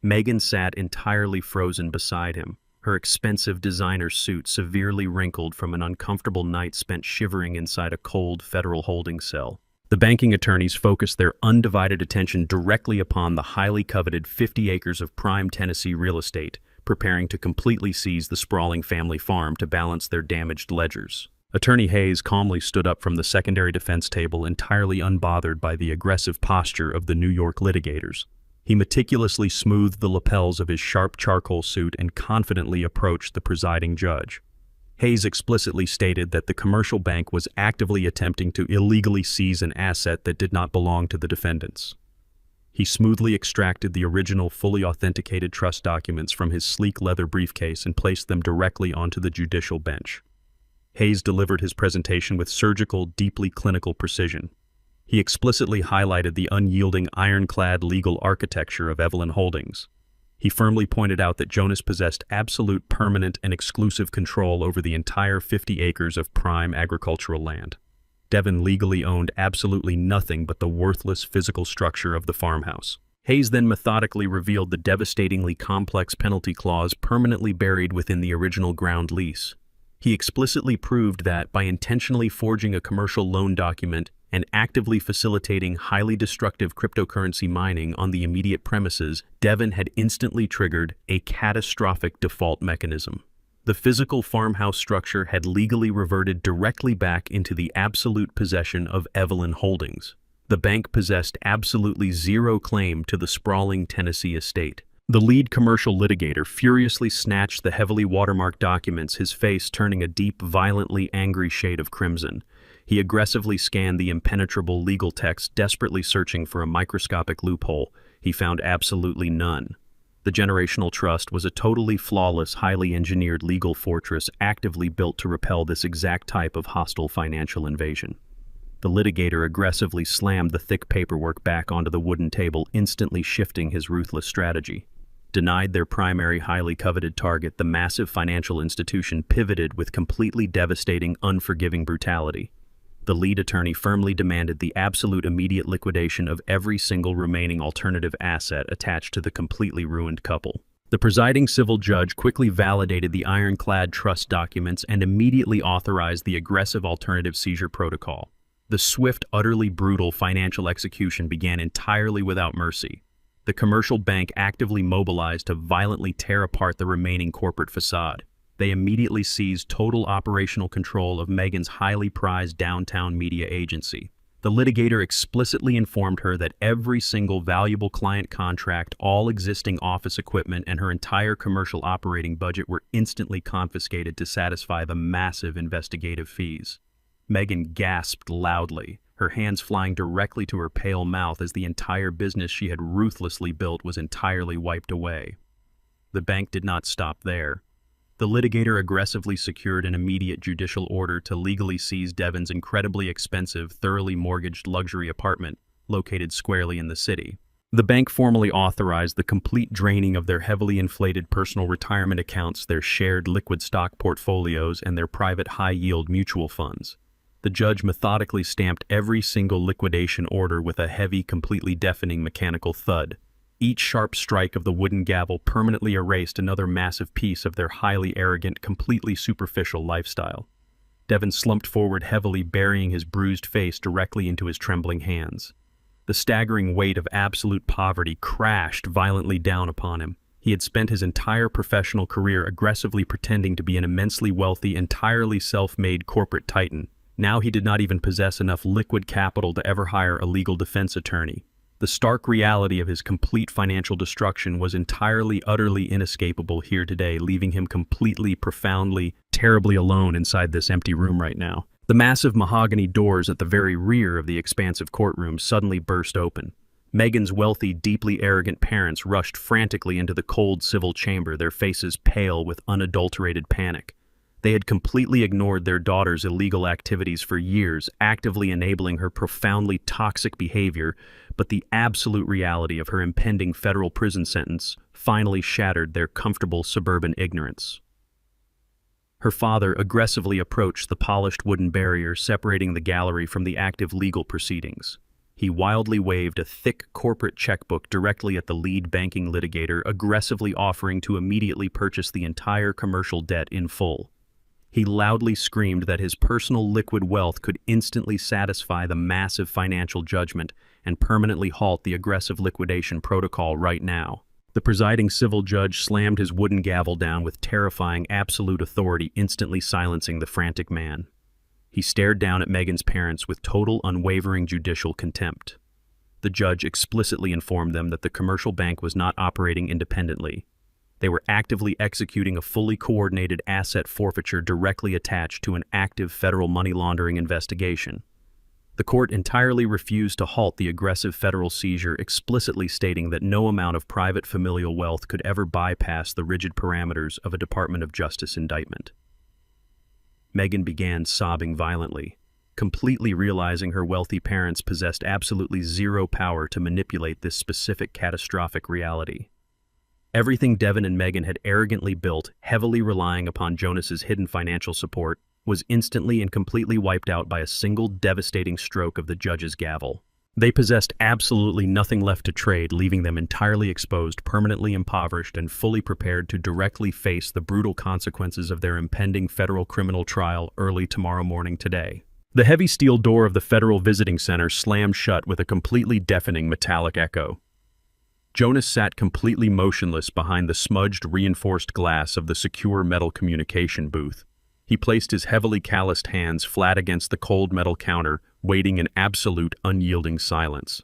S1: Megan sat entirely frozen beside him, her expensive designer suit severely wrinkled from an uncomfortable night spent shivering inside a cold federal holding cell. The banking attorneys focused their undivided attention directly upon the highly coveted 50 acres of prime Tennessee real estate, preparing to completely seize the sprawling family farm to balance their damaged ledgers. Attorney Hayes calmly stood up from the secondary defense table, entirely unbothered by the aggressive posture of the New York litigators. He meticulously smoothed the lapels of his sharp charcoal suit and confidently approached the presiding judge. Hayes explicitly stated that the commercial bank was actively attempting to illegally seize an asset that did not belong to the defendants. He smoothly extracted the original, fully authenticated trust documents from his sleek leather briefcase and placed them directly onto the judicial bench. Hayes delivered his presentation with surgical, deeply clinical precision. He explicitly highlighted the unyielding, ironclad legal architecture of Evelyn Holdings. He firmly pointed out that Jonas possessed absolute, permanent, and exclusive control over the entire 50 acres of prime agricultural land. Devon legally owned absolutely nothing but the worthless physical structure of the farmhouse. Hayes then methodically revealed the devastatingly complex penalty clause permanently buried within the original ground lease. He explicitly proved that, by intentionally forging a commercial loan document and actively facilitating highly destructive cryptocurrency mining on the immediate premises, Devon had instantly triggered a catastrophic default mechanism. The physical farmhouse structure had legally reverted directly back into the absolute possession of Evelyn Holdings. The bank possessed absolutely zero claim to the sprawling Tennessee estate. The lead commercial litigator furiously snatched the heavily watermarked documents, his face turning a deep, violently angry shade of crimson. He aggressively scanned the impenetrable legal text, desperately searching for a microscopic loophole. He found absolutely none. The generational trust was a totally flawless, highly engineered legal fortress actively built to repel this exact type of hostile financial invasion. The litigator aggressively slammed the thick paperwork back onto the wooden table, instantly shifting his ruthless strategy. Denied their primary, highly coveted target, the massive financial institution pivoted with completely devastating, unforgiving brutality. The lead attorney firmly demanded the absolute immediate liquidation of every single remaining alternative asset attached to the completely ruined couple. The presiding civil judge quickly validated the ironclad trust documents and immediately authorized the aggressive alternative seizure protocol. The swift, utterly brutal financial execution began entirely without mercy. The commercial bank actively mobilized to violently tear apart the remaining corporate facade. They immediately seized total operational control of Megan's highly prized downtown media agency. The litigator explicitly informed her that every single valuable client contract, all existing office equipment, and her entire commercial operating budget were instantly confiscated to satisfy the massive investigative fees. Megan gasped loudly, her hands flying directly to her pale mouth as the entire business she had ruthlessly built was entirely wiped away. The bank did not stop there. The litigator aggressively secured an immediate judicial order to legally seize Devon's incredibly expensive, thoroughly mortgaged luxury apartment located squarely in the city. The bank formally authorized the complete draining of their heavily inflated personal retirement accounts, their shared liquid stock portfolios, and their private high-yield mutual funds. The judge methodically stamped every single liquidation order with a heavy, completely deafening mechanical thud. Each sharp strike of the wooden gavel permanently erased another massive piece of their highly arrogant, completely superficial lifestyle. Devon slumped forward heavily, burying his bruised face directly into his trembling hands. The staggering weight of absolute poverty crashed violently down upon him. He had spent his entire professional career aggressively pretending to be an immensely wealthy, entirely self-made corporate titan. Now he did not even possess enough liquid capital to ever hire a legal defense attorney. The stark reality of his complete financial destruction was entirely, utterly inescapable here today, leaving him completely, profoundly, terribly alone inside this empty room right now. The massive mahogany doors at the very rear of the expansive courtroom suddenly burst open. Megan's wealthy, deeply arrogant parents rushed frantically into the cold civil chamber, their faces pale with unadulterated panic. They had completely ignored their daughter's illegal activities for years, actively enabling her profoundly toxic behavior, but the absolute reality of her impending federal prison sentence finally shattered their comfortable suburban ignorance. Her father aggressively approached the polished wooden barrier separating the gallery from the active legal proceedings. He wildly waved a thick corporate checkbook directly at the lead banking litigator, aggressively offering to immediately purchase the entire commercial debt in full. He loudly screamed that his personal liquid wealth could instantly satisfy the massive financial judgment and permanently halt the aggressive liquidation protocol right now. The presiding civil judge slammed his wooden gavel down with terrifying absolute authority, instantly silencing the frantic man. He stared down at Megan's parents with total, unwavering judicial contempt. The judge explicitly informed them that the commercial bank was not operating independently. They were actively executing a fully coordinated asset forfeiture directly attached to an active federal money laundering investigation. The court entirely refused to halt the aggressive federal seizure, explicitly stating that no amount of private familial wealth could ever bypass the rigid parameters of a Department of Justice indictment. Megan began sobbing violently, completely realizing her wealthy parents possessed absolutely zero power to manipulate this specific catastrophic reality. Everything Devin and Megan had arrogantly built, heavily relying upon Jonas's hidden financial support, was instantly and completely wiped out by a single devastating stroke of the judge's gavel. They possessed absolutely nothing left to trade, leaving them entirely exposed, permanently impoverished, and fully prepared to directly face the brutal consequences of their impending federal criminal trial early tomorrow morning today. The heavy steel door of the Federal Visiting Center slammed shut with a completely deafening metallic echo. Jonas sat completely motionless behind the smudged, reinforced glass of the secure metal communication booth. He placed his heavily calloused hands flat against the cold metal counter, waiting in absolute, unyielding silence.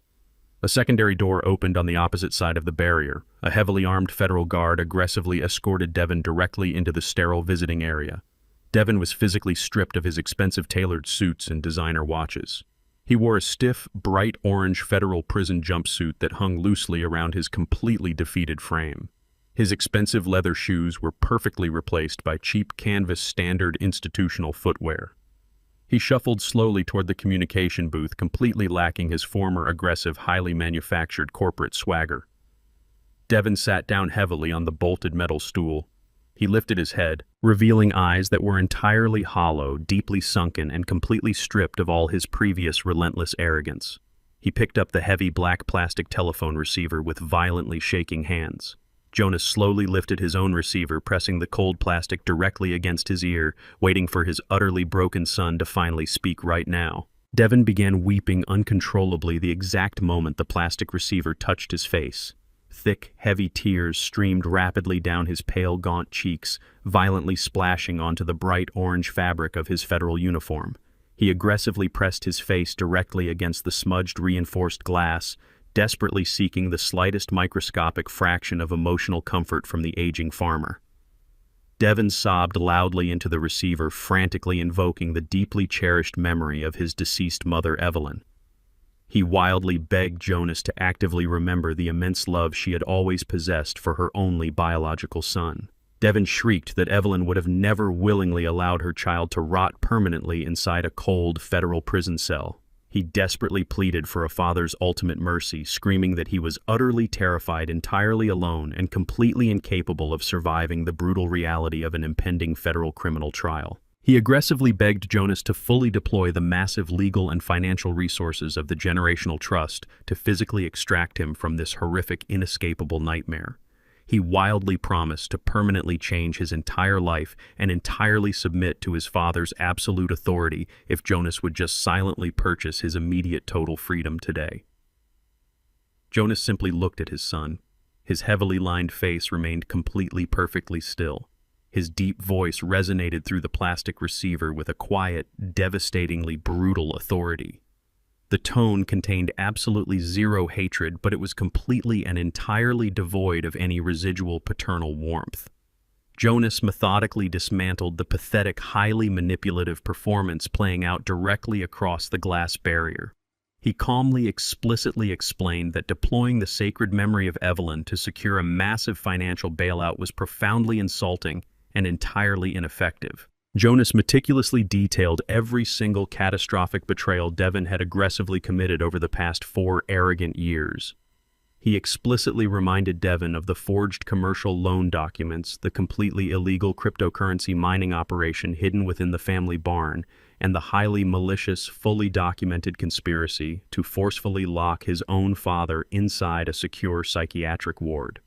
S1: A secondary door opened on the opposite side of the barrier. A heavily armed federal guard aggressively escorted Devin directly into the sterile visiting area. Devin was physically stripped of his expensive tailored suits and designer watches. He wore a stiff, bright orange federal prison jumpsuit that hung loosely around his completely defeated frame. His expensive leather shoes were perfectly replaced by cheap canvas standard institutional footwear. He shuffled slowly toward the communication booth, completely lacking his former aggressive, highly manufactured corporate swagger. Devin sat down heavily on the bolted metal stool. He lifted his head, revealing eyes that were entirely hollow, deeply sunken, and completely stripped of all his previous relentless arrogance. He picked up the heavy black plastic telephone receiver with violently shaking hands. Jonas slowly lifted his own receiver, pressing the cold plastic directly against his ear, waiting for his utterly broken son to finally speak right now. Devin began weeping uncontrollably the exact moment the plastic receiver touched his face. Thick, heavy tears streamed rapidly down his pale, gaunt cheeks, violently splashing onto the bright orange fabric of his federal uniform. He aggressively pressed his face directly against the smudged, reinforced glass, desperately seeking the slightest microscopic fraction of emotional comfort from the aging farmer. Devin sobbed loudly into the receiver, frantically invoking the deeply cherished memory of his deceased mother, Evelyn. He wildly begged Jonas to actively remember the immense love she had always possessed for her only biological son. Devin shrieked that Evelyn would have never willingly allowed her child to rot permanently inside a cold federal prison cell. He desperately pleaded for a father's ultimate mercy, screaming that he was utterly terrified, entirely alone, and completely incapable of surviving the brutal reality of an impending federal criminal trial. He aggressively begged Jonas to fully deploy the massive legal and financial resources of the generational trust to physically extract him from this horrific, inescapable nightmare. He wildly promised to permanently change his entire life and entirely submit to his father's absolute authority if Jonas would just silently purchase his immediate total freedom today. Jonas simply looked at his son. His heavily lined face remained completely perfectly still. His deep voice resonated through the plastic receiver with a quiet, devastatingly brutal authority. The tone contained absolutely zero hatred, but it was completely and entirely devoid of any residual paternal warmth. Jonas methodically dismantled the pathetic, highly manipulative performance playing out directly across the glass barrier. He calmly, explicitly explained that deploying the sacred memory of Evelyn to secure a massive financial bailout was profoundly insulting and entirely ineffective. Jonas meticulously detailed every single catastrophic betrayal Devon had aggressively committed over the past 4 arrogant years. He explicitly reminded Devon of the forged commercial loan documents, the completely illegal cryptocurrency mining operation hidden within the family barn, and the highly malicious, fully documented conspiracy to forcefully lock his own father inside a secure psychiatric ward.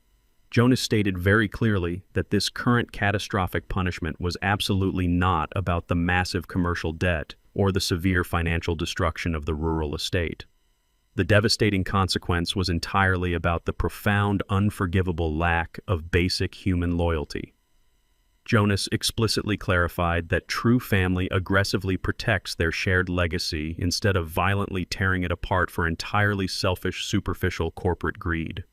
S1: Jonas stated very clearly that this current catastrophic punishment was absolutely not about the massive commercial debt or the severe financial destruction of the rural estate. The devastating consequence was entirely about the profound, unforgivable lack of basic human loyalty. Jonas explicitly clarified that true family aggressively protects their shared legacy instead of violently tearing it apart for entirely selfish, superficial corporate greed.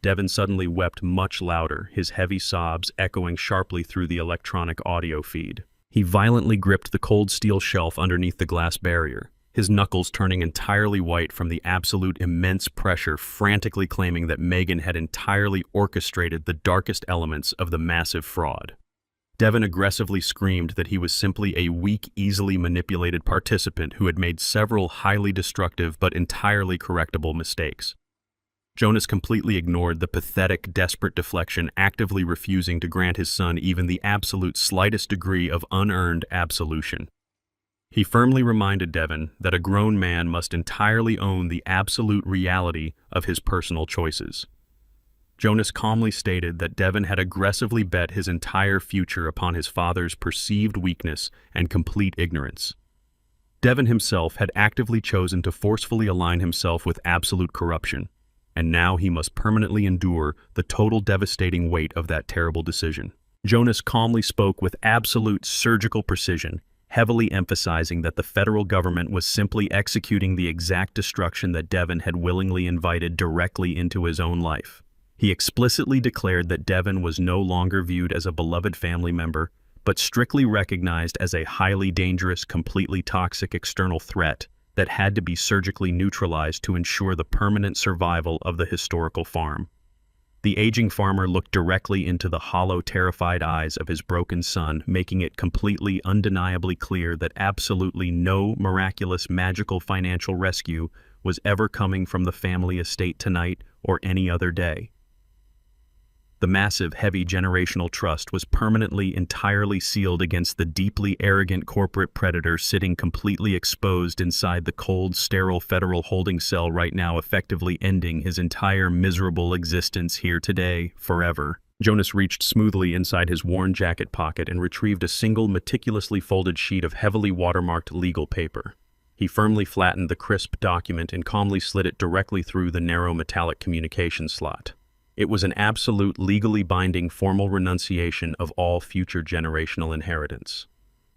S1: Devon suddenly wept much louder, his heavy sobs echoing sharply through the electronic audio feed. He violently gripped the cold steel shelf underneath the glass barrier, his knuckles turning entirely white from the absolute immense pressure, frantically claiming that Megan had entirely orchestrated the darkest elements of the massive fraud. Devon aggressively screamed that he was simply a weak, easily manipulated participant who had made several highly destructive but entirely correctable mistakes. Jonas completely ignored the pathetic, desperate deflection, actively refusing to grant his son even the absolute slightest degree of unearned absolution. He firmly reminded Devon that a grown man must entirely own the absolute reality of his personal choices. Jonas calmly stated that Devon had aggressively bet his entire future upon his father's perceived weakness and complete ignorance. Devon himself had actively chosen to forcefully align himself with absolute corruption, and now he must permanently endure the total devastating weight of that terrible decision. Jonas calmly spoke with absolute surgical precision, heavily emphasizing that the federal government was simply executing the exact destruction that Devon had willingly invited directly into his own life. He explicitly declared that Devon was no longer viewed as a beloved family member, but strictly recognized as a highly dangerous, completely toxic external threat that had to be surgically neutralized to ensure the permanent survival of the historical farm. The aging farmer looked directly into the hollow, terrified eyes of his broken son, making it completely, undeniably clear that absolutely no miraculous, magical financial rescue was ever coming from the family estate tonight or any other day. The massive, heavy generational trust was permanently, entirely sealed against the deeply arrogant corporate predator sitting completely exposed inside the cold, sterile federal holding cell right now, effectively ending his entire miserable existence here today, forever. Jonas reached smoothly inside his worn jacket pocket and retrieved a single, meticulously folded sheet of heavily watermarked legal paper. He firmly flattened the crisp document and calmly slid it directly through the narrow metallic communication slot. It was an absolute, legally binding formal renunciation of all future generational inheritance.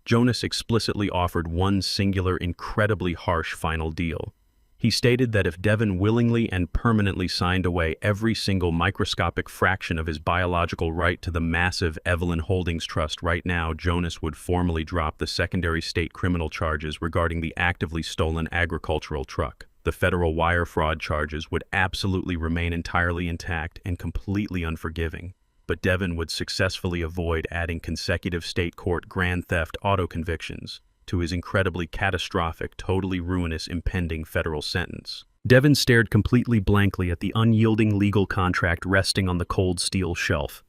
S1: Jonas explicitly offered one singular, incredibly harsh final deal. He stated that if Devon willingly and permanently signed away every single microscopic fraction of his biological right to the massive Evelyn Holdings Trust right now, Jonas would formally drop the secondary state criminal charges regarding the actively stolen agricultural truck. The federal wire fraud charges would absolutely remain entirely intact and completely unforgiving, but Devon would successfully avoid adding consecutive state court grand theft auto convictions to his incredibly catastrophic, totally ruinous impending federal sentence. Devon stared completely blankly at the unyielding legal contract resting on the cold steel shelf.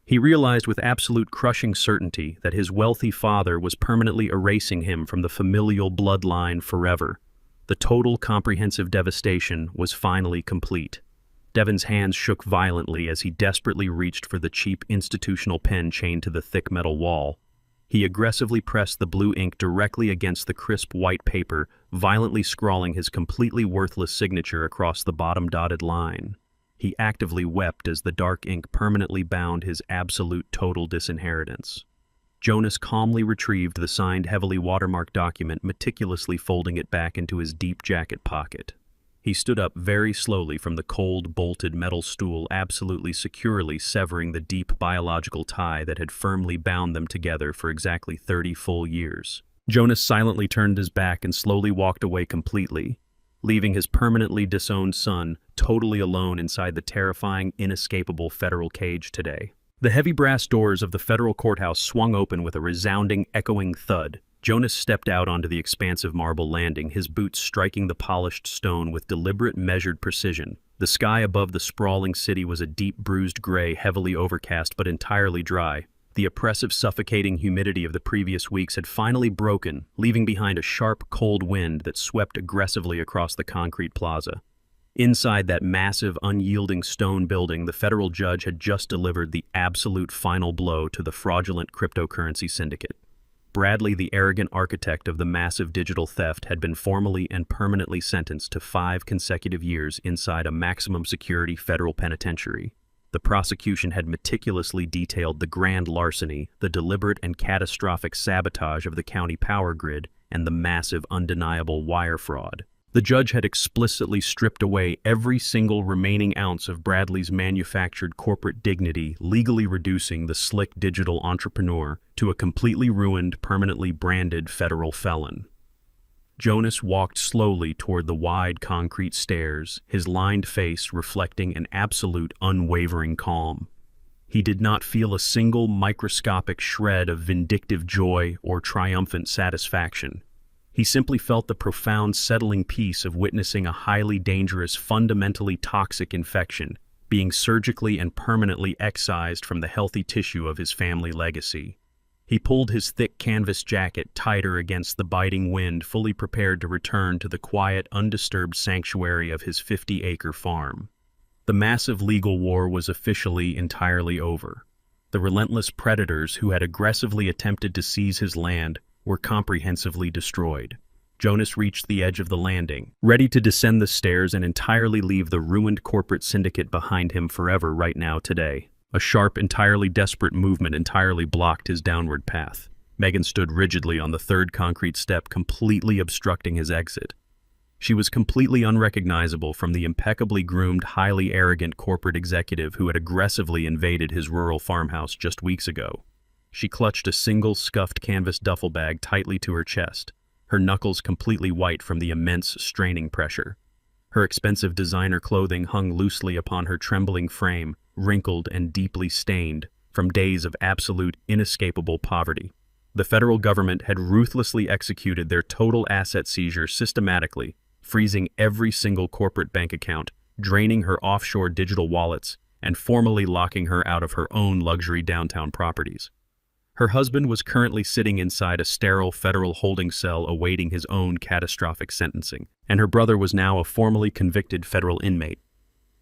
S1: He realized with absolute crushing certainty that his wealthy father was permanently erasing him from the familial bloodline forever. The total, comprehensive devastation was finally complete. Devon's hands shook violently as he desperately reached for the cheap institutional pen chained to the thick metal wall. He aggressively pressed the blue ink directly against the crisp white paper, violently scrawling his completely worthless signature across the bottom dotted line. He actively wept as the dark ink permanently bound his absolute total disinheritance. Jonas calmly retrieved the signed, heavily watermarked document, meticulously folding it back into his deep jacket pocket. He stood up very slowly from the cold, bolted metal stool, absolutely securely severing the deep biological tie that had firmly bound them together for exactly 30 full years. Jonas silently turned his back and slowly walked away completely, leaving his permanently disowned son totally alone inside the terrifying, inescapable federal cage today. The heavy brass doors of the federal courthouse swung open with a resounding, echoing thud. Jonas stepped out onto the expansive marble landing, his boots striking the polished stone with deliberate, measured precision. The sky above the sprawling city was a deep, bruised gray, heavily overcast but entirely dry. The oppressive, suffocating humidity of the previous weeks had finally broken, leaving behind a sharp, cold wind that swept aggressively across the concrete plaza. Inside that massive, unyielding stone building, the federal judge had just delivered the absolute final blow to the fraudulent cryptocurrency syndicate. Bradley, the arrogant architect of the massive digital theft, had been formally and permanently sentenced to 5 consecutive years inside a maximum security federal penitentiary. The prosecution had meticulously detailed the grand larceny, the deliberate and catastrophic sabotage of the county power grid, and the massive, undeniable wire fraud. The judge had explicitly stripped away every single remaining ounce of Bradley's manufactured corporate dignity, legally reducing the slick digital entrepreneur to a completely ruined, permanently branded federal felon. Jonas walked slowly toward the wide concrete stairs, his lined face reflecting an absolute, unwavering calm. He did not feel a single microscopic shred of vindictive joy or triumphant satisfaction. He simply felt the profound, settling peace of witnessing a highly dangerous, fundamentally toxic infection being surgically and permanently excised from the healthy tissue of his family legacy. He pulled his thick canvas jacket tighter against the biting wind, fully prepared to return to the quiet, undisturbed sanctuary of his 50-acre farm. The massive legal war was officially entirely over. The relentless predators who had aggressively attempted to seize his land were comprehensively destroyed. Jonas reached the edge of the landing, ready to descend the stairs and entirely leave the ruined corporate syndicate behind him forever right now today. A sharp, entirely desperate movement entirely blocked his downward path. Megan stood rigidly on the third concrete step, completely obstructing his exit. She was completely unrecognizable from the impeccably groomed, highly arrogant corporate executive who had aggressively invaded his rural farmhouse just weeks ago. She clutched a single scuffed canvas duffel bag tightly to her chest, her knuckles completely white from the immense straining pressure. Her expensive designer clothing hung loosely upon her trembling frame, wrinkled and deeply stained from days of absolute, inescapable poverty. The federal government had ruthlessly executed their total asset seizure systematically, freezing every single corporate bank account, draining her offshore digital wallets, and formally locking her out of her own luxury downtown properties. Her husband was currently sitting inside a sterile federal holding cell awaiting his own catastrophic sentencing, and her brother was now a formally convicted federal inmate.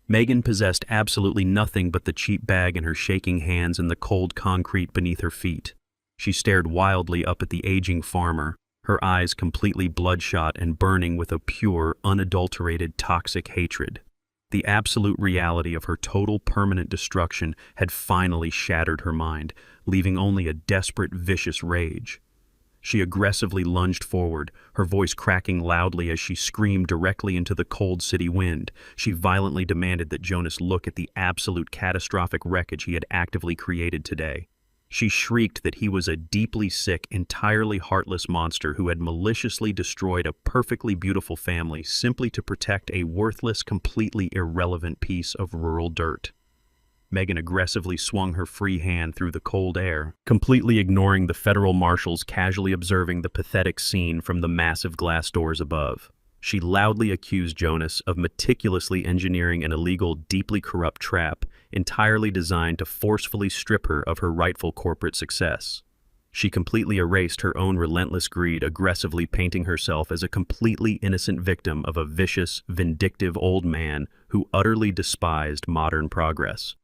S1: Megan possessed absolutely nothing but the cheap bag in her shaking hands and the cold concrete beneath her feet. She stared wildly up at the aging farmer, her eyes completely bloodshot and burning with a pure, unadulterated, toxic hatred. The absolute reality of her total, permanent destruction had finally shattered her mind, leaving only a desperate, vicious rage. She aggressively lunged forward, her voice cracking loudly as she screamed directly into the cold city wind. She violently demanded that Jonas look at the absolute catastrophic wreckage he had actively created today. She shrieked that he was a deeply sick, entirely heartless monster who had maliciously destroyed a perfectly beautiful family simply to protect a worthless, completely irrelevant piece of rural dirt. Megan aggressively swung her free hand through the cold air, completely ignoring the federal marshals casually observing the pathetic scene from the massive glass doors above. She loudly accused Jonas of meticulously engineering an illegal, deeply corrupt trap entirely designed to forcefully strip her of her rightful corporate success. She completely erased her own relentless greed, aggressively painting herself as a completely innocent victim of a vicious, vindictive old man who utterly despised modern progress.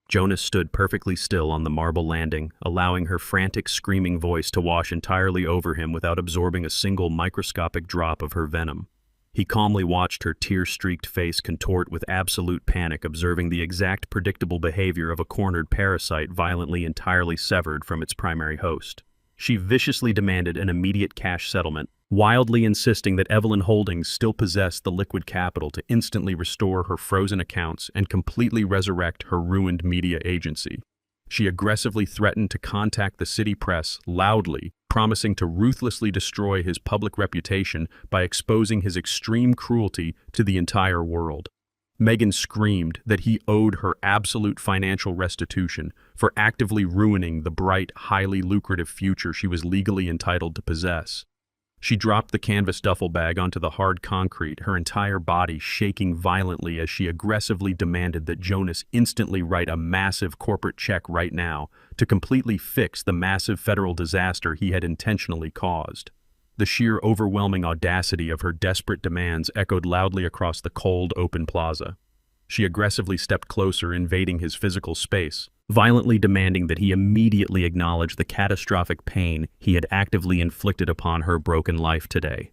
S1: Jonas stood perfectly still on the marble landing, allowing her frantic, screaming voice to wash entirely over him without absorbing a single microscopic drop of her venom. He calmly watched her tear-streaked face contort with absolute panic, observing the exact predictable behavior of a cornered parasite violently entirely severed from its primary host. She viciously demanded an immediate cash settlement, wildly insisting that Evelyn Holdings still possessed the liquid capital to instantly restore her frozen accounts and completely resurrect her ruined media agency. She aggressively threatened to contact the city press loudly, promising to ruthlessly destroy his public reputation by exposing his extreme cruelty to the entire world. Megan screamed that he owed her absolute financial restitution for actively ruining the bright, highly lucrative future she was legally entitled to possess. She dropped the canvas duffel bag onto the hard concrete, her entire body shaking violently as she aggressively demanded that Jonas instantly write a massive corporate check right now to completely fix the massive federal disaster he had intentionally caused. The sheer overwhelming audacity of her desperate demands echoed loudly across the cold, open plaza. She aggressively stepped closer, invading his physical space, violently demanding that he immediately acknowledge the catastrophic pain he had actively inflicted upon her broken life today.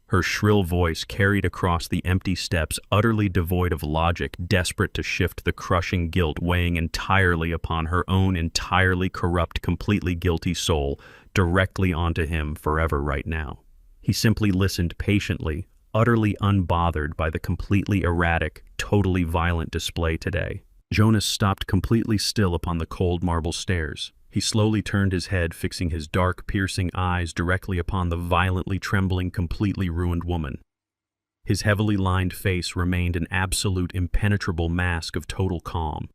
S1: Her shrill voice carried across the empty steps, utterly devoid of logic, desperate to shift the crushing guilt weighing entirely upon her own entirely corrupt, completely guilty soul, directly onto him forever right now. He simply listened patiently, utterly unbothered by the completely erratic, totally violent display today. Jonas stopped completely still upon the cold marble stairs. He slowly turned his head, fixing his dark, piercing eyes directly upon the violently trembling, completely ruined woman. His heavily lined face remained an absolute, impenetrable mask of total calm.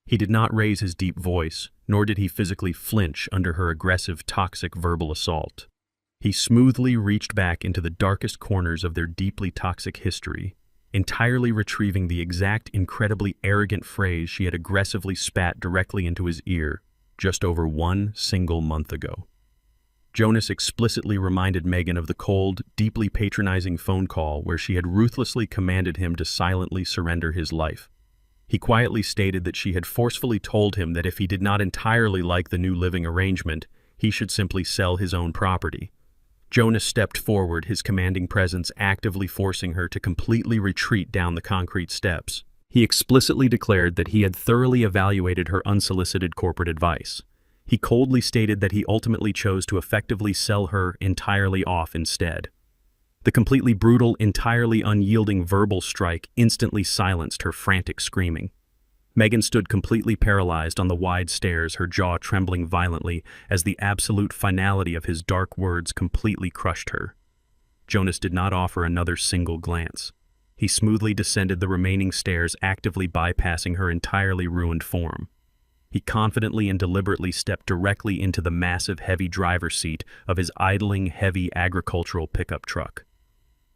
S1: He did not raise his deep voice, nor did he physically flinch under her aggressive, toxic verbal assault. He smoothly reached back into the darkest corners of their deeply toxic history, entirely retrieving the exact, incredibly arrogant phrase she had aggressively spat directly into his ear just over 1 single month ago. Jonas explicitly reminded Megan of the cold, deeply patronizing phone call where she had ruthlessly commanded him to silently surrender his life. He quietly stated that she had forcefully told him that if he did not entirely like the new living arrangement, he should simply sell his own property. Jonas stepped forward, his commanding presence actively forcing her to completely retreat down the concrete steps. He explicitly declared that he had thoroughly evaluated her unsolicited corporate advice. He coldly stated that he ultimately chose to effectively sell her entirely off instead. The completely brutal, entirely unyielding verbal strike instantly silenced her frantic screaming. Megan stood completely paralyzed on the wide stairs, her jaw trembling violently as the absolute finality of his dark words completely crushed her. Jonas did not offer another single glance. He smoothly descended the remaining stairs, actively bypassing her entirely ruined form. He confidently and deliberately stepped directly into the massive, heavy driver's seat of his idling, heavy agricultural pickup truck.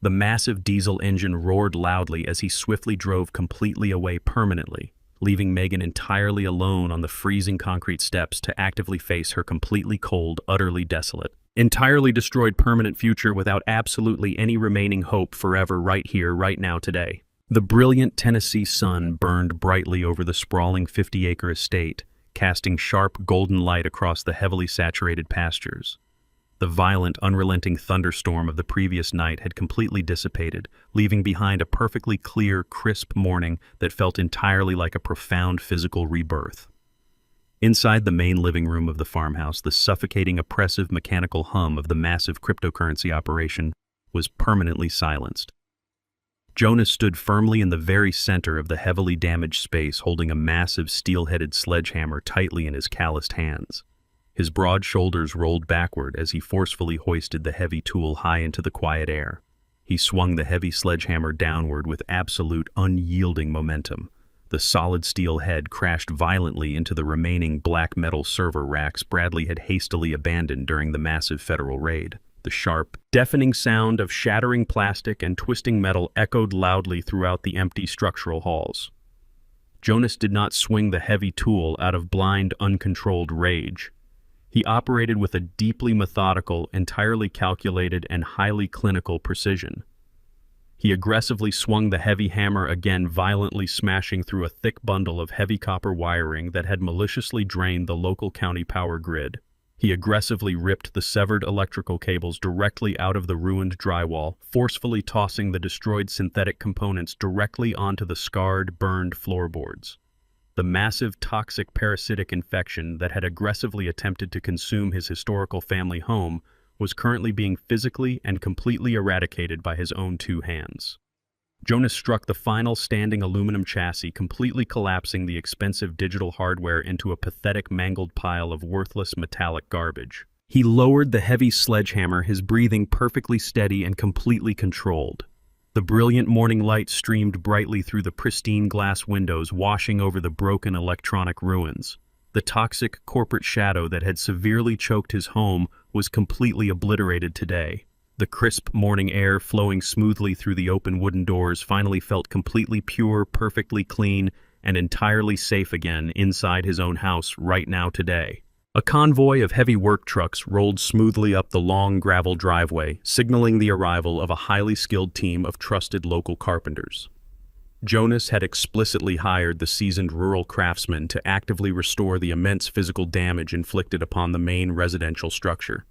S1: The massive diesel engine roared loudly as he swiftly drove completely away permanently, leaving Megan entirely alone on the freezing concrete steps to actively face her completely cold, utterly desolate, entirely destroyed permanent future without absolutely any remaining hope forever right here, right now, today. The brilliant Tennessee sun burned brightly over the sprawling 50-acre estate, casting sharp golden light across the heavily saturated pastures. The violent, unrelenting thunderstorm of the previous night had completely dissipated, leaving behind a perfectly clear, crisp morning that felt entirely like a profound physical rebirth. Inside the main living room of the farmhouse, the suffocating, oppressive mechanical hum of the massive cryptocurrency operation was permanently silenced. Jonas stood firmly in the very center of the heavily damaged space, holding a massive steel-headed sledgehammer tightly in his calloused hands. His broad shoulders rolled backward as he forcefully hoisted the heavy tool high into the quiet air. He swung the heavy sledgehammer downward with absolute, unyielding momentum. The solid steel head crashed violently into the remaining black metal server racks Bradley had hastily abandoned during the massive federal raid. The sharp, deafening sound of shattering plastic and twisting metal echoed loudly throughout the empty structural halls. Jonas did not swing the heavy tool out of blind, uncontrolled rage. He operated with a deeply methodical, entirely calculated, and highly clinical precision. He aggressively swung the heavy hammer again, violently smashing through a thick bundle of heavy copper wiring that had maliciously drained the local county power grid. He aggressively ripped the severed electrical cables directly out of the ruined drywall, forcefully tossing the destroyed synthetic components directly onto the scarred, burned floorboards. The massive toxic parasitic infection that had aggressively attempted to consume his historical family home was currently being physically and completely eradicated by his own two hands. Jonas struck the final standing aluminum chassis, completely collapsing the expensive digital hardware into a pathetic mangled pile of worthless metallic garbage. He lowered the heavy sledgehammer, his breathing perfectly steady and completely controlled. The brilliant morning light streamed brightly through the pristine glass windows, washing over the broken electronic ruins. The toxic corporate shadow that had severely choked his home was completely obliterated today. The crisp morning air flowing smoothly through the open wooden doors finally felt completely pure, perfectly clean, and entirely safe again inside his own house right now today. A convoy of heavy work trucks rolled smoothly up the long gravel driveway, signaling the arrival of a highly skilled team of trusted local carpenters. Jonas had explicitly hired the seasoned rural craftsmen to actively restore the immense physical damage inflicted upon the main residential structure.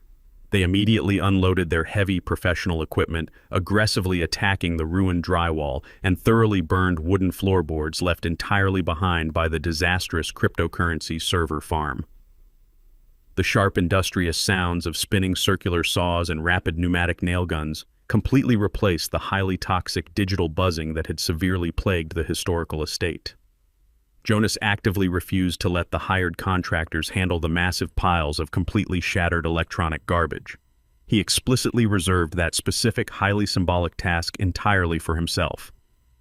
S1: They immediately unloaded their heavy professional equipment, aggressively attacking the ruined drywall and thoroughly burned wooden floorboards left entirely behind by the disastrous cryptocurrency server farm. The sharp industrious sounds of spinning circular saws and rapid pneumatic nail guns completely replaced the highly toxic digital buzzing that had severely plagued the historical estate. Jonas actively refused to let the hired contractors handle the massive piles of completely shattered electronic garbage. He explicitly reserved that specific, highly symbolic task entirely for himself.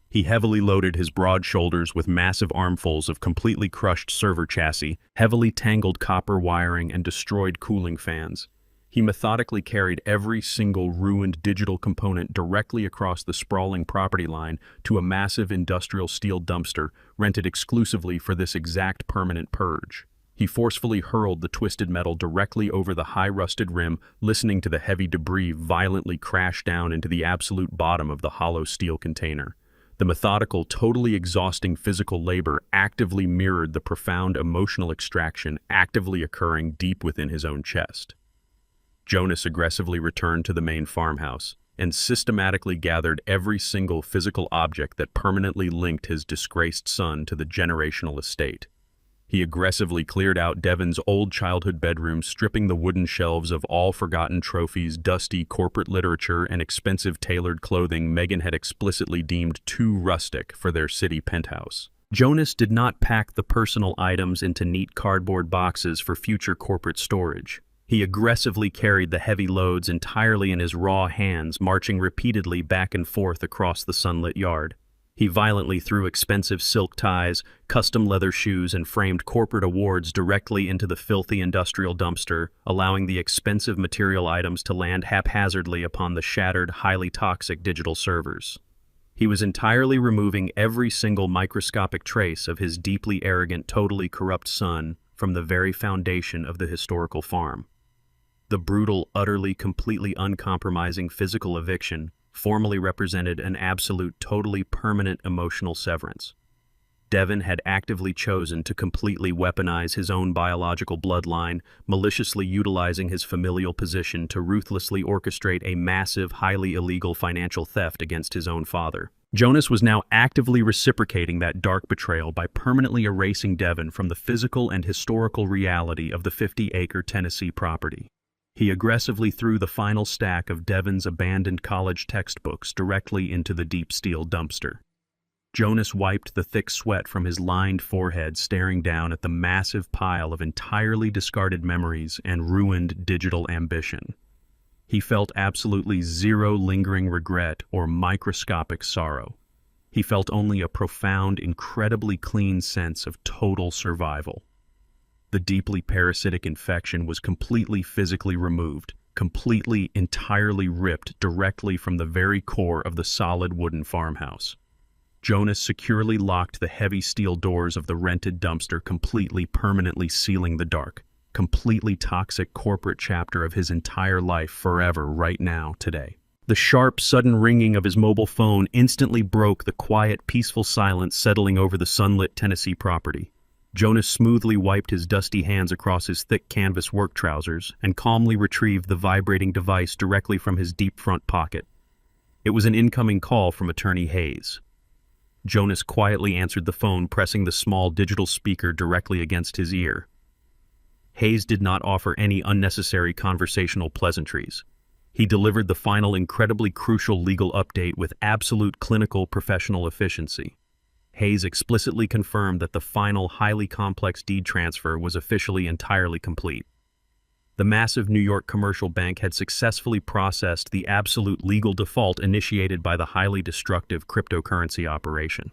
S1: He heavily loaded his broad shoulders with massive armfuls of completely crushed server chassis, heavily tangled copper wiring, and destroyed cooling fans. He methodically carried every single ruined digital component directly across the sprawling property line to a massive industrial steel dumpster rented exclusively for this exact permanent purge. He forcefully hurled the twisted metal directly over the high rusted rim, listening to the heavy debris violently crash down into the absolute bottom of the hollow steel container. The methodical, totally exhausting physical labor actively mirrored the profound emotional extraction actively occurring deep within his own chest. Jonas aggressively returned to the main farmhouse and systematically gathered every single physical object that permanently linked his disgraced son to the generational estate. He aggressively cleared out Devin's old childhood bedroom, stripping the wooden shelves of all forgotten trophies, dusty corporate literature, and expensive tailored clothing Megan had explicitly deemed too rustic for their city penthouse. Jonas did not pack the personal items into neat cardboard boxes for future corporate storage. He aggressively carried the heavy loads entirely in his raw hands, marching repeatedly back and forth across the sunlit yard. He violently threw expensive silk ties, custom leather shoes, and framed corporate awards directly into the filthy industrial dumpster, allowing the expensive material items to land haphazardly upon the shattered, highly toxic digital servers. He was entirely removing every single microscopic trace of his deeply arrogant, totally corrupt son from the very foundation of the historical farm. The brutal, utterly, completely uncompromising physical eviction formally represented an absolute, totally permanent emotional severance. Devin had actively chosen to completely weaponize his own biological bloodline, maliciously utilizing his familial position to ruthlessly orchestrate a massive, highly illegal financial theft against his own father. Jonas was now actively reciprocating that dark betrayal by permanently erasing Devin from the physical and historical reality of the 50-acre Tennessee property. He aggressively threw the final stack of Devin's abandoned college textbooks directly into the deep steel dumpster. Jonas wiped the thick sweat from his lined forehead, staring down at the massive pile of entirely discarded memories and ruined digital ambition. He felt absolutely zero lingering regret or microscopic sorrow. He felt only a profound, incredibly clean sense of total survival. The deeply parasitic infection was completely physically removed, completely, entirely ripped directly from the very core of the solid wooden farmhouse. Jonas securely locked the heavy steel doors of the rented dumpster, completely, permanently sealing the dark, completely toxic corporate chapter of his entire life forever right now, today. The sharp, sudden ringing of his mobile phone instantly broke the quiet, peaceful silence settling over the sunlit Tennessee property. Jonas smoothly wiped his dusty hands across his thick canvas work trousers and calmly retrieved the vibrating device directly from his deep front pocket. It was an incoming call from Attorney Hayes. Jonas quietly answered the phone, pressing the small digital speaker directly against his ear. Hayes did not offer any unnecessary conversational pleasantries. He delivered the final incredibly crucial legal update with absolute clinical professional efficiency. Hayes explicitly confirmed that the final highly complex deed transfer was officially entirely complete. The massive New York commercial bank had successfully processed the absolute legal default initiated by the highly destructive cryptocurrency operation.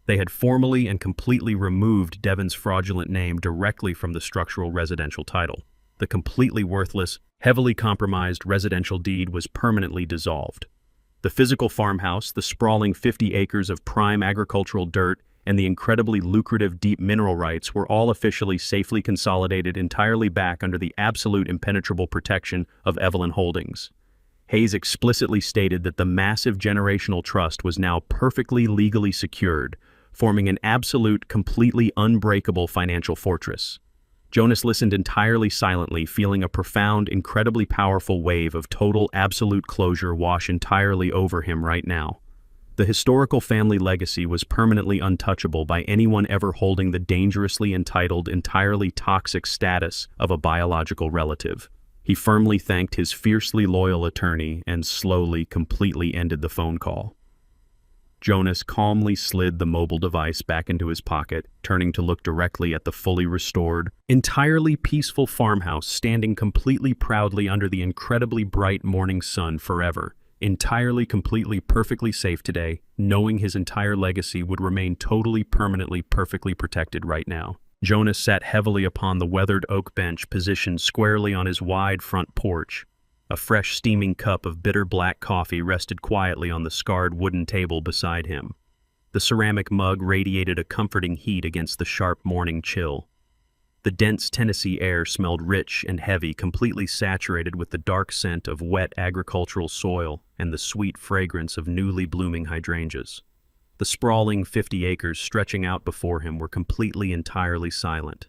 S1: They had formally and completely removed Devon's fraudulent name directly from the structural residential title. The completely worthless, heavily compromised residential deed was permanently dissolved. The physical farmhouse, the sprawling 50 acres of prime agricultural dirt, and the incredibly lucrative deep mineral rights were all officially safely consolidated entirely back under the absolute impenetrable protection of Evelyn Holdings. Hayes explicitly stated that the massive generational trust was now perfectly legally secured, forming an absolute, completely unbreakable financial fortress. Jonas listened entirely silently, feeling a profound, incredibly powerful wave of total, absolute closure wash entirely over him right now. The historical family legacy was permanently untouchable by anyone ever holding the dangerously entitled, entirely toxic status of a biological relative. He firmly thanked his fiercely loyal attorney and slowly, completely ended the phone call. Jonas calmly slid the mobile device back into his pocket, turning to look directly at the fully restored, entirely peaceful farmhouse standing completely proudly under the incredibly bright morning sun forever, entirely, completely, perfectly safe today, knowing his entire legacy would remain totally, permanently, perfectly protected right now. Jonas sat heavily upon the weathered oak bench positioned squarely on his wide front porch. A fresh steaming cup of bitter black coffee rested quietly on the scarred wooden table beside him. The ceramic mug radiated a comforting heat against the sharp morning chill. The dense Tennessee air smelled rich and heavy, completely saturated with the dark scent of wet agricultural soil and the sweet fragrance of newly blooming hydrangeas. The sprawling 50 acres stretching out before him were completely, entirely silent.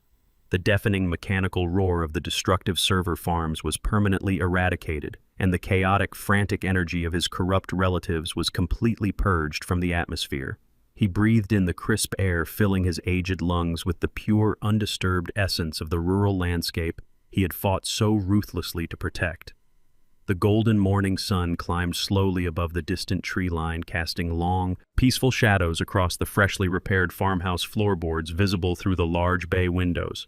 S1: The deafening mechanical roar of the destructive server farms was permanently eradicated, and the chaotic, frantic energy of his corrupt relatives was completely purged from the atmosphere. He breathed in the crisp air, filling his aged lungs with the pure, undisturbed essence of the rural landscape he had fought so ruthlessly to protect. The golden morning sun climbed slowly above the distant tree line, casting long, peaceful shadows across the freshly repaired farmhouse floorboards visible through the large bay windows.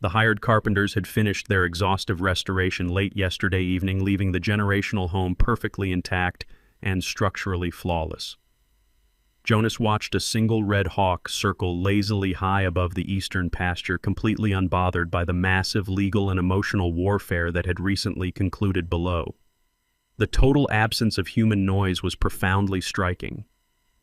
S1: The hired carpenters had finished their exhaustive restoration late yesterday evening, leaving the generational home perfectly intact and structurally flawless. Jonas watched a single red hawk circle lazily high above the eastern pasture, completely unbothered by the massive legal and emotional warfare that had recently concluded below. The total absence of human noise was profoundly striking.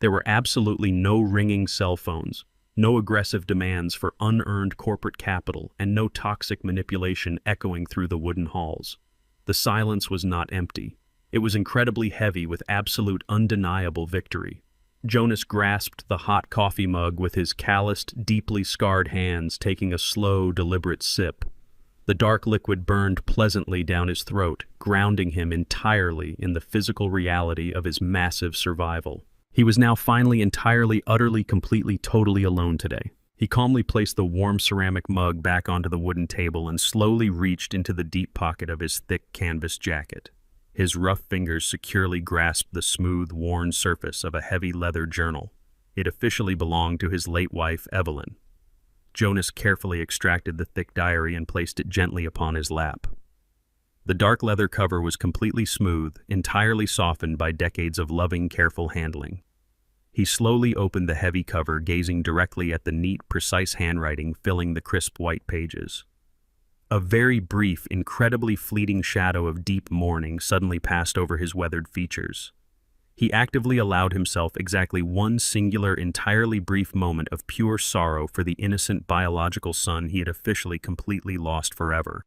S1: There were absolutely no ringing cell phones, no aggressive demands for unearned corporate capital, and no toxic manipulation echoing through the wooden halls. The silence was not empty. It was incredibly heavy with absolute, undeniable victory. Jonas grasped the hot coffee mug with his calloused, deeply scarred hands, taking a slow, deliberate sip. The dark liquid burned pleasantly down his throat, grounding him entirely in the physical reality of his massive survival. He was now finally entirely, utterly, completely, totally alone today. He calmly placed the warm ceramic mug back onto the wooden table and slowly reached into the deep pocket of his thick canvas jacket. His rough fingers securely grasped the smooth, worn surface of a heavy leather journal. It officially belonged to his late wife, Evelyn. Jonas carefully extracted the thick diary and placed it gently upon his lap. The dark leather cover was completely smooth, entirely softened by decades of loving, careful handling. He slowly opened the heavy cover, gazing directly at the neat, precise handwriting filling the crisp white pages. A very brief, incredibly fleeting shadow of deep mourning suddenly passed over his weathered features. He actively allowed himself exactly one singular, entirely brief moment of pure sorrow for the innocent biological son he had officially completely lost forever.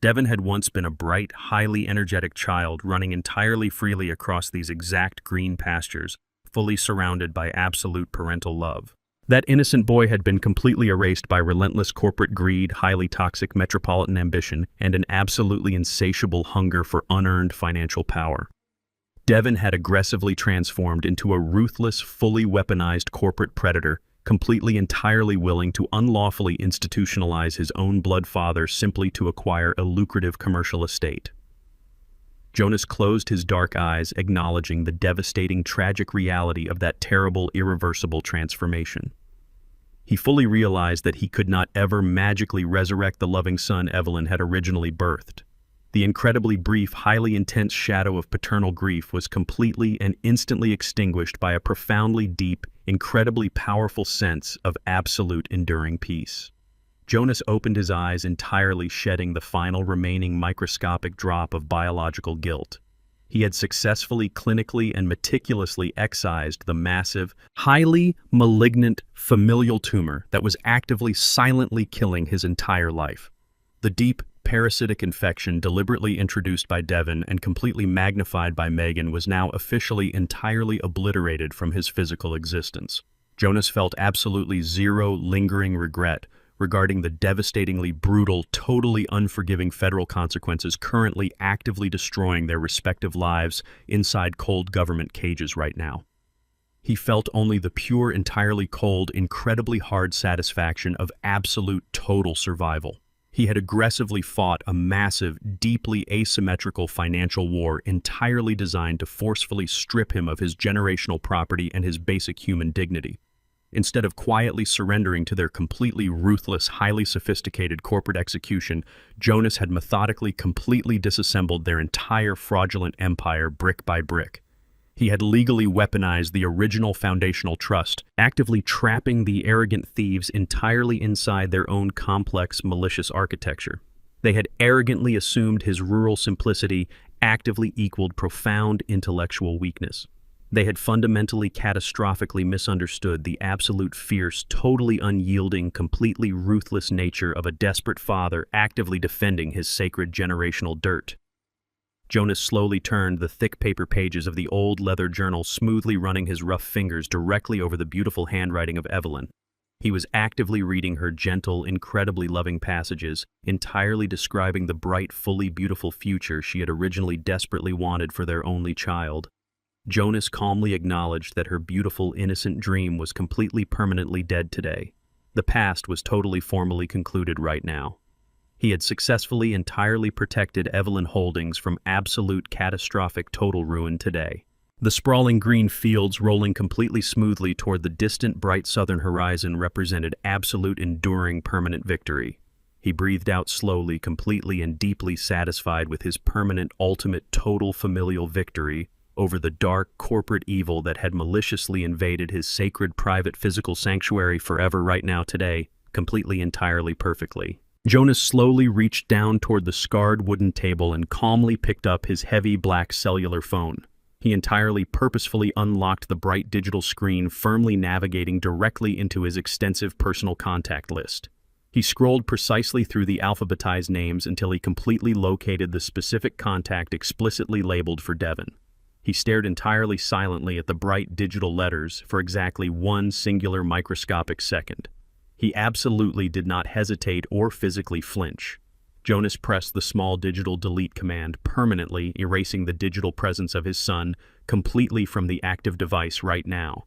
S1: Devon had once been a bright, highly energetic child running entirely freely across these exact green pastures, fully surrounded by absolute parental love. That innocent boy had been completely erased by relentless corporate greed, highly toxic metropolitan ambition, and an absolutely insatiable hunger for unearned financial power. Devon had aggressively transformed into a ruthless, fully weaponized corporate predator, completely entirely willing to unlawfully institutionalize his own blood father simply to acquire a lucrative commercial estate. Jonas closed his dark eyes, acknowledging the devastating, tragic reality of that terrible, irreversible transformation. He fully realized that he could not ever magically resurrect the loving son Evelyn had originally birthed. The incredibly brief, highly intense shadow of paternal grief was completely and instantly extinguished by a profoundly deep, incredibly powerful sense of absolute enduring peace. Jonas opened his eyes, entirely shedding the final remaining microscopic drop of biological guilt. He had successfully, clinically, and meticulously excised the massive, highly malignant familial tumor that was actively, silently killing his entire life. The deep, parasitic infection deliberately introduced by Devon and completely magnified by Megan was now officially entirely obliterated from his physical existence. Jonas felt absolutely zero lingering regret regarding the devastatingly brutal, totally unforgiving federal consequences currently actively destroying their respective lives inside cold government cages right now. He felt only the pure, entirely cold, incredibly hard satisfaction of absolute, total survival. He had aggressively fought a massive, deeply asymmetrical financial war entirely designed to forcefully strip him of his generational property and his basic human dignity. Instead of quietly surrendering to their completely ruthless, highly sophisticated corporate execution, Jonas had methodically, completely disassembled their entire fraudulent empire brick by brick. He had legally weaponized the original foundational trust, actively trapping the arrogant thieves entirely inside their own complex, malicious architecture. They had arrogantly assumed his rural simplicity actively equaled profound intellectual weakness. They had fundamentally, catastrophically misunderstood the absolute fierce, totally unyielding, completely ruthless nature of a desperate father actively defending his sacred generational dirt. Jonas slowly turned the thick paper pages of the old leather journal, smoothly running his rough fingers directly over the beautiful handwriting of Evelyn. He was actively reading her gentle, incredibly loving passages, entirely describing the bright, fully beautiful future she had originally desperately wanted for their only child. Jonas calmly acknowledged that her beautiful, innocent dream was completely permanently dead today. The past was totally formally concluded right now. He had successfully entirely protected Evelyn Holdings from absolute, catastrophic, total ruin today. The sprawling green fields rolling completely smoothly toward the distant, bright southern horizon represented absolute, enduring, permanent victory. He breathed out slowly, completely and deeply satisfied with his permanent, ultimate, total familial victory over the dark corporate evil that had maliciously invaded his sacred private physical sanctuary forever right now today, completely, entirely, perfectly. Jonas slowly reached down toward the scarred wooden table and calmly picked up his heavy black cellular phone. He entirely purposefully unlocked the bright digital screen, firmly navigating directly into his extensive personal contact list. He scrolled precisely through the alphabetized names until he completely located the specific contact explicitly labeled for Devon. He stared entirely silently at the bright digital letters for exactly one singular microscopic second. He absolutely did not hesitate or physically flinch. Jonas pressed the small digital delete command, permanently erasing the digital presence of his son completely from the active device right now.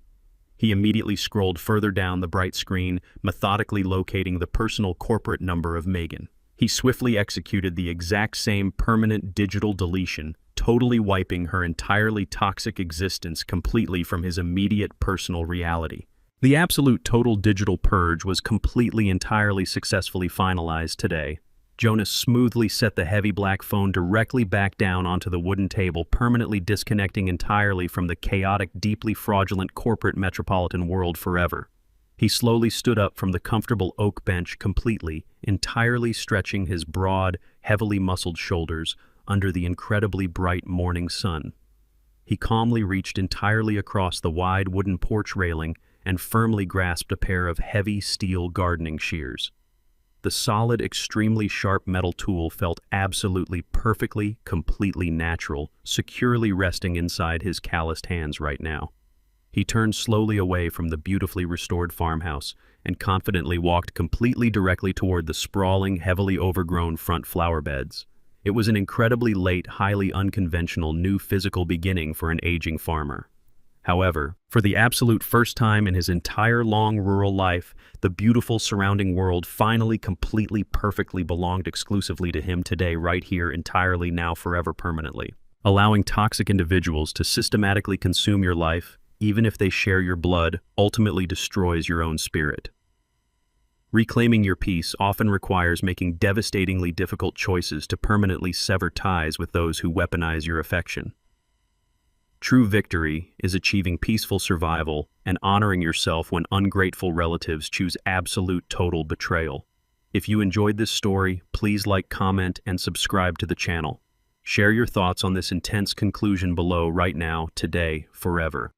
S1: He immediately scrolled further down the bright screen, methodically locating the personal corporate number of Megan. He swiftly executed the exact same permanent digital deletion, totally wiping her entirely toxic existence completely from his immediate personal reality. The absolute total digital purge was completely, entirely successfully finalized today. Jonas smoothly set the heavy black phone directly back down onto the wooden table, permanently disconnecting entirely from the chaotic, deeply fraudulent corporate metropolitan world forever. He slowly stood up from the comfortable oak bench, completely, entirely stretching his broad, heavily muscled shoulders under the incredibly bright morning sun. He calmly reached entirely across the wide wooden porch railing and firmly grasped a pair of heavy steel gardening shears. The solid, extremely sharp metal tool felt absolutely, perfectly, completely natural, securely resting inside his calloused hands right now. He turned slowly away from the beautifully restored farmhouse and confidently walked completely directly toward the sprawling, heavily overgrown front flower beds. It was an incredibly late, highly unconventional new physical beginning for an aging farmer. However, for the absolute first time in his entire long rural life, the beautiful surrounding world finally completely perfectly belonged exclusively to him today, right here, entirely, now, forever, permanently. Allowing toxic individuals to systematically consume your life, even if they share your blood, ultimately destroys your own spirit. Reclaiming your peace often requires making devastatingly difficult choices to permanently sever ties with those who weaponize your affection. True victory is achieving peaceful survival and honoring yourself when ungrateful relatives choose absolute total betrayal. If you enjoyed this story, please like, comment, and subscribe to the channel. Share your thoughts on this intense conclusion below, right now, today, forever.